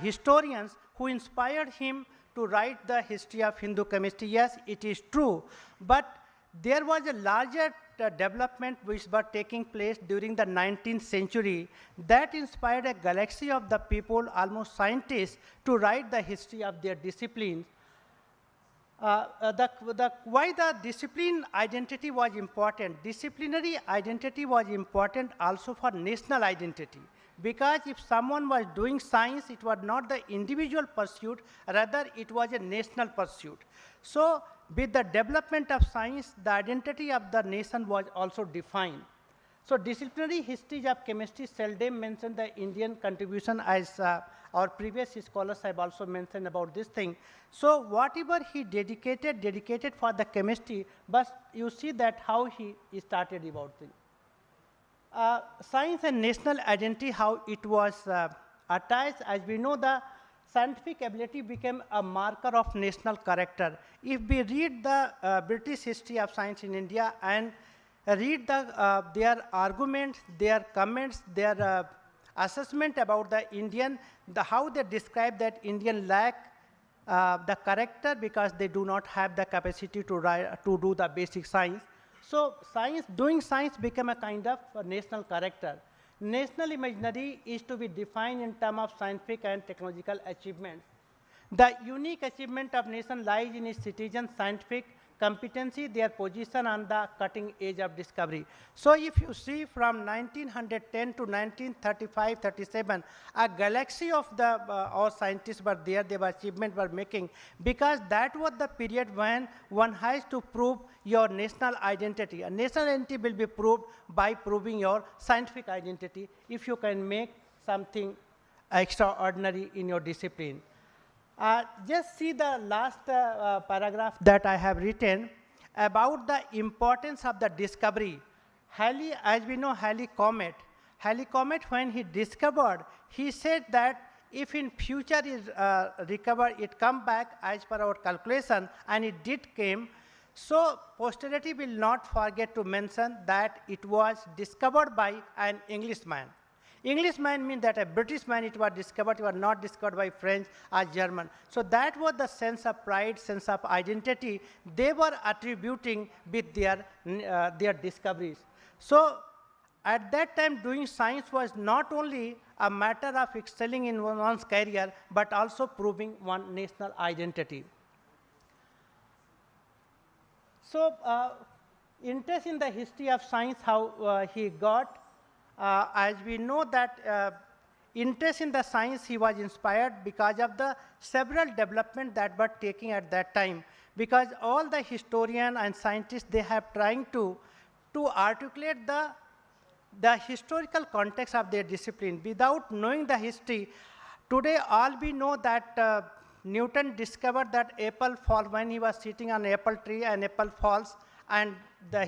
historians who inspired him to write the history of Hindu chemistry. Yes, it is true, but there was a larger development which was taking place during the 19th century that inspired a galaxy of the people, almost scientists, to write the history of their disciplines. Why the discipline identity was important? Disciplinary identity was important also for national identity. Because if someone was doing science, it was not the individual pursuit, rather it was a national pursuit. So with the development of science, the identity of the nation was also defined. So disciplinary histories of chemistry seldom mention the Indian contribution, as our previous scholars have also mentioned about this thing. So whatever he dedicated for the chemistry, but you see that how he started about it. Science and national identity, how it was attached. As we know, the scientific ability became a marker of national character. If we read the British history of science in India and read their arguments, their comments, their assessment about the Indian, how they describe that Indian lack the character because they do not have the capacity to do the basic science. So doing science became a kind of a national character. National imaginary is to be defined in terms of scientific and technological achievements. The unique achievement of nation lies in its citizens' scientific competency, their position on the cutting edge of discovery. So if you see from 1910 to 1935-37, a galaxy of our scientists were there, their achievements were making, because that was the period when one has to prove your national identity. A national identity will be proved by proving your scientific identity if you can make something extraordinary in your discipline. Just see the last paragraph that I have written about the importance of the discovery. Halley, as we know, Halley Comet, when he discovered, he said that if in future is recovered, it come back as per our calculation, and it did came. So posterity will not forget to mention that it was discovered by an Englishman. Englishman means that a British man it was discovered, it was not discovered by French or German. So that was the sense of pride, sense of identity they were attributing with their discoveries. So at that time doing science was not only a matter of excelling in one's career, but also proving one's national identity. So interest in the history of science, how he got. As we know that interest in the science, he was inspired because of the several developments that were taking at that time. Because all the historians and scientists, they have trying to articulate the historical context of their discipline. Without knowing the history, today all we know that Newton discovered that apple fall when he was sitting on an apple tree, and apple falls, and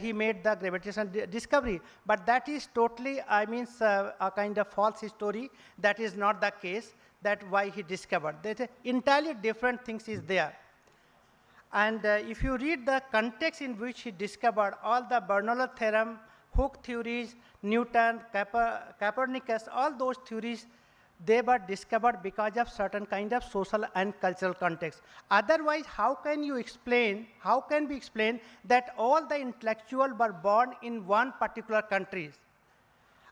he made the gravitational discovery. But that is totally, a kind of false story. That is not the case, that why he discovered. There's entirely different things is there. And if you read the context in which he discovered all the Bernoulli theorem, Hooke theories, Newton, Copernicus, all those theories, they were discovered because of certain kind of social and cultural context. Otherwise, how can we explain that all the intellectuals were born in one particular country?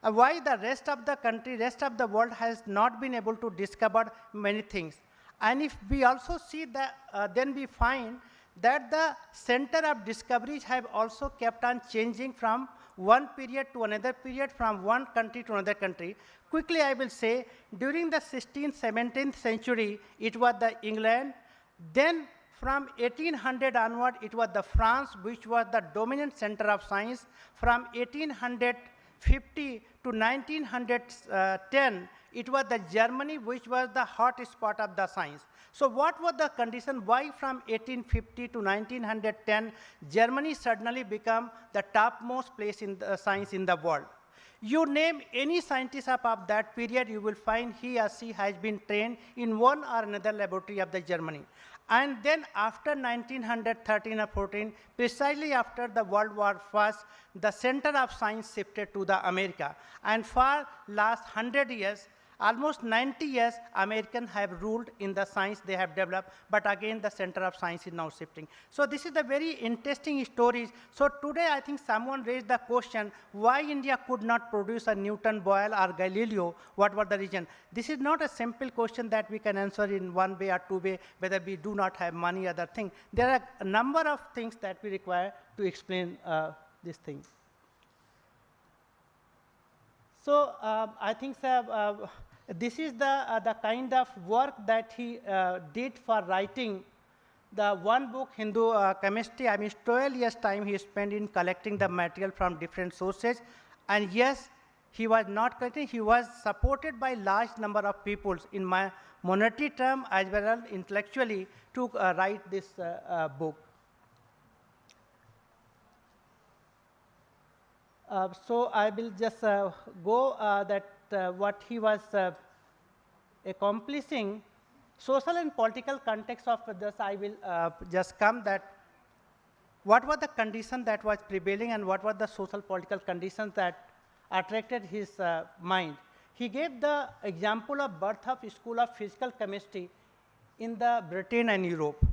Why the rest of the country, rest of the world has not been able to discover many things? And if we also see that, then we find that the center of discoveries have also kept on changing from one period to another period, from one country to another country. Quickly, I will say, during the 16th, 17th century, it was the England. Then from 1800 onward, it was the France, which was the dominant center of science. From 1850 to 1910, it was the Germany, which was the hot spot of the science. So what was the condition? Why from 1850 to 1910, Germany suddenly became the topmost place in the science in the world? You name any scientist of that period, you will find he or she has been trained in one or another laboratory of the Germany. And then after 1913 or 14, precisely after the World War I, the center of science shifted to the America. And for last 100 years, almost 90 years, Americans have ruled in the science they have developed, but again, the center of science is now shifting. So this is the very interesting stories. So today, I think someone raised the question, why India could not produce a Newton, Boyle, or Galileo? What was the reason? This is not a simple question that we can answer in one way or two way, whether we do not have money, other thing. There are a number of things that we require to explain this thing. So I think this is the kind of work that he did for writing the one book, Hindu Chemistry. 12 years time he spent in collecting the material from different sources. And yes, he was not collecting, he was supported by large number of people in my monetary term as well as intellectually to write this book. So I will just go that what he was accomplishing. Social and political context of this, I will just come that what were the conditions that was prevailing and what were the social political conditions that attracted his mind. He gave the example of birth of School of Physical Chemistry in the Britain and Europe.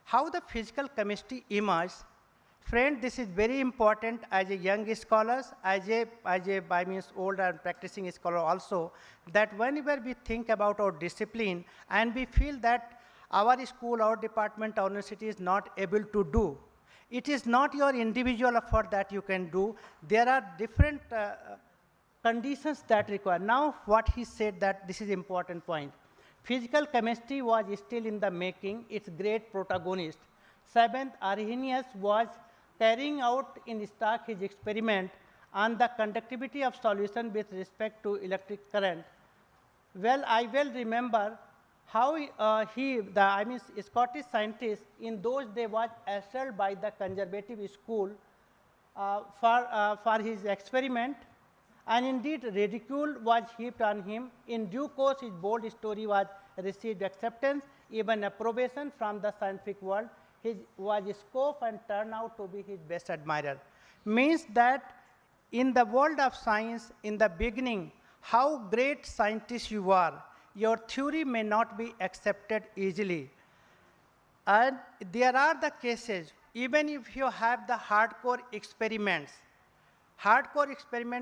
How the physical chemistry emerged. Friend, this is very important as a young scholar, as a by means old and practicing scholar also, that whenever we think about our discipline and we feel that our school, our department, our university is not able to do, it is not your individual effort that you can do. There are different conditions that require. Now, what he said that this is important point. Physical chemistry was still in the making, its great protagonist. Seventh, Arrhenius was carrying out in Stark his experiment on the conductivity of solution with respect to electric current. Well, I well remember how Scottish scientist in those days was assailed by the conservative school for his experiment, and indeed ridicule was heaped on him. In due course, his bold story was received acceptance, even approbation from the scientific world. He was scoffed and turned out to be his best admirer. Means that in the world of science, in the beginning, how great scientist you are, your theory may not be accepted easily. And there are the cases, even if you have the hardcore experiments,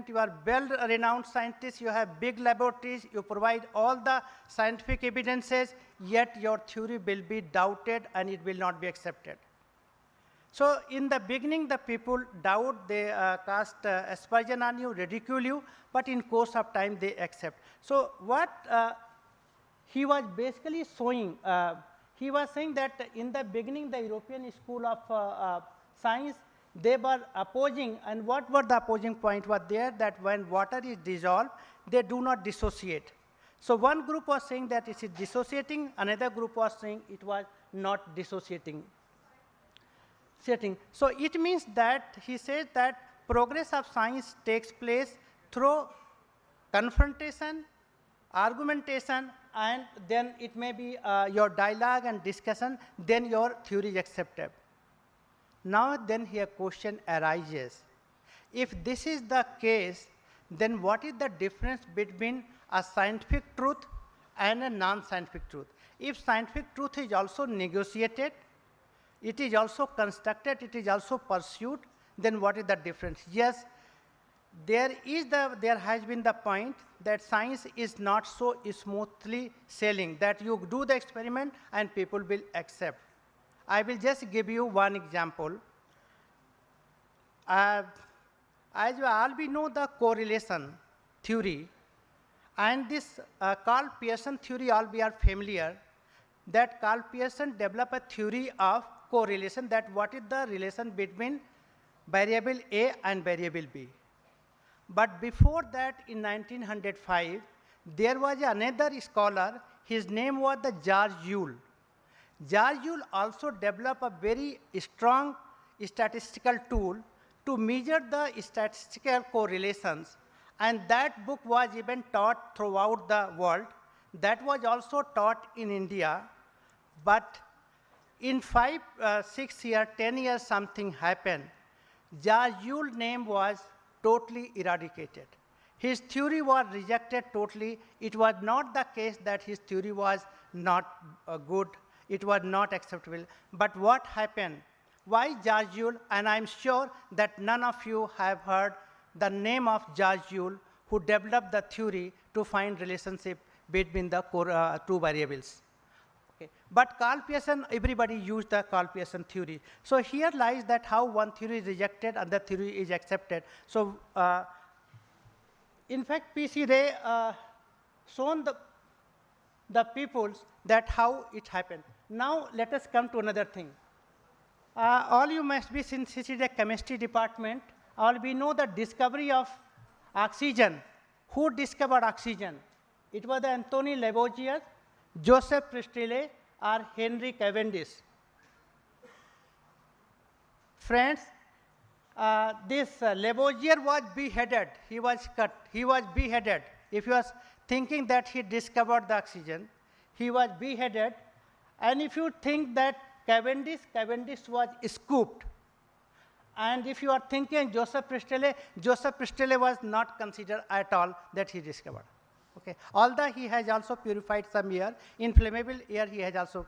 you are well-renowned scientists, you have big laboratories, you provide all the scientific evidences, yet your theory will be doubted and it will not be accepted. So in the beginning, the people doubt, they cast aspersion on you, ridicule you, but in course of time, they accept. So what he was basically showing, he was saying that in the beginning, the European School of Science, they were opposing, and what were the opposing point was there, that when water is dissolved, they do not dissociate. So one group was saying that it is dissociating, another group was saying it was not dissociating. So it means that he says that progress of science takes place through confrontation, argumentation, and then it may be your dialogue and discussion, then your theory is accepted. Now then here question arises. If this is the case, then what is the difference between a scientific truth and a non-scientific truth? If scientific truth is also negotiated, it is also constructed, it is also pursued, then what is the difference? Yes, there has been the point that science is not so smoothly sailing, that you do the experiment and people will accept. I will just give you one example. As you all we know the correlation theory, and this Karl Pearson theory all we are familiar, that Karl Pearson developed a theory of correlation, that what is the relation between variable A and variable B. But before that, in 1905, there was another scholar, his name was the George Yule. George Yule also developed a very strong statistical tool to measure the statistical correlations, and that book was even taught throughout the world. That was also taught in India, but in 5, 6 years, 10 years, something happened. George Yule's name was totally eradicated. His theory was rejected totally. It was not the case that his theory was not good. It was not acceptable. But what happened? Why George Yule? And I'm sure that none of you have heard the name of George Yule, who developed the theory to find relationship between the two variables. Okay. But Karl Pearson, everybody used the Karl Pearson theory. So here lies that how one theory is rejected and the theory is accepted. So in fact, P.C. Ray shown the peoples that how it happened. Now let us come to another thing. All you must be, since this is a chemistry department, all we know the discovery of oxygen. Who discovered oxygen? It was Anthony Lavoisier, Joseph Priestley, or Henry Cavendish. Friends, this Lavoisier was beheaded. He was cut. He was beheaded. If you are thinking that he discovered the oxygen, he was beheaded. And if you think that Cavendish was scooped. And if you are thinking Joseph Priestley was not considered at all that he discovered. Okay. Although he has also purified some air, inflammable air he has also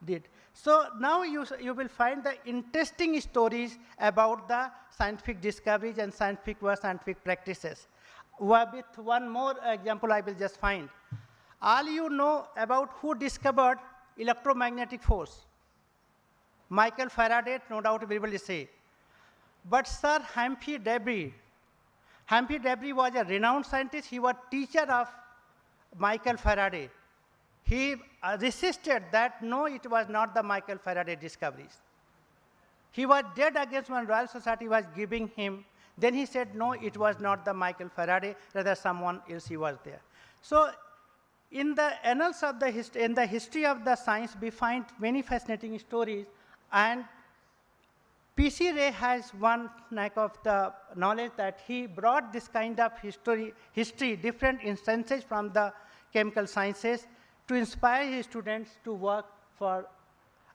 did. So now you will find the interesting stories about the scientific discoveries and scientific practices. With one more example I will just find. All you know about who discovered electromagnetic force? Michael Faraday, no doubt we will say. But Sir Humphrey Davy was a renowned scientist. He was teacher of Michael Faraday. He resisted that, no, it was not the Michael Faraday discoveries. He was dead against when Royal Society was giving him. Then he said, no, it was not the Michael Faraday, rather someone else he was there. So in the annals of the history of the science, we find many fascinating stories, and P.C. Ray has one knack of the knowledge that he brought this kind of history, different instances from the chemical sciences to inspire his students to work for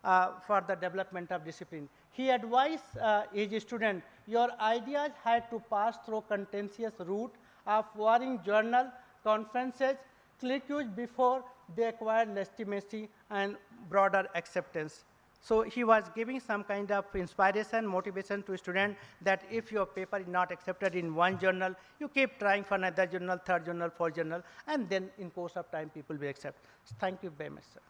the development of discipline. He advised his students, your ideas had to pass through contentious route of warring journal, conferences, cliques before they acquired legitimacy and broader acceptance. So he was giving some kind of inspiration, motivation to students that if your paper is not accepted in one journal, you keep trying for another journal, third journal, fourth journal, and then in course of time people will accept. Thank you very much, sir.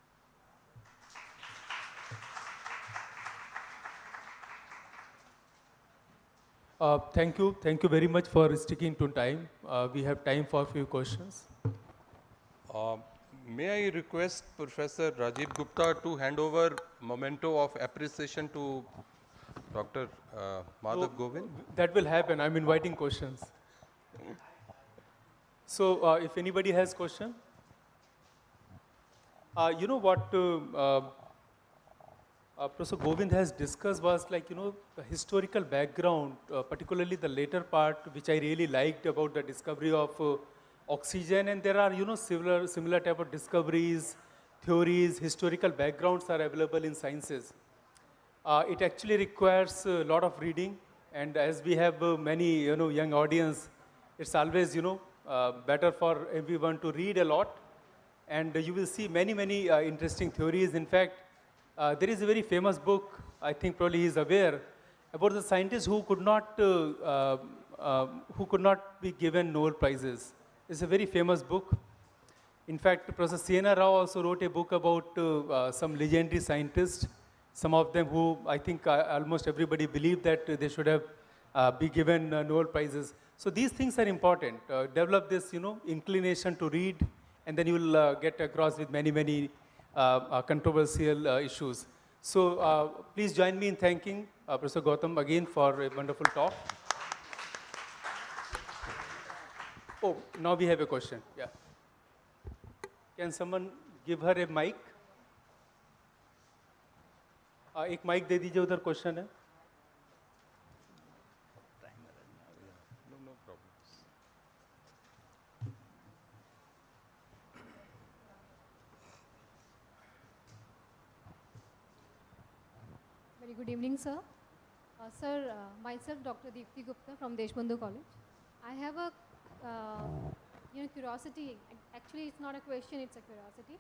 Thank you very much for sticking to time. We have time for a few questions. May I request Professor Rajiv Gupta to hand over memento of appreciation to Dr. Madhav Govind? That will happen. I'm inviting questions. So if anybody has question. You know what Professor Govind has discussed was like, the historical background, particularly the later part, which I really liked about the discovery of oxygen, and there are, similar type of discoveries, theories, historical backgrounds are available in sciences. It actually requires a lot of reading, and as we have many, young audience, it's always, better for everyone to read a lot, and you will see many, many interesting theories. In fact, there is a very famous book, I think probably he is aware, about the scientists who could not be given Nobel Prizes. It's a very famous book. In fact, Professor C.N.R. Rao also wrote a book about some legendary scientists, some of them who I think almost everybody believed that they should have be given Nobel Prizes. So these things are important. Develop this, inclination to read, and then you will get across with many, many controversial issues. So please join me in thanking Professor Gautam again for a wonderful talk. Oh, now we have a question. Yeah. Can someone give her a mic? एक mic दे दीजिए, उधर question है. No problems. Very good evening, sir. Sir, myself, Dr. Deepthi Gupta from Deshbandhu College. I have a curiosity. Actually, it's not a question, it's a curiosity.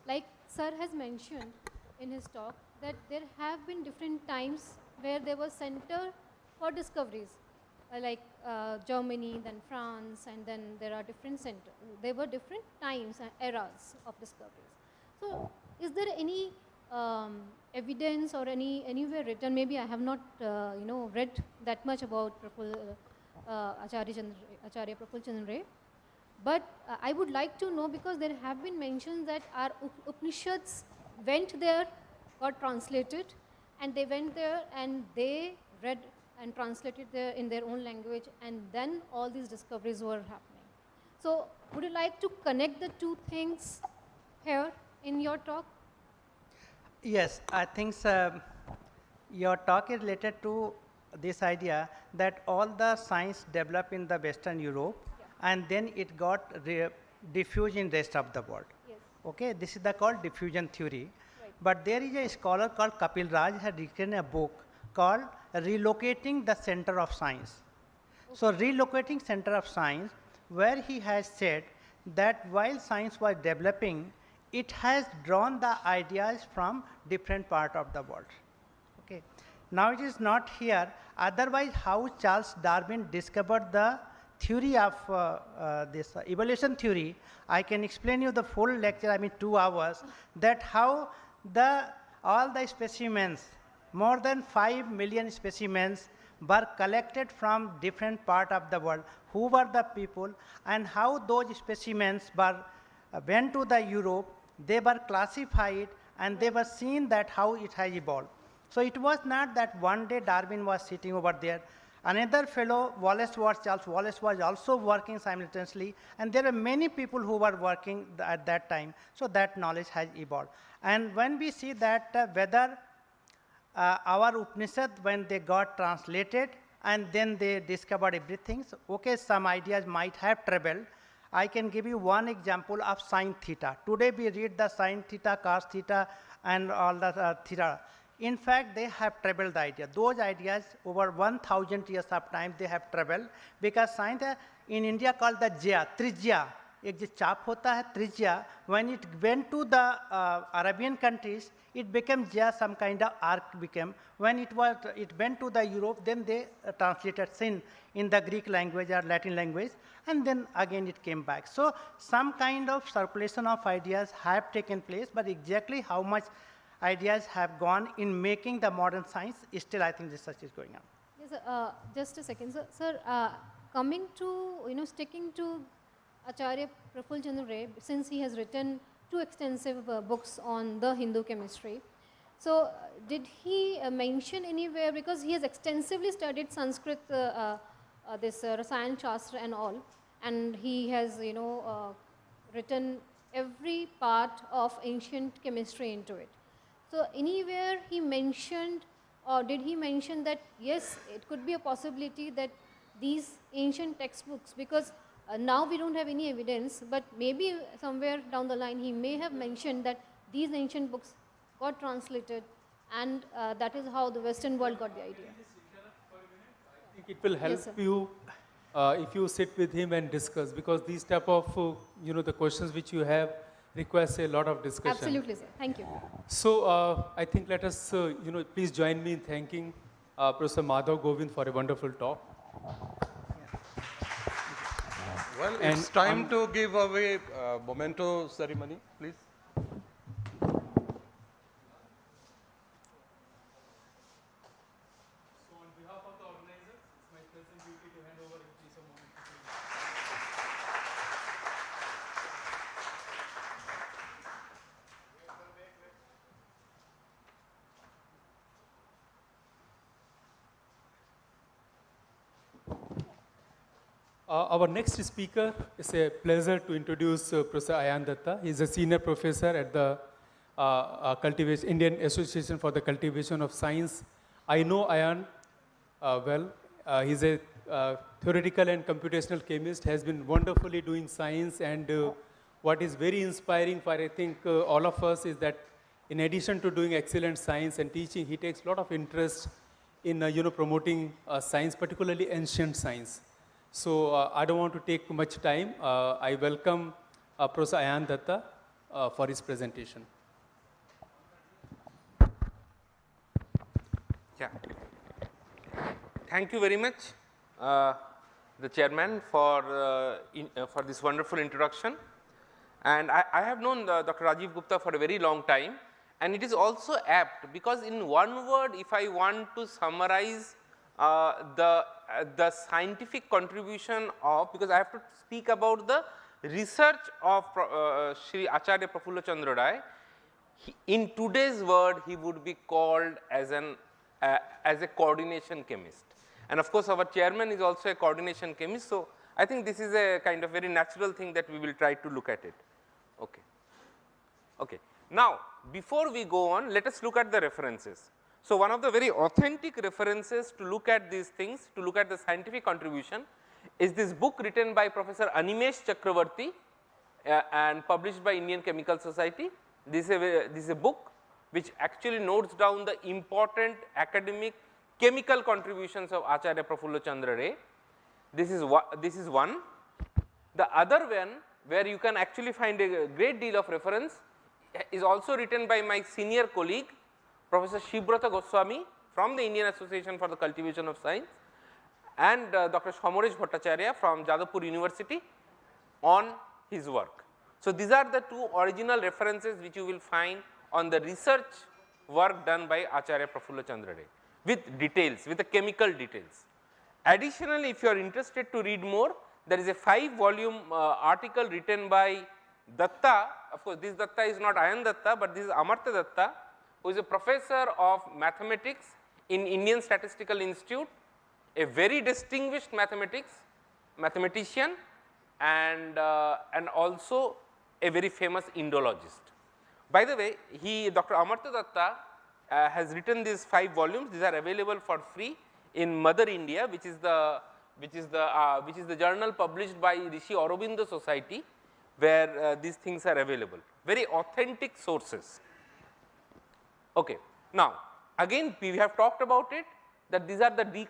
Like sir has mentioned in his talk that there have been different times where there was center for discoveries, like Germany, then France, and then there are different centers. There were different times and eras of discoveries. So, is there any evidence or anywhere written? Maybe I have not, read that much about Acharya Praful Chandra Ray. But I would like to know, because there have been mentions that our Upanishads went there, got translated, and they went there and they read and translated there in their own language, and then all these discoveries were happening. So would you like to connect the two things here in your talk? Yes, I think your talk is related to this idea that all the science developed in the Western Europe, and then it got diffused in rest of the world. Yes. Okay, this is the called diffusion theory. Right. But there is a scholar called Kapil Raj had written a book called Relocating the Center of Science. Okay. So relocating center of science, where he has said that while science was developing, it has drawn the ideas from different part of the world. Okay. Now it is not here. Otherwise, how Charles Darwin discovered the theory of this evolution theory, I can explain you the full lecture, I mean 2 hours, that how all the specimens, more than 5 million specimens were collected from different part of the world, who were the people, and how those specimens went to the Europe, they were classified, and they were seen that how it has evolved. So it was not that one day Darwin was sitting over there. Another fellow, Charles Wallace was also working simultaneously, and there are many people who were working at that time, so that knowledge has evolved. And when we see that whether our Upanishad, when they got translated, and then they discovered everything, so okay, some ideas might have traveled. I can give you one example of sine theta. Today we read the sine theta, cos theta, and all the theta. In fact, they have traveled the idea. Those ideas over 1,000 years of time they have traveled, because science in India called the jya, trijya. एक जो चाप होता है trijya, when it went to the Arabian countries, it became jya, some kind of arc became. When it went to the Europe, then they translated sin in the Greek language or Latin language, and then again it came back. So some kind of circulation of ideas have taken place, but exactly how much ideas have gone in making the modern science, still I think research is going on. Yes, just a second, sir. Sir, coming to, sticking to Acharya Praful Chandra Ray, since he has written 2 extensive books on the Hindu chemistry, so did he mention anywhere, because he has extensively studied Sanskrit, this Rasayan Shastra and all, and he has, written every part of ancient chemistry into it. So anywhere he mentioned, or did he mention that, yes, it could be a possibility that these ancient textbooks, because now we don't have any evidence, but maybe somewhere down the line he may have mentioned that these ancient books got translated, and that is how the Western world got the idea. I think it will help you if you sit with him and discuss, because these type of, the questions which you have requires a lot of discussion. Absolutely, sir. Thank you. So I think let us, please join me in thanking Professor Madhav Govind for a wonderful talk. Well, it's time to give away memento ceremony, please. Our next speaker, it's a pleasure to introduce Professor Ayan Datta. He is a senior professor at the Indian Association for the Cultivation of Science. I know Ayan well. He's a theoretical and computational chemist, has been wonderfully doing science, and what is very inspiring for, I think, all of us is that in addition to doing excellent science and teaching, he takes a lot of interest in promoting science, particularly ancient science. So I don't want to take much time. I welcome Professor Ayan Datta for his presentation. Yeah. Thank you very much, the chairman, for this wonderful introduction. And I have known Dr. Rajiv Gupta for a very long time, and it is also apt, because in one word, if I want to summarize the scientific contribution of, because I have to speak about the research of Shri Acharya Prafulla Chandra Ray, in today's word he would be called as a coordination chemist. And of course, our chairman is also a coordination chemist, so I think this is a kind of very natural thing that we will try to look at it. Okay. Okay. Now, before we go on, let us look at the references. So, one of the very authentic references to look at these things, to look at the scientific contribution, is this book written by Professor Animesh Chakravarty and published by Indian Chemical Society. This is a book which actually notes down the important academic chemical contributions of Acharya Prafulla Chandra Ray. This is one. The other one, where you can actually find a great deal of reference, is also written by my senior colleague, Professor Shibrata Goswami from the Indian Association for the Cultivation of Science, and Dr. Samorej Bhattacharya from Jadavpur University on his work. So, these are the two original references which you will find on the research work done by Acharya Prafulla Chandra Ray, with details, with the chemical details. Additionally, if you are interested to read more, there is a 5-volume article written by Datta. Of course, this Datta is not Ayan Datta, but this is Amartya Datta, who is a professor of mathematics in Indian Statistical Institute, a very distinguished mathematician, and also a very famous Indologist. By the way, Dr. Amartya Datta has written these 5 volumes. These are available for free in Mother India, which is the journal published by Rishi Aurobindo Society, where these things are available. Very authentic sources. Okay. Now, again we have talked about it, that these are the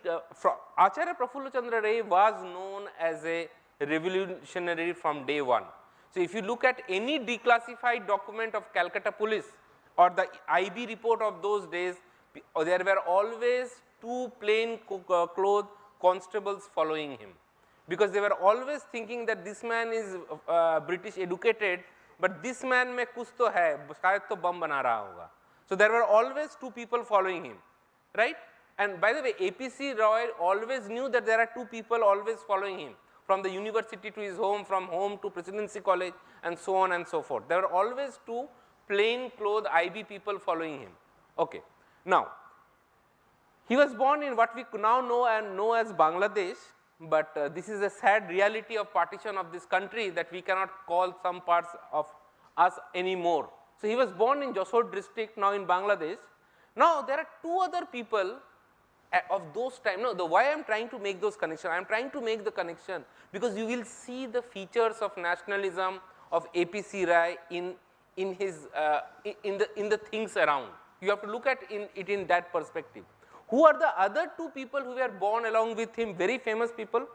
Acharya Prafulla Chandra Ray was known as a revolutionary from day one. So, if you look at any declassified document of Calcutta Police or the IB report of those days, there were always 2 plain clothed constables following him, because they were always thinking that this man is British educated, but this man mein kuch to hai, shayad to bomb bana raha hoga. So, there were always 2 people following him, right. And by the way, APC Roy always knew that there are 2 people always following him, from the university to his home, from home to Presidency College, and so on and so forth. There were always 2 plain clothed IB people following him. Okay. Now, he was born in what we now know as Bangladesh, but this is a sad reality of partition of this country, that we cannot call some parts of us anymore. So, he was born in Jessore district, now in Bangladesh. Now, there are 2 other people of those time. No, why I am trying to make those connections? I am trying to make the connection because you will see the features of nationalism of APC Rai in the things around. You have to look at it in that perspective. Who are the other 2 people who were born along with him, very famous people?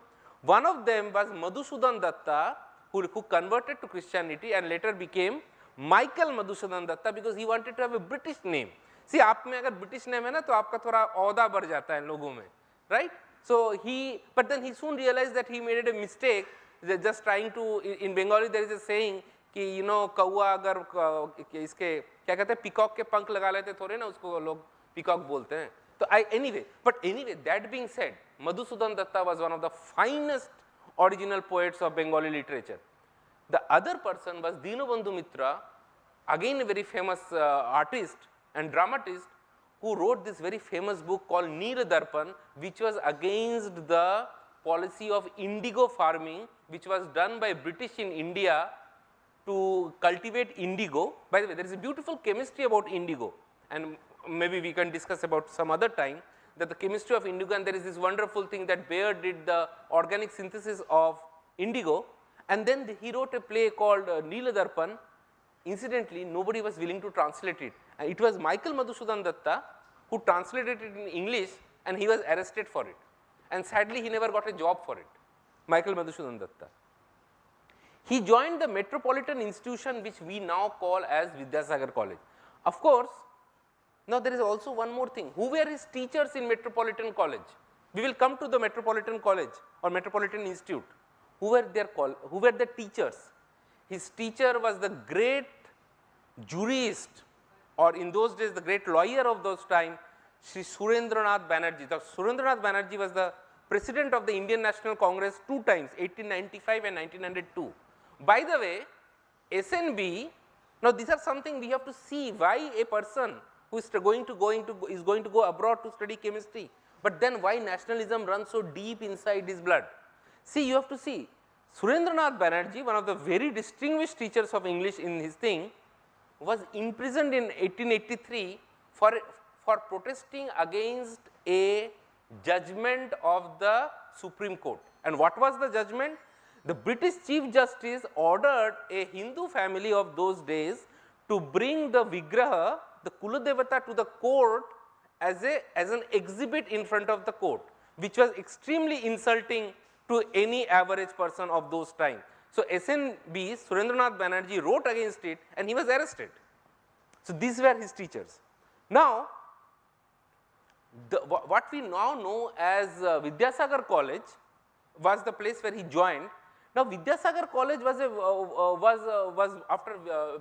One of them was Madhusudan Datta, who converted to Christianity and later became Michael Madhusudan Datta, because he wanted to have a British name. See, आप में अगर British name है ना, तो आपका थोड़ा औदा बढ़ जाता है लोगों में, right? So but then he soon realized that he made a mistake. Just trying to, in Bengali there is a saying कि you know कौवा अगर इसके क्या कहते हैं peacock के पंख लगा लेते थोड़े ना उसको लोग peacock बोलते हैं. So anyway, that being said, Madhusudan Datta was one of the finest original poets of Bengali literature. The other person was Dinabandhu Mitra, again a very famous artist and dramatist, who wrote this very famous book called Neer Darpan, which was against the policy of indigo farming, which was done by British in India to cultivate indigo. By the way, there is a beautiful chemistry about indigo, and maybe we can discuss about some other time, that the chemistry of indigo, and there is this wonderful thing that Bayer did the organic synthesis of indigo, and then he wrote a play called Neer Darpan. Incidentally, nobody was willing to translate it. And it was Michael Madhusudan Datta who translated it in English, and he was arrested for it. And sadly, he never got a job for it, Michael Madhusudan Datta. He joined the Metropolitan Institution, which we now call as Vidyasagar College. Of course, now there is also one more thing. Who were his teachers in Metropolitan College? We will come to the Metropolitan College or Metropolitan Institute. Who were the teachers? His teacher was the great jurist, or in those days the great lawyer of those time, Sri Surendranath Banerjee. Surendranath Banerjee was the president of the Indian National Congress 2 times, 1895 and 1902. By the way, SNB, now these are something we have to see, why a person who is going to go abroad to study chemistry, but then why nationalism runs so deep inside his blood. See, you have to see, Surendranath Banerjee, one of the very distinguished teachers of English in his thing, was imprisoned in 1883 for for protesting against a judgment of the Supreme Court. And what was the judgment? The British Chief Justice ordered a Hindu family of those days to bring the Vigraha, the Kuladevata, to the court as an exhibit in front of the court, which was extremely insulting to any average person of those times. So SNB, Surendranath Banerjee, wrote against it and he was arrested. So these were his teachers. Now, what we now know as Vidyasagar College was the place where he joined. Now, Vidyasagar College was after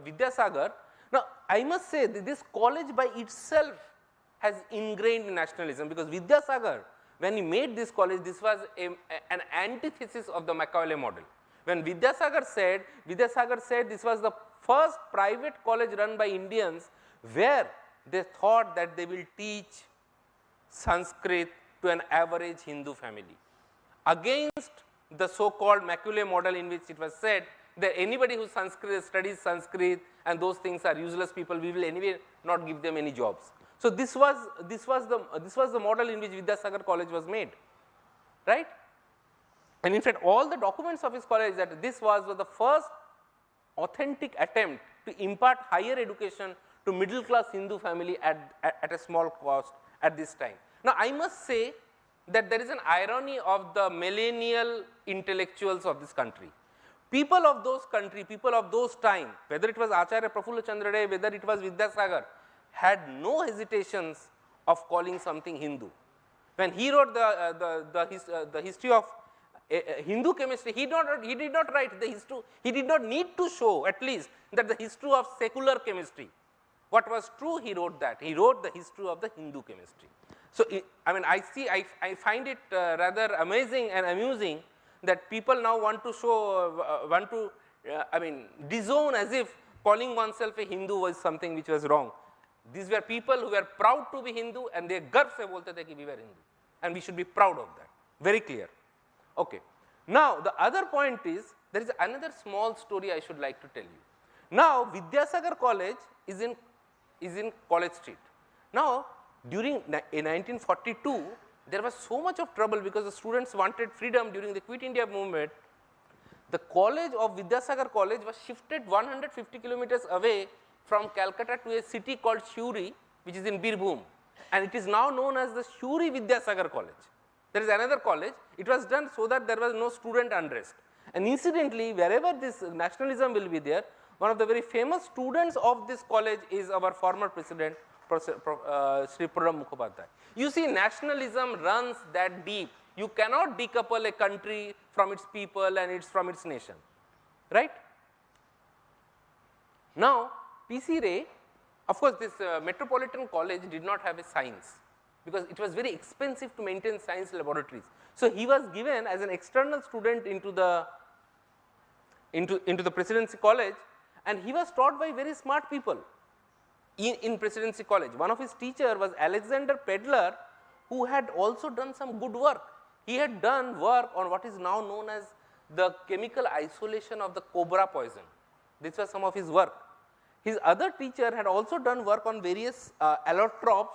Vidyasagar. Now, I must say that this college by itself has ingrained nationalism, because Vidyasagar, when he made this college, this was an antithesis of the Macaulay model. When Vidyasagar said this was the first private college run by Indians where they thought that they will teach Sanskrit to an average Hindu family, against the so-called Macaulay model in which it was said that anybody who studies Sanskrit and those things are useless people, we will anyway not give them any jobs. So this was the model in which Vidyasagar College was made, right? And in fact, all the documents of his college that this was the first authentic attempt to impart higher education to middle class Hindu family at a small cost at this time. Now, I must say that there is an irony of the millennial intellectuals of this country. People of those time, whether it was Acharya Prafulla Chandra Ray, whether it was Vidyasagar, had no hesitations of calling something Hindu. When he wrote the history of Hindu chemistry, he did not write the history, he did not need to show at least that the history of secular chemistry. What was true, he wrote that. He wrote the history of the Hindu chemistry. So, I mean, I find it rather amazing and amusing that people now want to show, disown as if calling oneself a Hindu was something which was wrong. These were people who were proud to be Hindu and they garv se bolte the ki we were Hindu, and we should be proud of that. Very clear. Okay. Now, the other point is, there is another small story I should like to tell you. Now, Vidyasagar College is in College Street. Now, in 1942, there was so much of trouble because the students wanted freedom during the Quit India movement. The college of Vidyasagar College was shifted 150 kilometers away from Calcutta to a city called Shuri, which is in Birbhum, and it is now known as the Shuri Vidyasagar College. There is another college. It was done so that there was no student unrest. And incidentally, wherever this nationalism will be there, one of the very famous students of this college is our former president, Sri Pranab Mukhopadhyay. You see, nationalism runs that deep. You cannot decouple a country from its people and from its nation, right? Now, P.C. Ray, of course, this Metropolitan College did not have a science because it was very expensive to maintain science laboratories. So he was given as an external student into the Presidency College, and he was taught by very smart people in Presidency College. One of his teachers was Alexander Pedler, who had also done some good work. He had done work on what is now known as the chemical isolation of the cobra poison. This was some of his work. His other teacher had also done work on various allotropes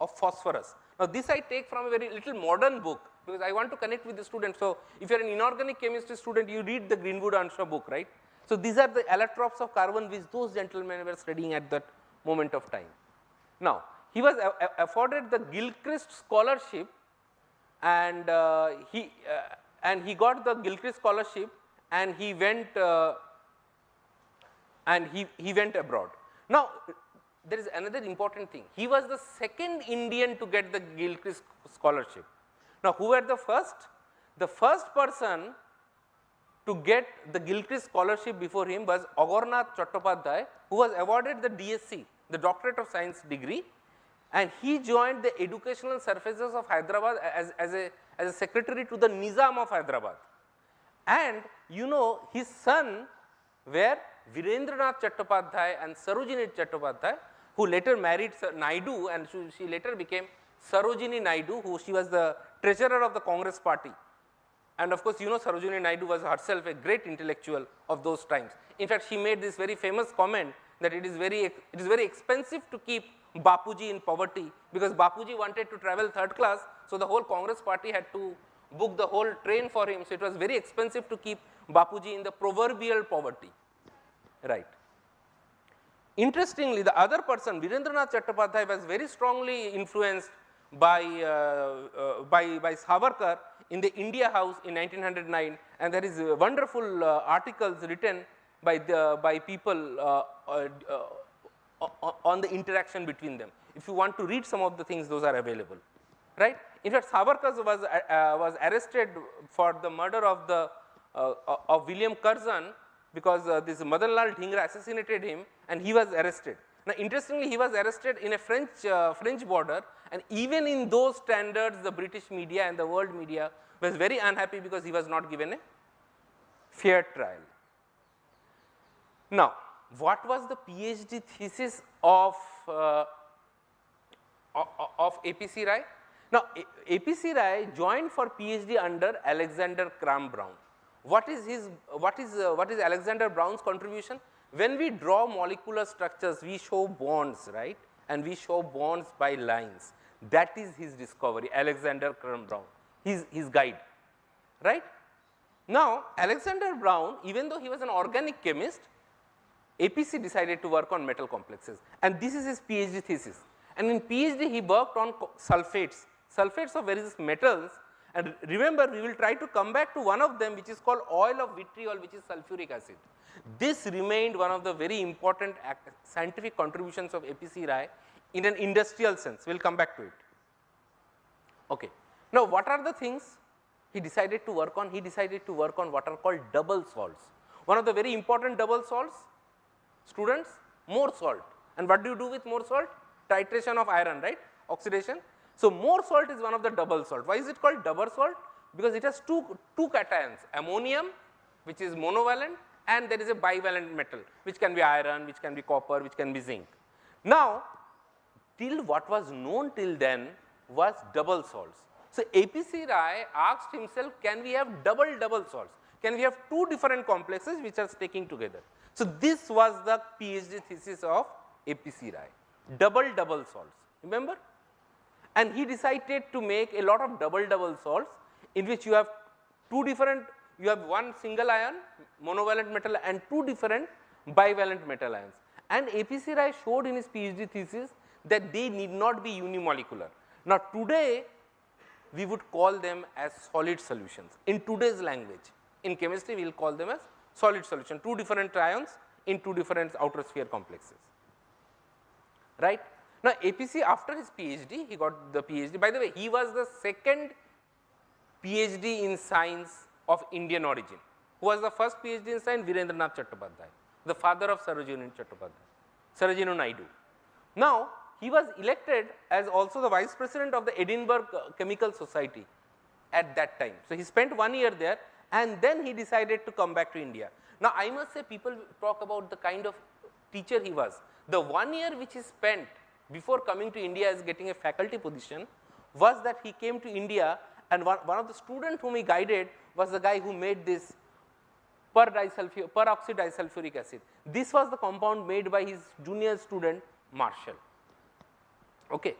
of phosphorus. Now, this I take from a very little modern book because I want to connect with the students. So, if you are an inorganic chemistry student, you read the Greenwood-Earnshaw book, right? So, these are the allotropes of carbon which those gentlemen were studying at that moment of time. Now, he was afforded the Gilchrist Scholarship, and he got the Gilchrist Scholarship, and he went abroad. Now, there is another important thing. He was the second Indian to get the Gilchrist Scholarship. Now, who were the first? The first person to get the Gilchrist Scholarship before him was Agornath Chattopadhyay, who was awarded the DSc, the Doctorate of Science degree, and he joined the Educational Services of Hyderabad as a secretary to the Nizam of Hyderabad. And you know, his son were Virendranath Chattopadhyay and Sarojini Chattopadhyay, who later married Naidu, and she later became Sarojini Naidu, she was the treasurer of the Congress party. And of course, you know, Sarojini Naidu was herself a great intellectual of those times. In fact, she made this very famous comment that it is very expensive to keep Bapuji in poverty, because Bapuji wanted to travel third class, so the whole Congress party had to book the whole train for him. So it was very expensive to keep Bapuji in the proverbial poverty, right. Interestingly, the other person, Virendranath Chattopadhyay, was very strongly influenced by Savarkar in the India House in 1909, and there is wonderful articles written by people on the interaction between them. If you want to read some of the things, those are available, right. In fact, Savarkar was arrested for the murder of William Curzon, because this Madanlal Dhingra assassinated him and he was arrested. Now, interestingly, he was arrested in a French border, and even in those standards, the British media and the world media was very unhappy because he was not given a fair trial. Now, what was the PhD thesis of APC Rai? Now, APC Rai joined for PhD under Alexander Graham Brown. What is Alexander Brown's contribution? When we draw molecular structures, we show bonds, right? And we show bonds by lines. That is his discovery, Alexander Graham Brown, his guide, right? Now, Alexander Brown, even though he was an organic chemist, APC decided to work on metal complexes, and this is his PhD thesis. And in PhD, he worked on sulfates of various metals. And remember, we will try to come back to one of them, which is called oil of vitriol, which is sulfuric acid. This remained one of the very important scientific contributions of APC Rai in an industrial sense. We will come back to it. Okay. Now, what are the things he decided to work on? He decided to work on what are called double salts. One of the very important double salts, students, more salt. And what do you do with more salt? Titration of iron, right? Oxidation. So, more salt is one of the double salt. Why is it called double salt? Because it has two cations, ammonium, which is monovalent, and there is a bivalent metal, which can be iron, which can be copper, which can be zinc. Now, till what was known till then was double salts. So, APC Rai asked himself, can we have double salts? Can we have two different complexes which are sticking together? So, this was the PhD thesis of APC Rai, double salts, remember? And he decided to make a lot of double salts, in which you have you have one single ion, monovalent metal, and two different bivalent metal ions. And APC Rai showed in his PhD thesis that they need not be unimolecular. Now, today we would call them as solid solutions. In today's language, in chemistry, we will call them as solid solution, two different ions in two different outer sphere complexes, right. Now, APC, after his PhD, he got the PhD. By the way, he was the second PhD in science of Indian origin. Who was the first PhD in science? Virendranath Chattopadhyay, the father of Sarojini Chattopadhyay, Sarojini Naidu. Now, he was elected as also the vice president of the Edinburgh Chemical Society at that time. So, he spent 1 year there, and then he decided to come back to India. Now, I must say, people talk about the kind of teacher he was. The 1 year which he spent before coming to India as getting a faculty position was that he came to India, and one of the students whom he guided was the guy who made this peroxide disulfuric acid. This was the compound made by his junior student Marshall. Okay.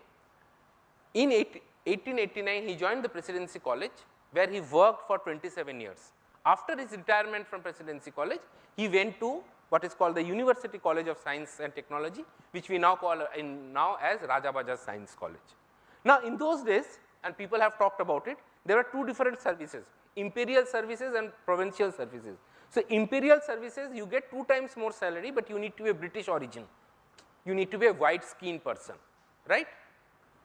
In 1889, he joined the Presidency College, where he worked for 27 years. After his retirement from Presidency College, he went to what is called the University College of Science and Technology, which we now call now as Rajabhaja Science College. Now, in those days, and people have talked about it, there were two different services, imperial services and provincial services. So, imperial services, you get 2 times more salary, but you need to be a British origin. You need to be a white skinned person, right?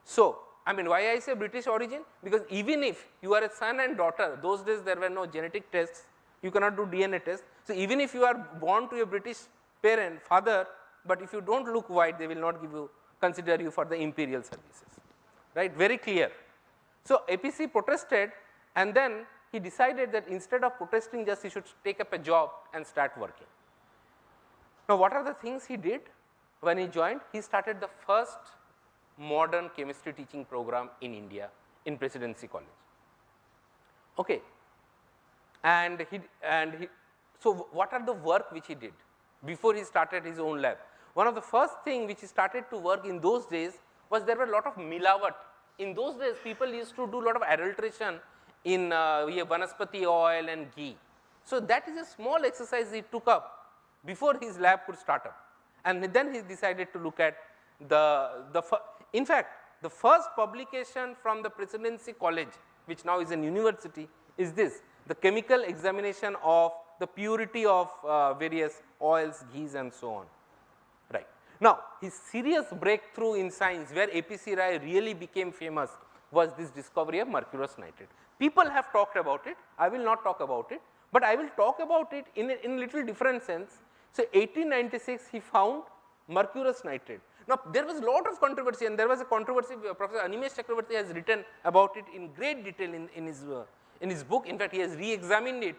So, I mean, why I say British origin? Because even if you are a son and daughter, those days there were no genetic tests, you cannot do DNA tests. So, even if you are born to a British parent, father, but if you do not look white, they will not consider you for the imperial services, right? Very clear. So, APC protested, and then he decided that instead of protesting, just he should take up a job and start working. Now, what are the things he did when he joined? He started the first modern chemistry teaching program in India in Presidency College. Okay. So, what are the work which he did before he started his own lab? one of the first thing which started to work in those days was there were a lot of milawat. In those days, people used to do a lot of adulteration in vanaspati oil and ghee. So that is a small exercise he took up before his lab could start up. And then he decided to look at in fact, the first publication from the Presidency College, which now is an university, is this, the chemical examination of the purity of various oils, ghees and so on. Right. Now, his serious breakthrough in science where APC Rai really became famous was this discovery of mercurous nitrate. People have talked about it, I will not talk about it, but I will talk about it in a little different sense. So, 1896 he found mercurous nitrate. Now, there was a lot of controversy, and there was a controversy, Professor Animesh Chakravarti has written about it in great detail in his book. In fact, he has re-examined it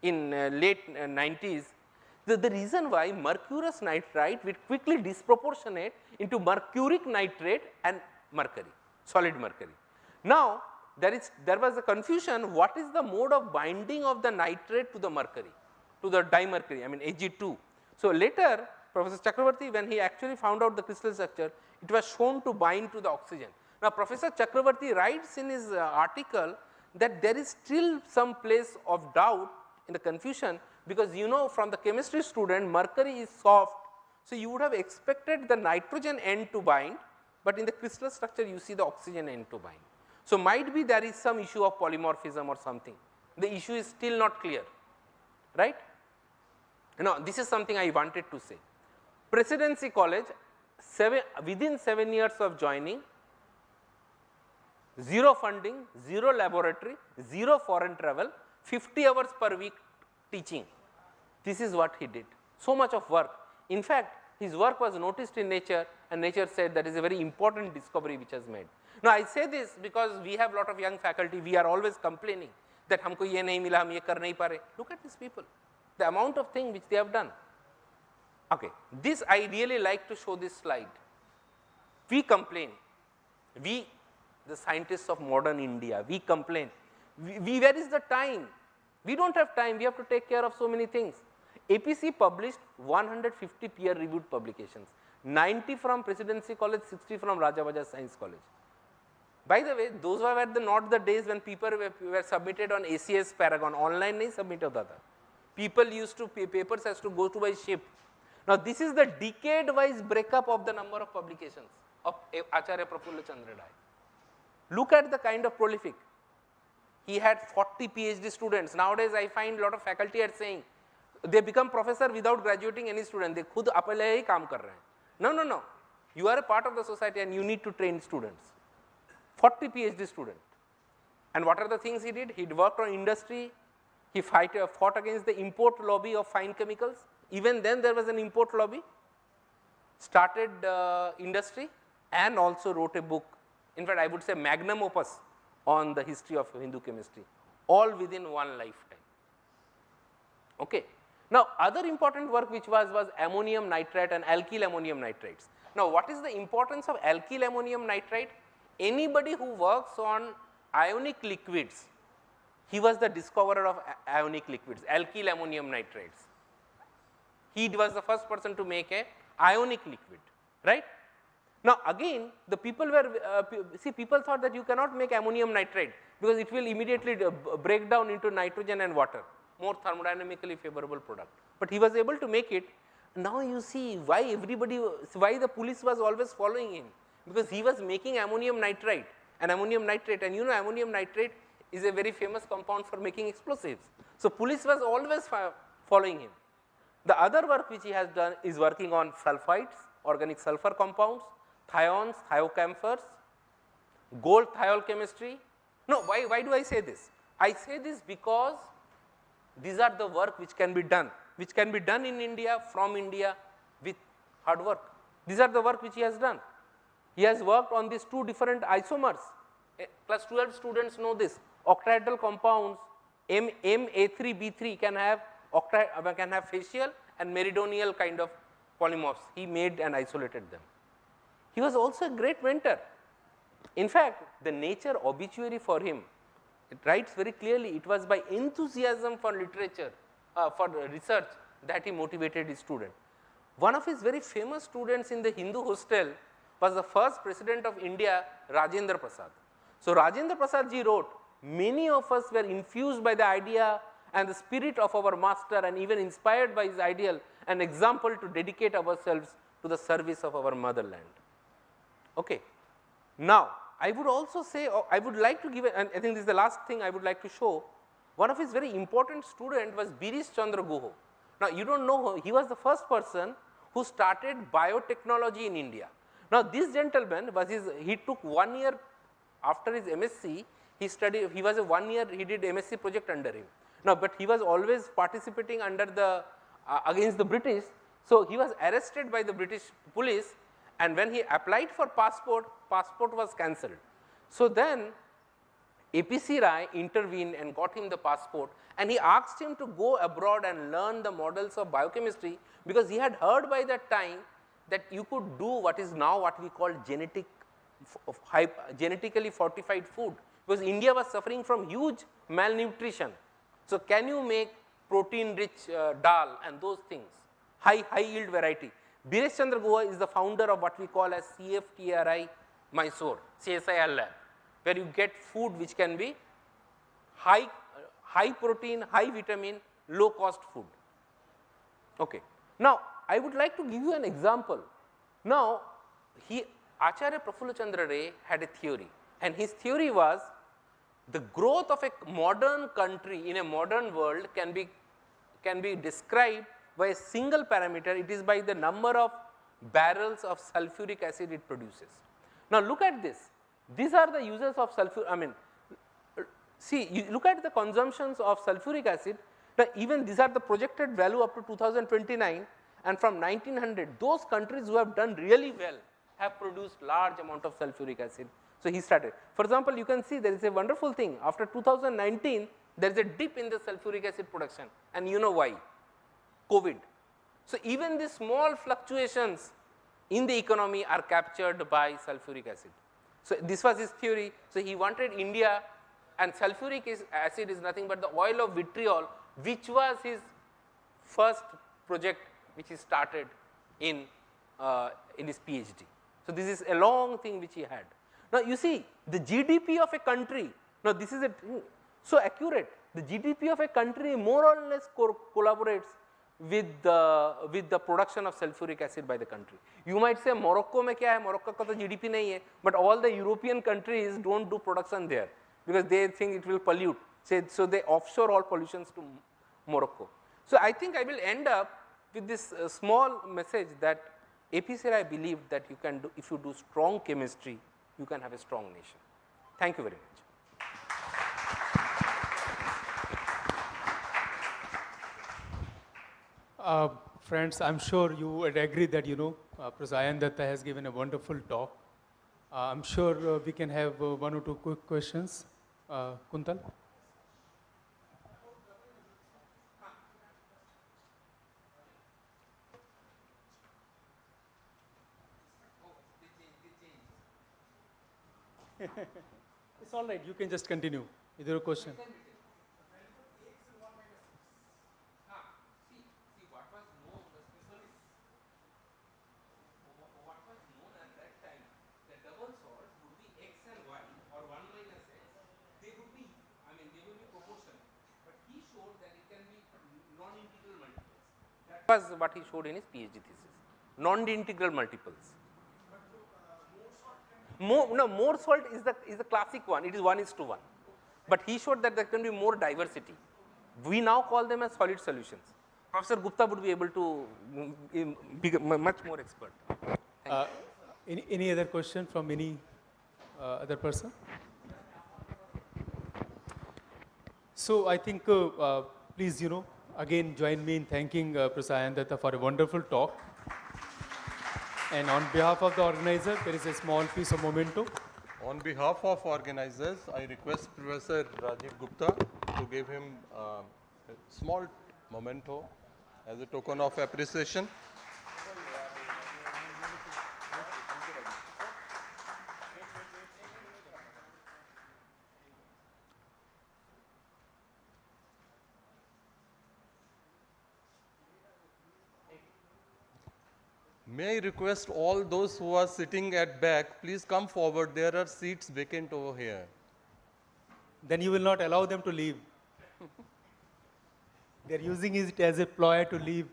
in late 90s. The reason why mercurous nitrite will quickly disproportionate into mercuric nitrate and mercury, solid mercury. Now, there was a confusion, what is the mode of binding of the nitrate to the mercury, to the dimercury, I mean Ag2. So, later Professor Chakravarti, when he actually found out the crystal structure, it was shown to bind to the oxygen. Now, Professor Chakravarti writes in his article that there is still some place of doubt in the confusion, because you know from the chemistry student mercury is soft. So, you would have expected the nitrogen end to bind, but in the crystal structure you see the oxygen end to bind. So, might be there is some issue of polymorphism or something. The issue is still not clear, right. Now, this is something I wanted to say. Presidency College, within 7 years of joining, 0 funding, 0 laboratory, 0 foreign travel, 50 hours per week teaching. This is what he did. So much of work. In fact, his work was noticed in Nature, and Nature said that is a very important discovery which has made. Now, I say this because we have a lot of young faculty, we are always complaining that humko ye nahi mila, hum ye kar nahi pa rahe. Look at these people, the amount of thing which they have done. Okay, this I really like to show this slide. We complain, we the scientists of modern India, we complain, where is the time? We do not have time, we have to take care of so many things. APC published 150 peer reviewed publications, 90 from Presidency College, 60 from Rajabhaja Science College. By the way, those were not the days when people were submitted on ACS Paragon, online nahi submit hota tha. People used to, papers has to go to by ship. Now, this is the decade wise breakup of the number of publications of Acharya Prafulla Chandra Rai. Look at the kind of prolific. He had 40 PhD students. Nowadays, I find a lot of faculty are saying, they become professor without graduating any student. They khud apale hi kaam kar rahe hain. No, no, no. You are a part of the society and you need to train students. 40 PhD students. And what are the things he did? He worked on industry. He fought against the import lobby of fine chemicals. Even then there was an import lobby, started industry, and also wrote a book. In fact, I would say magnum opus on the history of Hindu chemistry, all within one lifetime. Okay. Now, other important work which was ammonium nitrate and alkyl ammonium nitrates. Now, what is the importance of alkyl ammonium nitrate? Anybody who works on ionic liquids, he was the discoverer of ionic liquids, alkyl ammonium nitrates. He was the first person to make a ionic liquid, right. Now, again the people were, people thought that you cannot make ammonium nitrate because it will immediately break down into nitrogen and water, more thermodynamically favorable product. But he was able to make it. Now you see why why the police was always following him, because he was making ammonium nitrate, and you know ammonium nitrate is a very famous compound for making explosives. So, police was always following him. The other work which he has done is working on sulfides, organic sulfur compounds, thiones, thiocamphors, gold thiol chemistry. No, why do I say this? I say this because these are the work which can be done in India, from India with hard work. These are the work which he has done. He has worked on these 2 different isomers. Class 12 students know this. Octahedral compounds MA3B3 can have facial and meridional kind of polymorphs. He made and isolated them. He was also a great mentor. In fact, the Nature obituary for him, it writes very clearly, it was by enthusiasm for literature, for research that he motivated his student. One of his very famous students in the Hindu hostel was the first president of India, Rajendra Prasad. So Rajendra Prasad ji wrote, many of us were infused by the idea and the spirit of our master and even inspired by his ideal and example to dedicate ourselves to the service of our motherland. Okay. Now, I would also say, I would like to give, and I think this is the last thing I would like to show. One of his very important students was Birish Chandra Guha. Now, you don't know, he was the first person who started biotechnology in India. Now, this gentleman was he took 1 year after his MSc, he studied, he was a 1 year, he did MSc project under him. Now, but he was always participating under the, against the British. So, he was arrested by the British police, and when he applied for passport, passport was cancelled. So, then APC Rai intervened and got him the passport, and he asked him to go abroad and learn the models of biochemistry, because he had heard by that time that you could do what is now what we call genetically fortified food, because India was suffering from huge malnutrition. So, can you make protein rich dal and those things, high yield variety. Birish Chandra Guha is the founder of what we call as CFTRI Mysore, CSIR lab, where you get food which can be high protein, high vitamin, low cost food. Okay. Now, I would like to give you an example. Now, Acharya Prafulla Chandra Ray had a theory, and his theory was the growth of a modern country in a modern world can be described by a single parameter. It is by the number of barrels of sulfuric acid it produces. Now, look at this. These are the uses of see, you look at the consumptions of sulfuric acid. Now, even these are the projected value up to 2029, and from 1900, those countries who have done really well have produced large amount of sulfuric acid. So, he started. For example, you can see there is a wonderful thing. After 2019, there is a dip in the sulfuric acid production, and you know why? COVID. So, even the small fluctuations in the economy are captured by sulfuric acid. So, this was his theory. So, he wanted India, and sulfuric acid is nothing but the oil of vitriol, which was his first project which he started in his PhD. So, this is a long thing which he had. Now, you see the GDP of a country, now this is so accurate, the GDP of a country more or less collaborates with the production of sulfuric acid by the country. You might say Morocco mein kya hai, Morocco ka to GDP nahi hai, but all the European countries don't do production there because they think it will pollute. So, they offshore all pollutions to Morocco. So, I think I will end up with this small message that APC Rai believed that you can do, if you do strong chemistry, you can have a strong nation. Thank you very much. Friends, I'm sure you would agree that, Professor Ayan Datta has given a wonderful talk. I'm sure we can have one or two quick questions. Kuntal? It's all right, you can just continue with your question. Was what he showed in his PhD thesis, non-integral multiples. More salt is the classic one, it is 1:1. But he showed that there can be more diversity. We now call them as solid solutions. Professor Gupta would be able to be much more expert. Any other question from any other person? So I think, please, again join me in thanking Professor Ayan Datta for a wonderful talk. And on behalf of the organizer, there is a small piece of memento. On behalf of organizers, I request Professor Rajiv Gupta to give him a small memento as a token of appreciation. May I request all those who are sitting at back, please come forward. There are seats vacant over here. Then you will not allow them to leave. They're using it as a ploy to leave.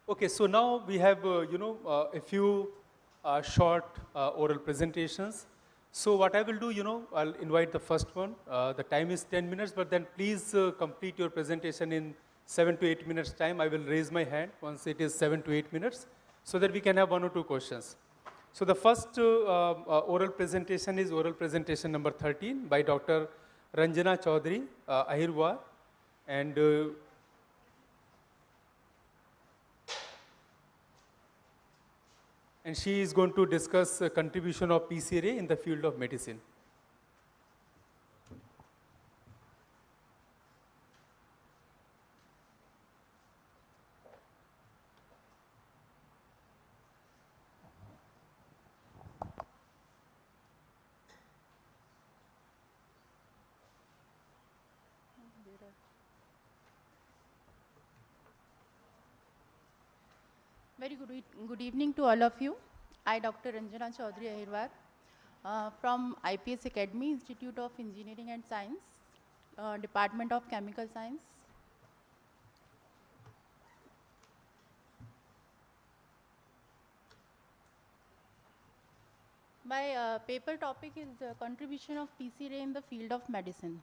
Okay, so now we have, a few short oral presentations. So what I will do, I'll invite the first one. The time is 10 minutes, but then please complete your presentation in 7 to 8 minutes time. I will raise my hand once it is 7 to 8 minutes so that we can have 1 or 2 questions. So the first oral presentation is oral presentation number 13 by Dr. Ranjana Chaudhary Ahirwar. And she is going to discuss contribution of PCRA in the field of medicine. Very good evening to all of you. I, Dr. Ranjana Chaudhary Ahirwar, from IPS Academy, Institute of Engineering and Science, Department of Chemical Science. My paper topic is the contribution of PCRA in the field of medicine.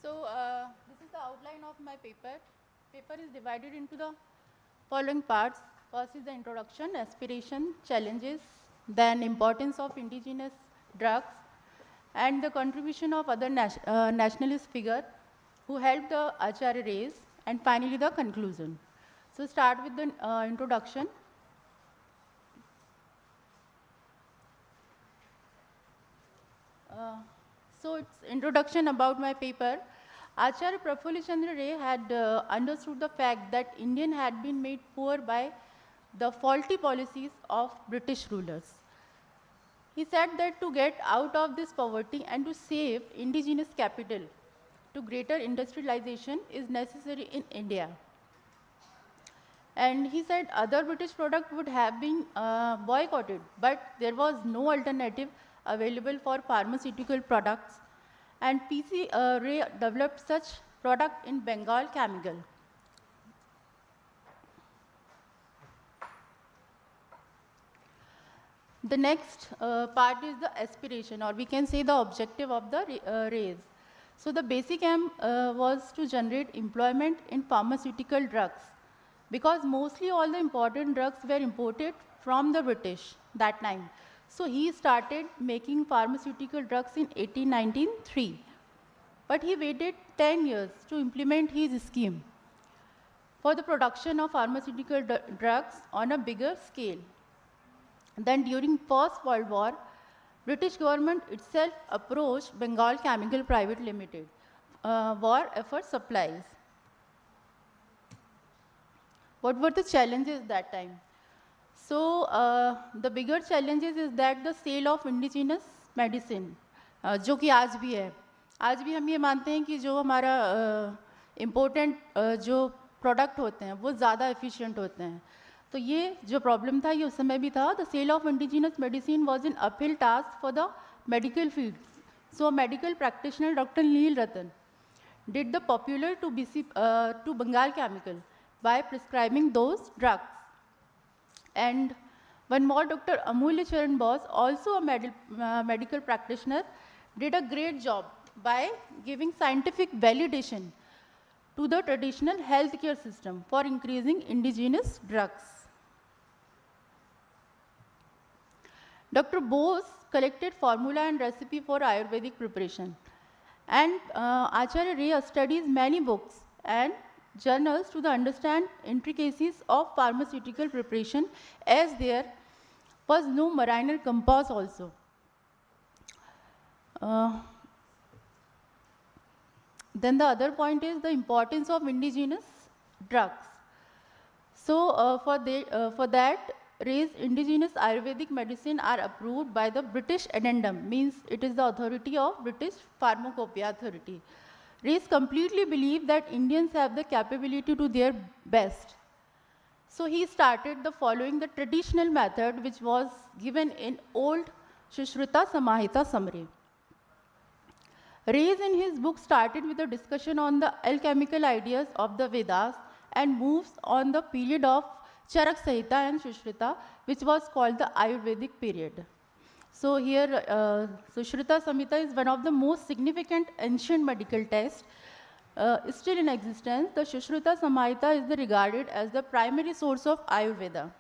So this is the outline of my paper. Paper is divided into the following parts. First is the introduction, aspiration, challenges, then importance of indigenous drugs, and the contribution of other nationalist figures who helped the Acharya race, and finally the conclusion. So start with the introduction. So it's introduction about my paper. Acharya Prafulla Chandra Ray had understood the fact that India had been made poor by the faulty policies of British rulers. He said that to get out of this poverty and to save indigenous capital to greater industrialization is necessary in India. And he said other British products would have been boycotted, but there was no alternative available for pharmaceutical products. And P.C. Ray developed such product in Bengal Chemical. The next part is the aspiration, or we can say the objective of the race. So the basic aim was to generate employment in pharmaceutical drugs, because mostly all the important drugs were imported from the British that time. So he started making pharmaceutical drugs in 1893, but he waited 10 years to implement his scheme for the production of pharmaceutical drugs on a bigger scale. Then during First World War, British government itself approached Bengal Chemical Private Limited war effort supplies. What were the challenges that time? So the bigger challenges is that the sale of indigenous medicine, जो कि आज भी है. आज भी हम ये मानते हैं कि जो हमारा important जो product होते हैं वो ज़्यादा efficient होते हैं. तो ये जो problem था ये उस समय भी था. The sale of indigenous medicine was an uphill task for the medical field. So a medical practitioner, Dr. Neil Ratan, did the popular to Bengal Chemical by prescribing those drugs. And one more, Dr. Amulya Charan Bose, also a medical practitioner, did a great job by giving scientific validation to the traditional healthcare system for increasing indigenous drugs. Dr. Bose collected formula and recipe for Ayurvedic preparation. And Acharya Ray studies many books and journals to understand intricacies of pharmaceutical preparation, as there was no mariner compass also. Then the other point is the importance of indigenous drugs. So for that, Ray's indigenous Ayurvedic medicine are approved by the British Addendum, means it is the authority of British Pharmacopoeia Authority. Rays completely believe that Indians have the capability to do their best. So he started following the traditional method which was given in old Sushruta Samahita summary. Rays in his book started with a discussion on the alchemical ideas of the Vedas and moves on the period of Charak Samhita and Sushruta, which was called the Ayurvedic period. So here, Sushruta Samhita is one of the most significant ancient medical texts still in existence. The Sushruta Samhita is regarded as the primary source of Ayurveda.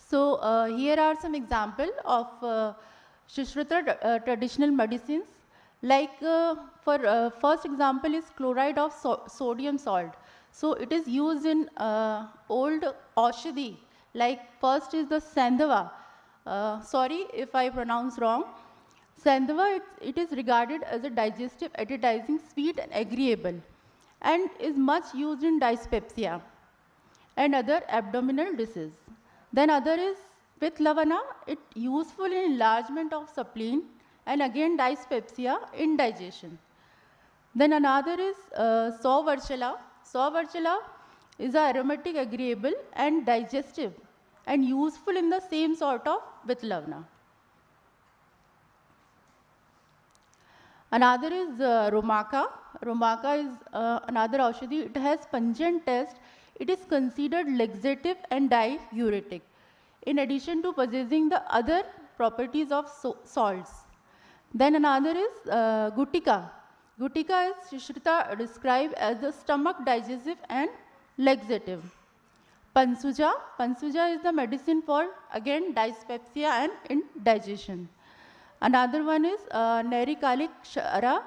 So here are some examples of Sushruta traditional medicines. Like for first example is chloride of sodium salt. So it is used in old Aushadhi. Like first is the Sandhava. Sorry if I pronounce wrong. Sandhava, it is regarded as a digestive, appetizing, sweet and agreeable, and is much used in dyspepsia and other abdominal disease. Then other is with lavana, it useful in enlargement of spleen and again dyspepsia, indigestion. Then another is Sauvarchala. Sauvarchala is aromatic, agreeable and digestive and useful in the same sort of with lavana. Another is Romaka. Romaka is another Aushadhi. It has pungent taste. It is considered laxative and diuretic, in addition to possessing the other properties of salts. Then another is Gutika. Gutika is Sushruta described as the stomach digestive and laxative. Pansuja. Pansuja is the medicine for again dyspepsia and indigestion. Another one is Nerikalik Shara.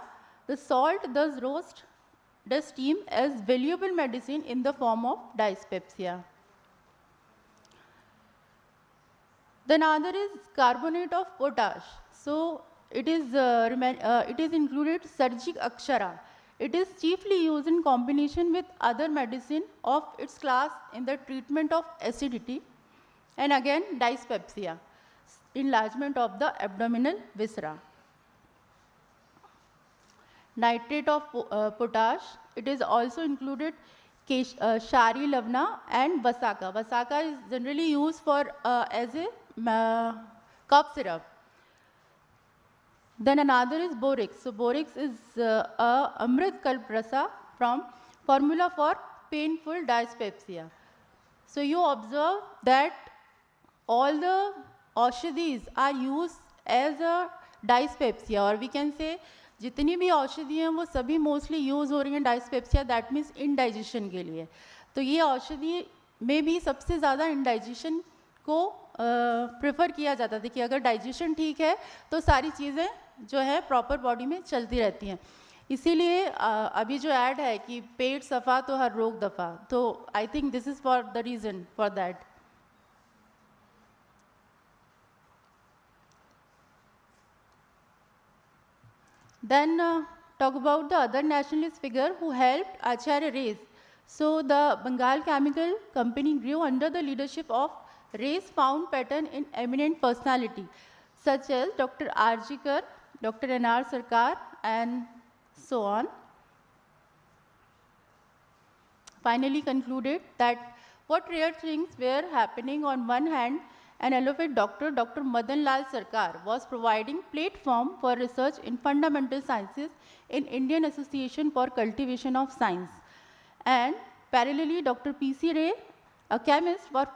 The salt does roast, does steam as valuable medicine in the form of dyspepsia. Then another is carbonate of potash. So it is included Sarjik Akshara. It is chiefly used in combination with other medicine of its class in the treatment of acidity and again dyspepsia, enlargement of the abdominal viscera. Nitrate of potash, it is also included Shari Lavna and Vasaka. Vasaka is generally used for as a cough syrup. Then another is Borix. So Borix is Amrit Kalprasa from formula for painful dyspepsia. So you observe that all the Aushadhis are used as a dyspepsia, or we can say जितनी भी औषधि हैं वो सभी mostly use हो रही हैं डाइस्पेप्सिया, that means indigestion के लिए. तो ये औषधि में भी सबसे ज़्यादा इंडाइजेशन को प्रेफर किया जाता था कि अगर डाइजेशन ठीक है तो सारी चीज़ें जो है प्रॉपर बॉडी में चलती रहती हैं. इसीलिए अभी जो ऐड है कि पेट सफ़ा तो हर रोग दफ़ा, तो I think this is for the reason for that. Then talk about the other nationalist figure who helped Acharya Rays. So the Bengal Chemical Company grew under the leadership of Rays, found pattern in eminent personality such as Dr. R.G. Kar, Dr. N.R. Sarkar and so on. Finally concluded that what rare things were happening. On one hand, an allopathic doctor, Dr. Madan Lal Sarkar, was providing platform for research in fundamental sciences in Indian Association for Cultivation of Science. And parallelly, Dr. P.C. Ray, a chemist, was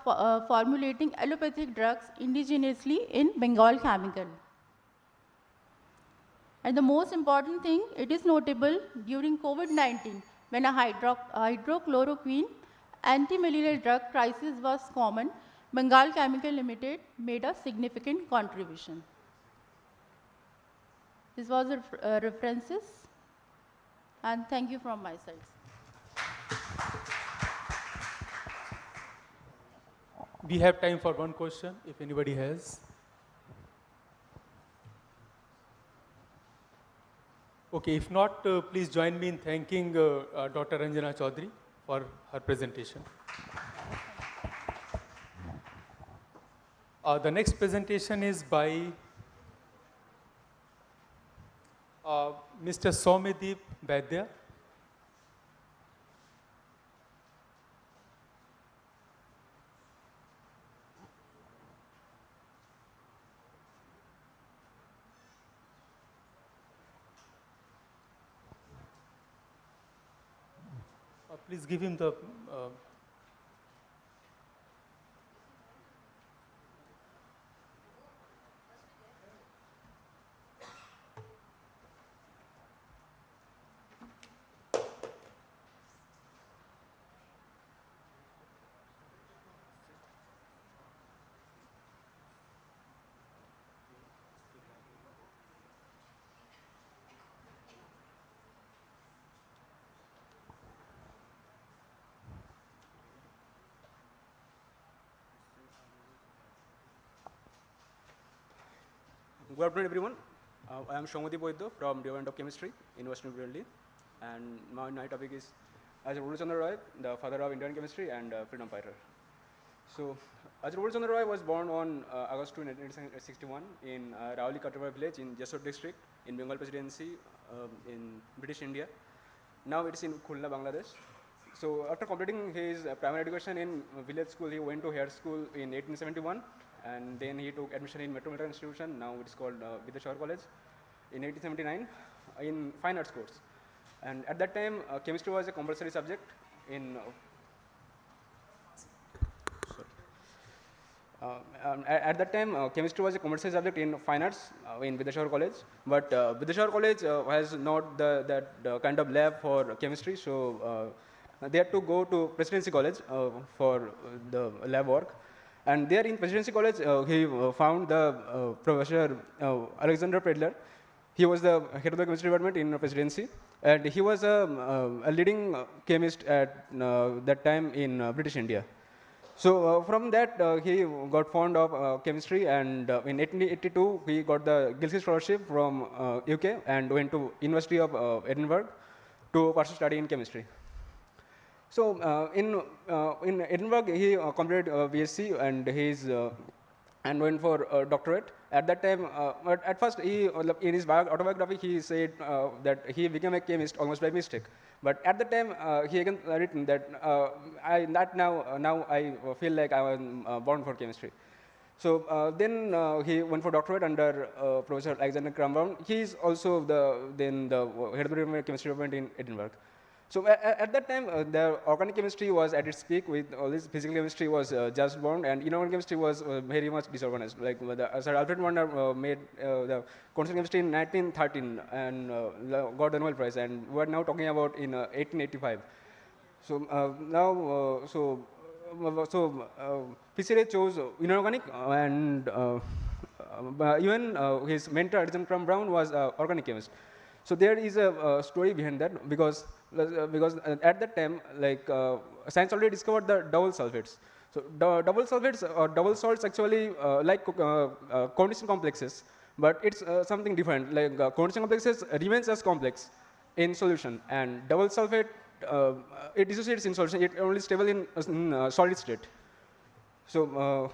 formulating allopathic drugs indigenously in Bengal Chemical. And the most important thing, it is notable during COVID-19, when a hydrochloroquine anti-malarial drug crisis was common, Bengal Chemical Limited made a significant contribution. This was references, and thank you from my side. We have time for one question, if anybody has. Okay, if not, please join me in thanking Dr. Ranjana Chaudhary for her presentation. The next presentation is by Mr. Soumyadeep Vaidya. Please give him the Good afternoon, everyone. I am Soumyadeep Vaidya from Department of Chemistry, University of New Delhi. And my topic is Ajit Praful Chandra Roy, the father of Indian chemistry and freedom fighter. So, Ajit Praful Chandra Roy was born on August 2, 1961 in Raoli Katrava village in Jessore district in Bengal Presidency in British India. Now it is in Khulna, Bangladesh. So, after completing his primary education in village school, he went to hair school in 1871. And then he took admission in Metropolitan Institution, now it's called Vidyashar College, in 1879 in fine arts course. And at that time, chemistry was a compulsory subject in, at that time, chemistry was a compulsory subject in fine arts in Vidyashar College. But Vidyashar College has not that kind of lab for chemistry, so they had to go to Presidency College for the lab work. And there in Presidency College, he found the Professor Alexander Predler. He was the head of the chemistry department in Presidency. And he was a leading chemist at that time in British India. So from that, he got fond of chemistry. And in 1882, he got the Gilkey Scholarship from UK and went to University of Edinburgh to pursue study in chemistry. So in Edinburgh, he completed BSc and went for a doctorate. At that time, at first, in his autobiography, he said that he became a chemist almost by mistake. But at the time, he again written that now I feel like I was born for chemistry. So then he went for doctorate under Professor Alexander Graham Brown. He is also the head of the chemistry department in Edinburgh. So at that time, the organic chemistry was at its peak with all this physical chemistry was just born, and inorganic chemistry was very much disorganized. Like Sir Alfred Wander made the quantum chemistry in 1913 and got the Nobel Prize, and we are now talking about in 1885. So PCRA chose inorganic, and even his mentor Alexander Graham Brown was organic chemist. So there is a story behind that because at that time, like science already discovered the double sulfates. So double sulfates or double salts actually like coordination complexes, but it's something different. Like coordination complexes remains as complex in solution, and double sulfate it dissociates in solution. It only stable in solid state. So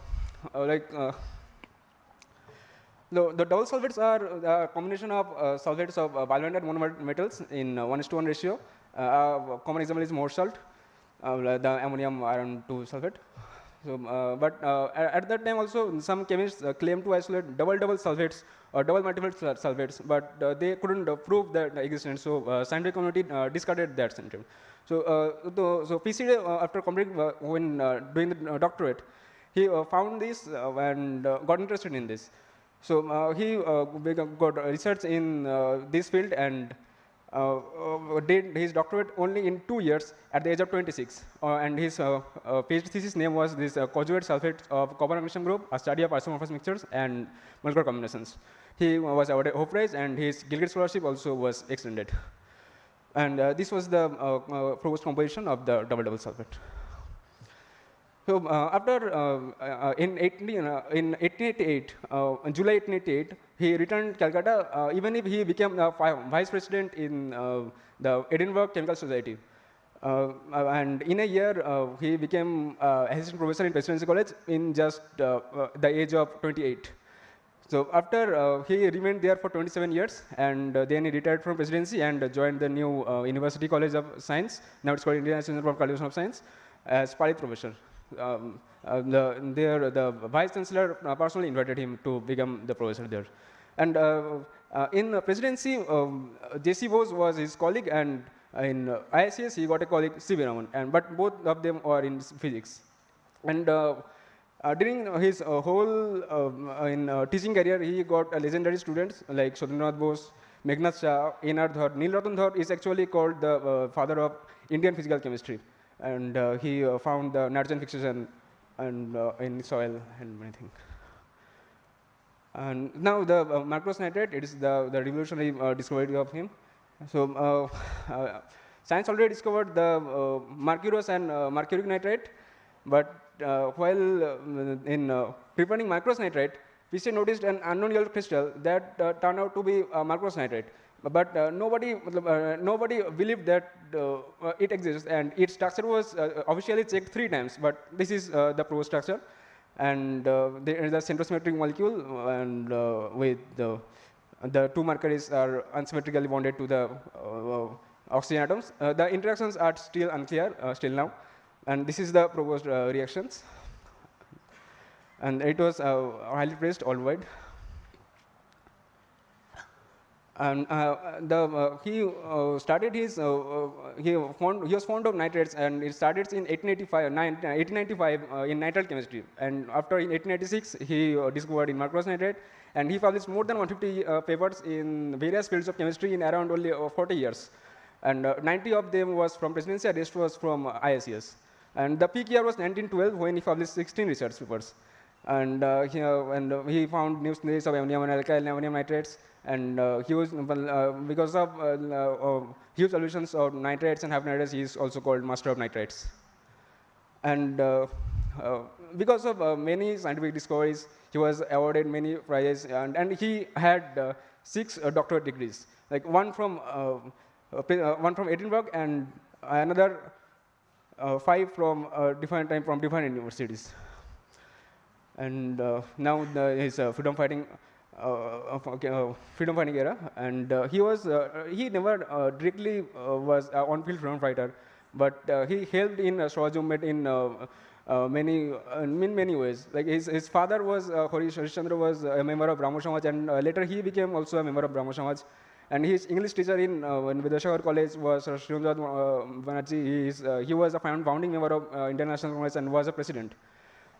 the double sulfates are a combination of sulfates of bivalent and monovalent metals in 1:1 ratio. Common example is more salt, the ammonium iron 2 sulfate. So, but at that time also some chemists claimed to isolate double sulfates or double multiple sulfates, but they couldn't prove that existence. So scientific community discarded that sentiment. So PCRA after completing when doing the doctorate, he found this and got interested in this. So he got research in this field and did his doctorate only in 2 years at the age of 26. And his PhD thesis name was this conjugate sulfate of copper magnesium group, a study of isomorphous mixtures and molecular combinations. He was awarded Hope Prize, and his Gilkey Scholarship also was extended. And this was the proposed composition of the double sulfate. So after in 1888, in July 1888, he returned to Calcutta, even if he became vice president in the Edinburgh Chemical Society. And in a year, he became assistant professor in Presidency College in just the age of 28. So after he remained there for 27 years, and then he retired from presidency and joined the new University College of Science. Now it's called Indian Institute of Cultivation of Science, as Palit professor. The vice chancellor personally invited him to become the professor there. And in the presidency, J.C. Bose was his colleague, and in ISCS he got a colleague, C.V. Raman, but both of them are in physics. And during his whole teaching career, he got legendary students like Sodindranath Bose, Meghnad Shah, N.R. Dhar. Neil Ratan Dhar is actually called the father of Indian physical chemistry. And he found the nitrogen fixation and in soil and many things. And now the microse nitrate, it is the revolutionary discovery of him. So science already discovered the mercurous and mercuric nitrate, but while in preparing microse nitrate, PC noticed an unknown yellow crystal that turned out to be microse nitrate. But nobody believed that it exists, and its structure was officially checked 3 times, but this is the pro structure. And there is a centrosymmetric molecule, and with the 2 mercuries are unsymmetrically bonded to the oxygen atoms. The interactions are still unclear still now, and this is the proposed reactions. And it was highly praised all wide. And he started his, he was fond of nitrates, and it started in 1895 in nitrile chemistry. And after in 1886, he discovered in mercurous nitrate, and he published more than 150 papers in various fields of chemistry in around only 40 years. And 90 of them was from presidency, and rest was from ISCS. And the peak year was 1912, when he published 16 research papers. And he found new synthesis of ammonium and alkyl and ammonium nitrates. And he was, because of huge solutions of nitrates and half nitrates, he is also called master of nitrates. And because of many scientific discoveries, he was awarded many prizes, and he had 6 doctorate degrees, like one from Edinburgh and another 5 from different universities. And now his freedom fighting era, and he never directly was an on-field freedom fighter, but he helped in Swaraj movement in many ways. Like his father was Harish Chandra was a member of Brahmo Samaj, and later he became also a member of Brahmo Samaj. And his English teacher in Vidyasagar College was Srinivas Banerjee. He was a founding member of Indian National Congress and was a president.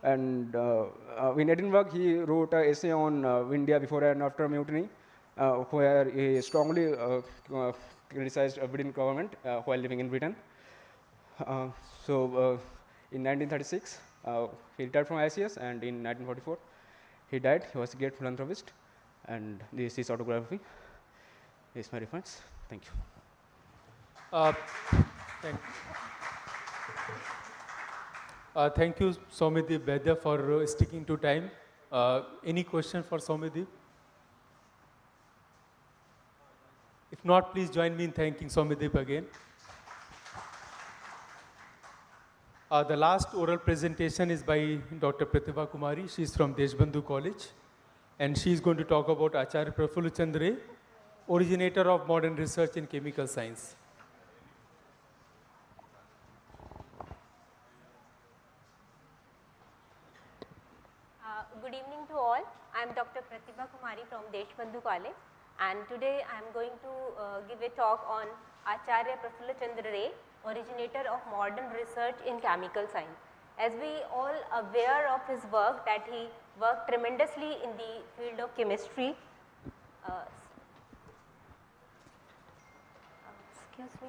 And in Edinburgh, he wrote an essay on India before and after mutiny, where he strongly criticized British government while living in Britain. So in 1936, he retired from ISCS, and in 1944, he died. He was a great philanthropist, and this is autobiography. Here's my reference. Thank you. Thank you, Soumyadeep Vaidya, for sticking to time. Any question for Soumyadeep? If not, please join me in thanking Soumyadeep again. The last oral presentation is by Dr. Pratibha Kumari. She is from Deshbandhu College, and she is going to talk about Acharya Prafulla Chandra Ray, originator of modern research in chemical science. Good evening to all. I am Dr. Pratibha Kumari from Deshbandhu College, and today I am going to give a talk on Acharya Prafulla Chandra Ray, originator of modern research in chemical science. As we all aware of his work, that he worked tremendously in the field of chemistry. Excuse me.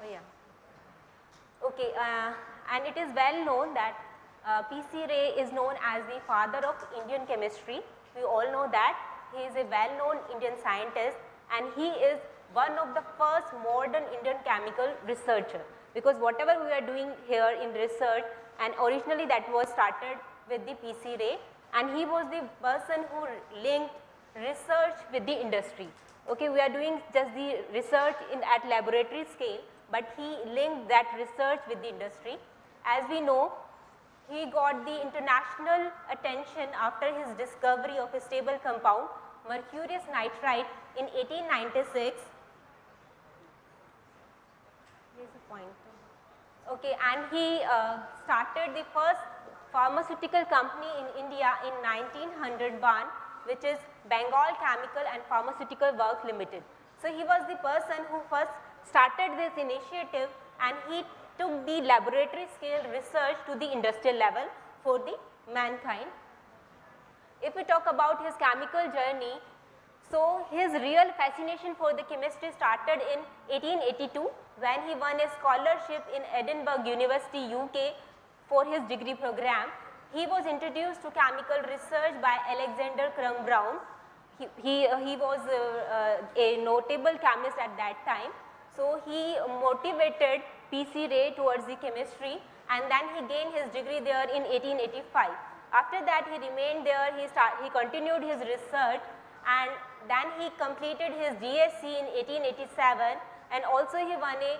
Oh yeah. Okay, and it is well known that P.C. Ray is known as the father of Indian chemistry. We all know that he is a well-known Indian scientist, and he is one of the first modern Indian chemical researcher. because whatever we are doing here in research, and originally that was started with the PC Ray, and he was the person who linked research with the industry. Okay, we are doing just the research at laboratory scale, but he linked that research with the industry. As we know, he got the international attention after his discovery of a stable compound, mercurius nitride, in 1896. Here's the pointer. Okay, and he started the first pharmaceutical company in India in 1901, which is Bengal Chemical and Pharmaceutical Works Limited. So he was the person who first started this initiative, and he took the laboratory scale research to the industrial level for the mankind. If we talk about his chemical journey, so his real fascination for the chemistry started in 1882 when he won a scholarship in Edinburgh University, UK for his degree program. He was introduced to chemical research by Alexander Crum Brown. He was a notable chemist at that time. So he motivated PC Ray towards the chemistry, and then he gained his degree there in 1885. After that he remained there, he continued his research, and then he completed his DSc in 1887, and also he won a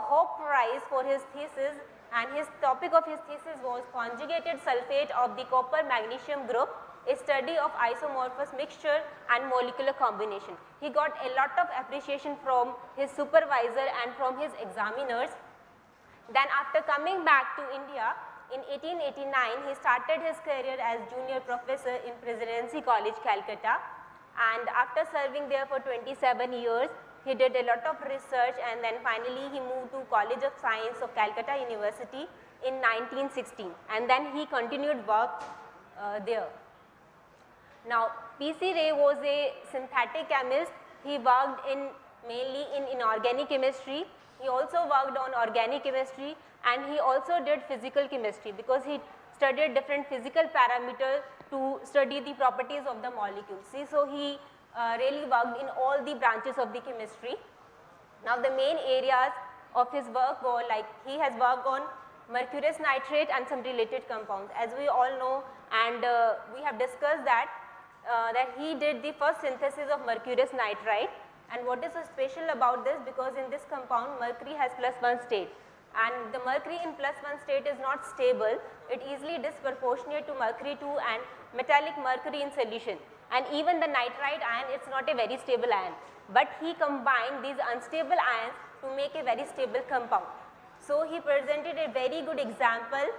Hope Prize for his thesis, and his topic of his thesis was conjugated sulfate of the copper magnesium group, a study of isomorphous mixture and molecular combination. He got a lot of appreciation from his supervisor and from his examiners. Then after coming back to India in 1889, he started his career as junior professor in Presidency College, Calcutta, and after serving there for 27 years, he did a lot of research, and then finally he moved to College of Science of Calcutta University in 1916, and then he continued work there. Now, PC Ray was a synthetic chemist. He worked mainly in inorganic chemistry. He also worked on organic chemistry, and he also did physical chemistry because he studied different physical parameters to study the properties of the molecules. See, so he really worked in all the branches of the chemistry. Now, the main areas of his work were like he has worked on mercurius nitrate and some related compounds. As we all know, and we have discussed that he did the first synthesis of mercurius nitride. And what is so special about this, because in this compound mercury has +1 state, and the mercury in +1 state is not stable. It easily disproportionate to mercury 2 and metallic mercury in solution, and even the nitride ion, it's not a very stable ion, but he combined these unstable ions to make a very stable compound. So he presented a very good example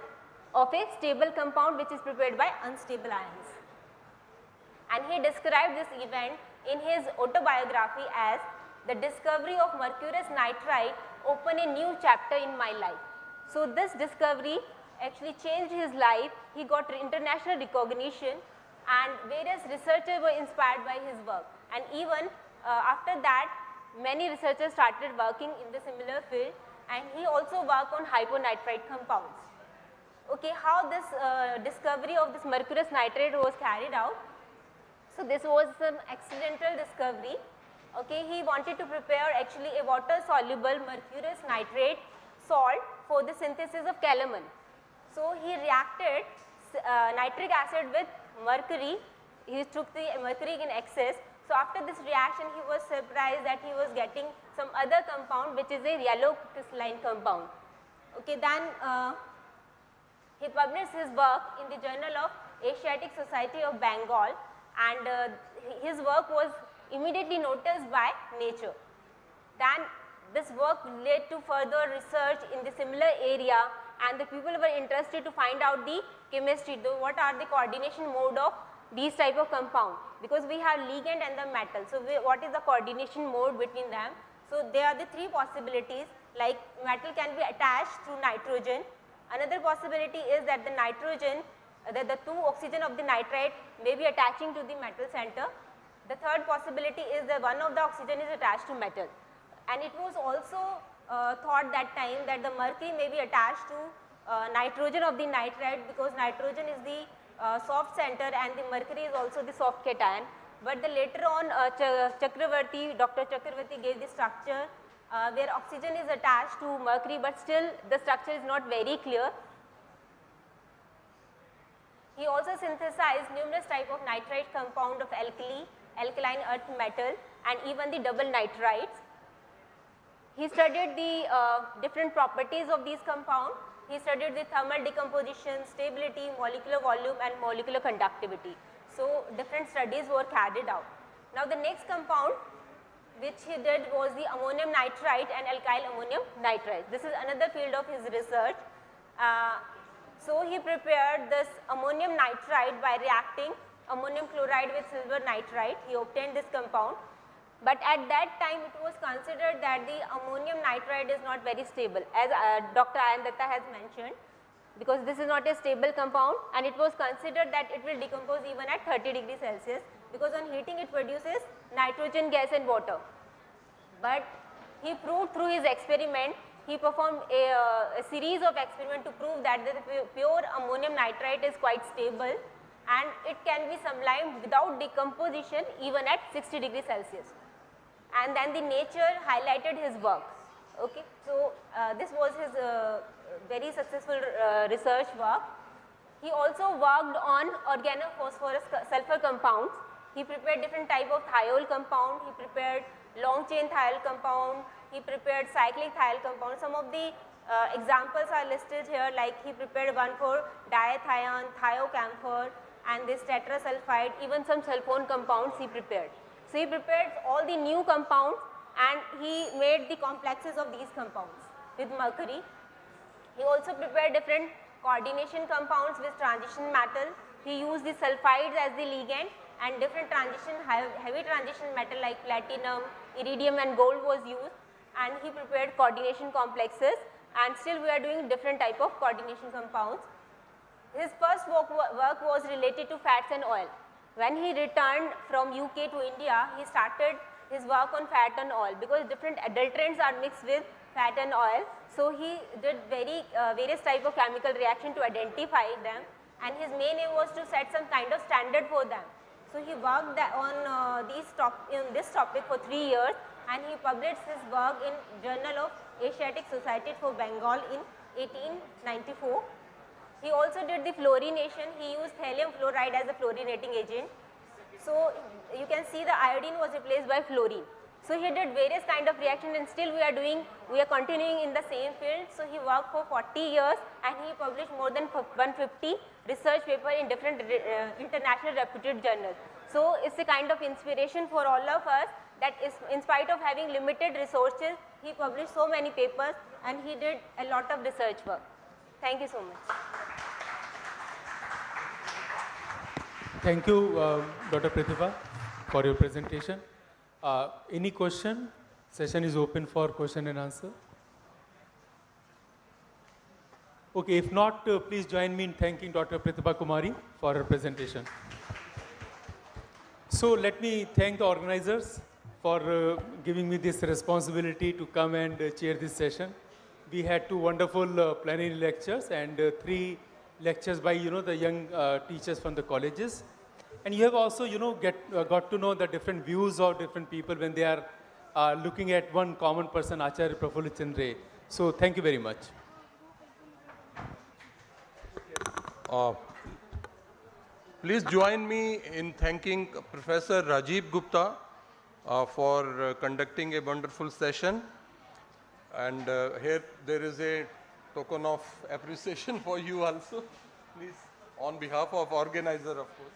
of a stable compound which is prepared by unstable ions. And he described this event in his autobiography as the discovery of mercurius nitride opened a new chapter in my life. So this discovery actually changed his life. He got international recognition, and various researchers were inspired by his work. And even after that, many researchers started working in the similar field, and he also worked on hyponitride compounds. Okay, how this discovery of this mercurius nitride was carried out? So this was some accidental discovery. Okay, he wanted to prepare actually a water soluble mercurius nitrate salt for the synthesis of calamine. So he reacted nitric acid with mercury. He took the mercury in excess. So after this reaction, he was surprised that he was getting some other compound which is a yellow crystalline compound. Okay, then he published his work in the Journal of Asiatic Society of Bengal, and his work was immediately noticed by Nature. Then this work led to further research in the similar area, and the people were interested to find out the chemistry, what are the coordination mode of these type of compound, because we have ligand and the metal. So what is the coordination mode between them? So there are the three possibilities, like metal can be attached through nitrogen. Another possibility is that the nitrogen, the two oxygen of the nitride may be attaching to the metal center. The third possibility is that one of the oxygen is attached to metal. And it was also thought that time that the mercury may be attached to nitrogen of the nitride, because nitrogen is the soft center and the mercury is also the soft cation. But later on Dr. Chakravarti gave the structure where oxygen is attached to mercury, but still the structure is not very clear. He also synthesized numerous type of nitrite compound of alkaline earth metal, and even the double nitrites. He studied the different properties of these compounds. He studied the thermal decomposition, stability, molecular volume, and molecular conductivity. So different studies were carried out. Now the next compound which he did was the ammonium nitrite and alkyl ammonium nitrite. This is another field of his research. So he prepared this ammonium nitrite by reacting ammonium chloride with silver nitrite. He obtained this compound. But at that time it was considered that the ammonium nitrite is not very stable, as Dr. Ayan Datta has mentioned, because this is not a stable compound, and it was considered that it will decompose even at 30 degrees Celsius, because on heating it produces nitrogen gas and water. But he proved through his experiment, he performed a series of experiments to prove that the pure ammonium nitrite is quite stable and it can be sublimed without decomposition even at 60 degrees Celsius. And then the Nature highlighted his work. Okay, so this was his very successful research work. He also worked on organophosphorus sulfur compounds. He prepared different type of thiol compound. He prepared long chain thiol compound. He prepared cyclic thiol compound. Some of the examples are listed here, like he prepared one for diethion, thiocamphor, and this tetrasulfide, even some sulfone compounds he prepared. So he prepared all the new compounds and he made the complexes of these compounds with mercury. He also prepared different coordination compounds with transition metal. He used the sulfides as the ligand, and different heavy transition metal like platinum, iridium and gold was used, and he prepared coordination complexes, and still we are doing different type of coordination compounds. His first work was related to fats and oil. When he returned from UK to India, he started his work on fat and oil, because different adulterants are mixed with fat and oil. So he did various type of chemical reaction to identify them, and his main aim was to set some kind of standard for them. So he worked on this topic for 3 years, and he published his work in Journal of Asiatic Society for Bengal in 1894. He also did the fluorination. He used thallium fluoride as a fluorinating agent. So you can see the iodine was replaced by fluorine. So he did various kind of reaction, and still we are continuing in the same field. So he worked for 40 years and he published more than 150 research papers in different international reputed journals. So it's a kind of inspiration for all of us, that is, in spite of having limited resources, he published so many papers and he did a lot of research work. Thank you so much. Thank you, Dr. Pratibha, for your presentation. Any question? Session is open for question and answer. Okay, if not, please join me in thanking Dr. Pratibha Kumari for her presentation. So let me thank the organizers for giving me this responsibility to come and chair this session. We had 2 wonderful plenary lectures and 3 lectures by, the young teachers from the colleges. And you have also, got to know the different views of different people when they are looking at one common person, Acharya Prafulla Chandra Ray. So thank you very much. Please join me in thanking Professor Rajiv Gupta for conducting a wonderful session. And here there is a token of appreciation for you also. Please, on behalf of organizer, of course.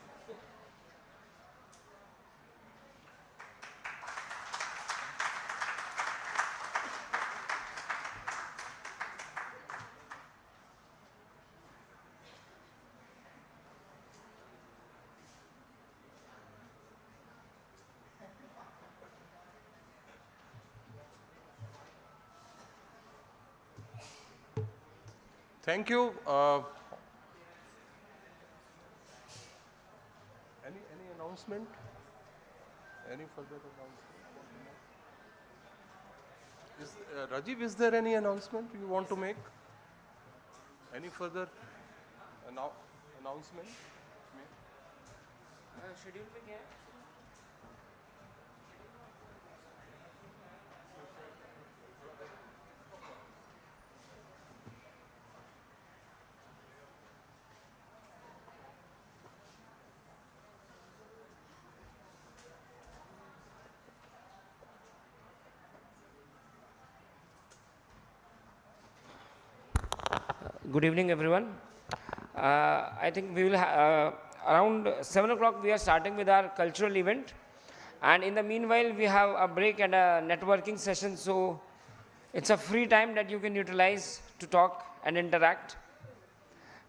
Thank you. Any announcement? Any further announcement? Rajiv, is there any announcement you want to make? Any further announcement? Schedule पे क्या है? Good evening, everyone. I think we will around 7 o'clock we are starting with our cultural event, and in the meanwhile we have a break and a networking session, so it's a free time that you can utilize to talk and interact.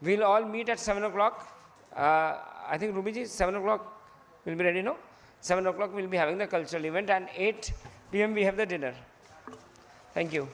We'll all meet at 7 o'clock. I think Rubiji, 7 o'clock will be ready, no? 7 o'clock we'll be having the cultural event, and 8 p.m. we have the dinner. Thank you.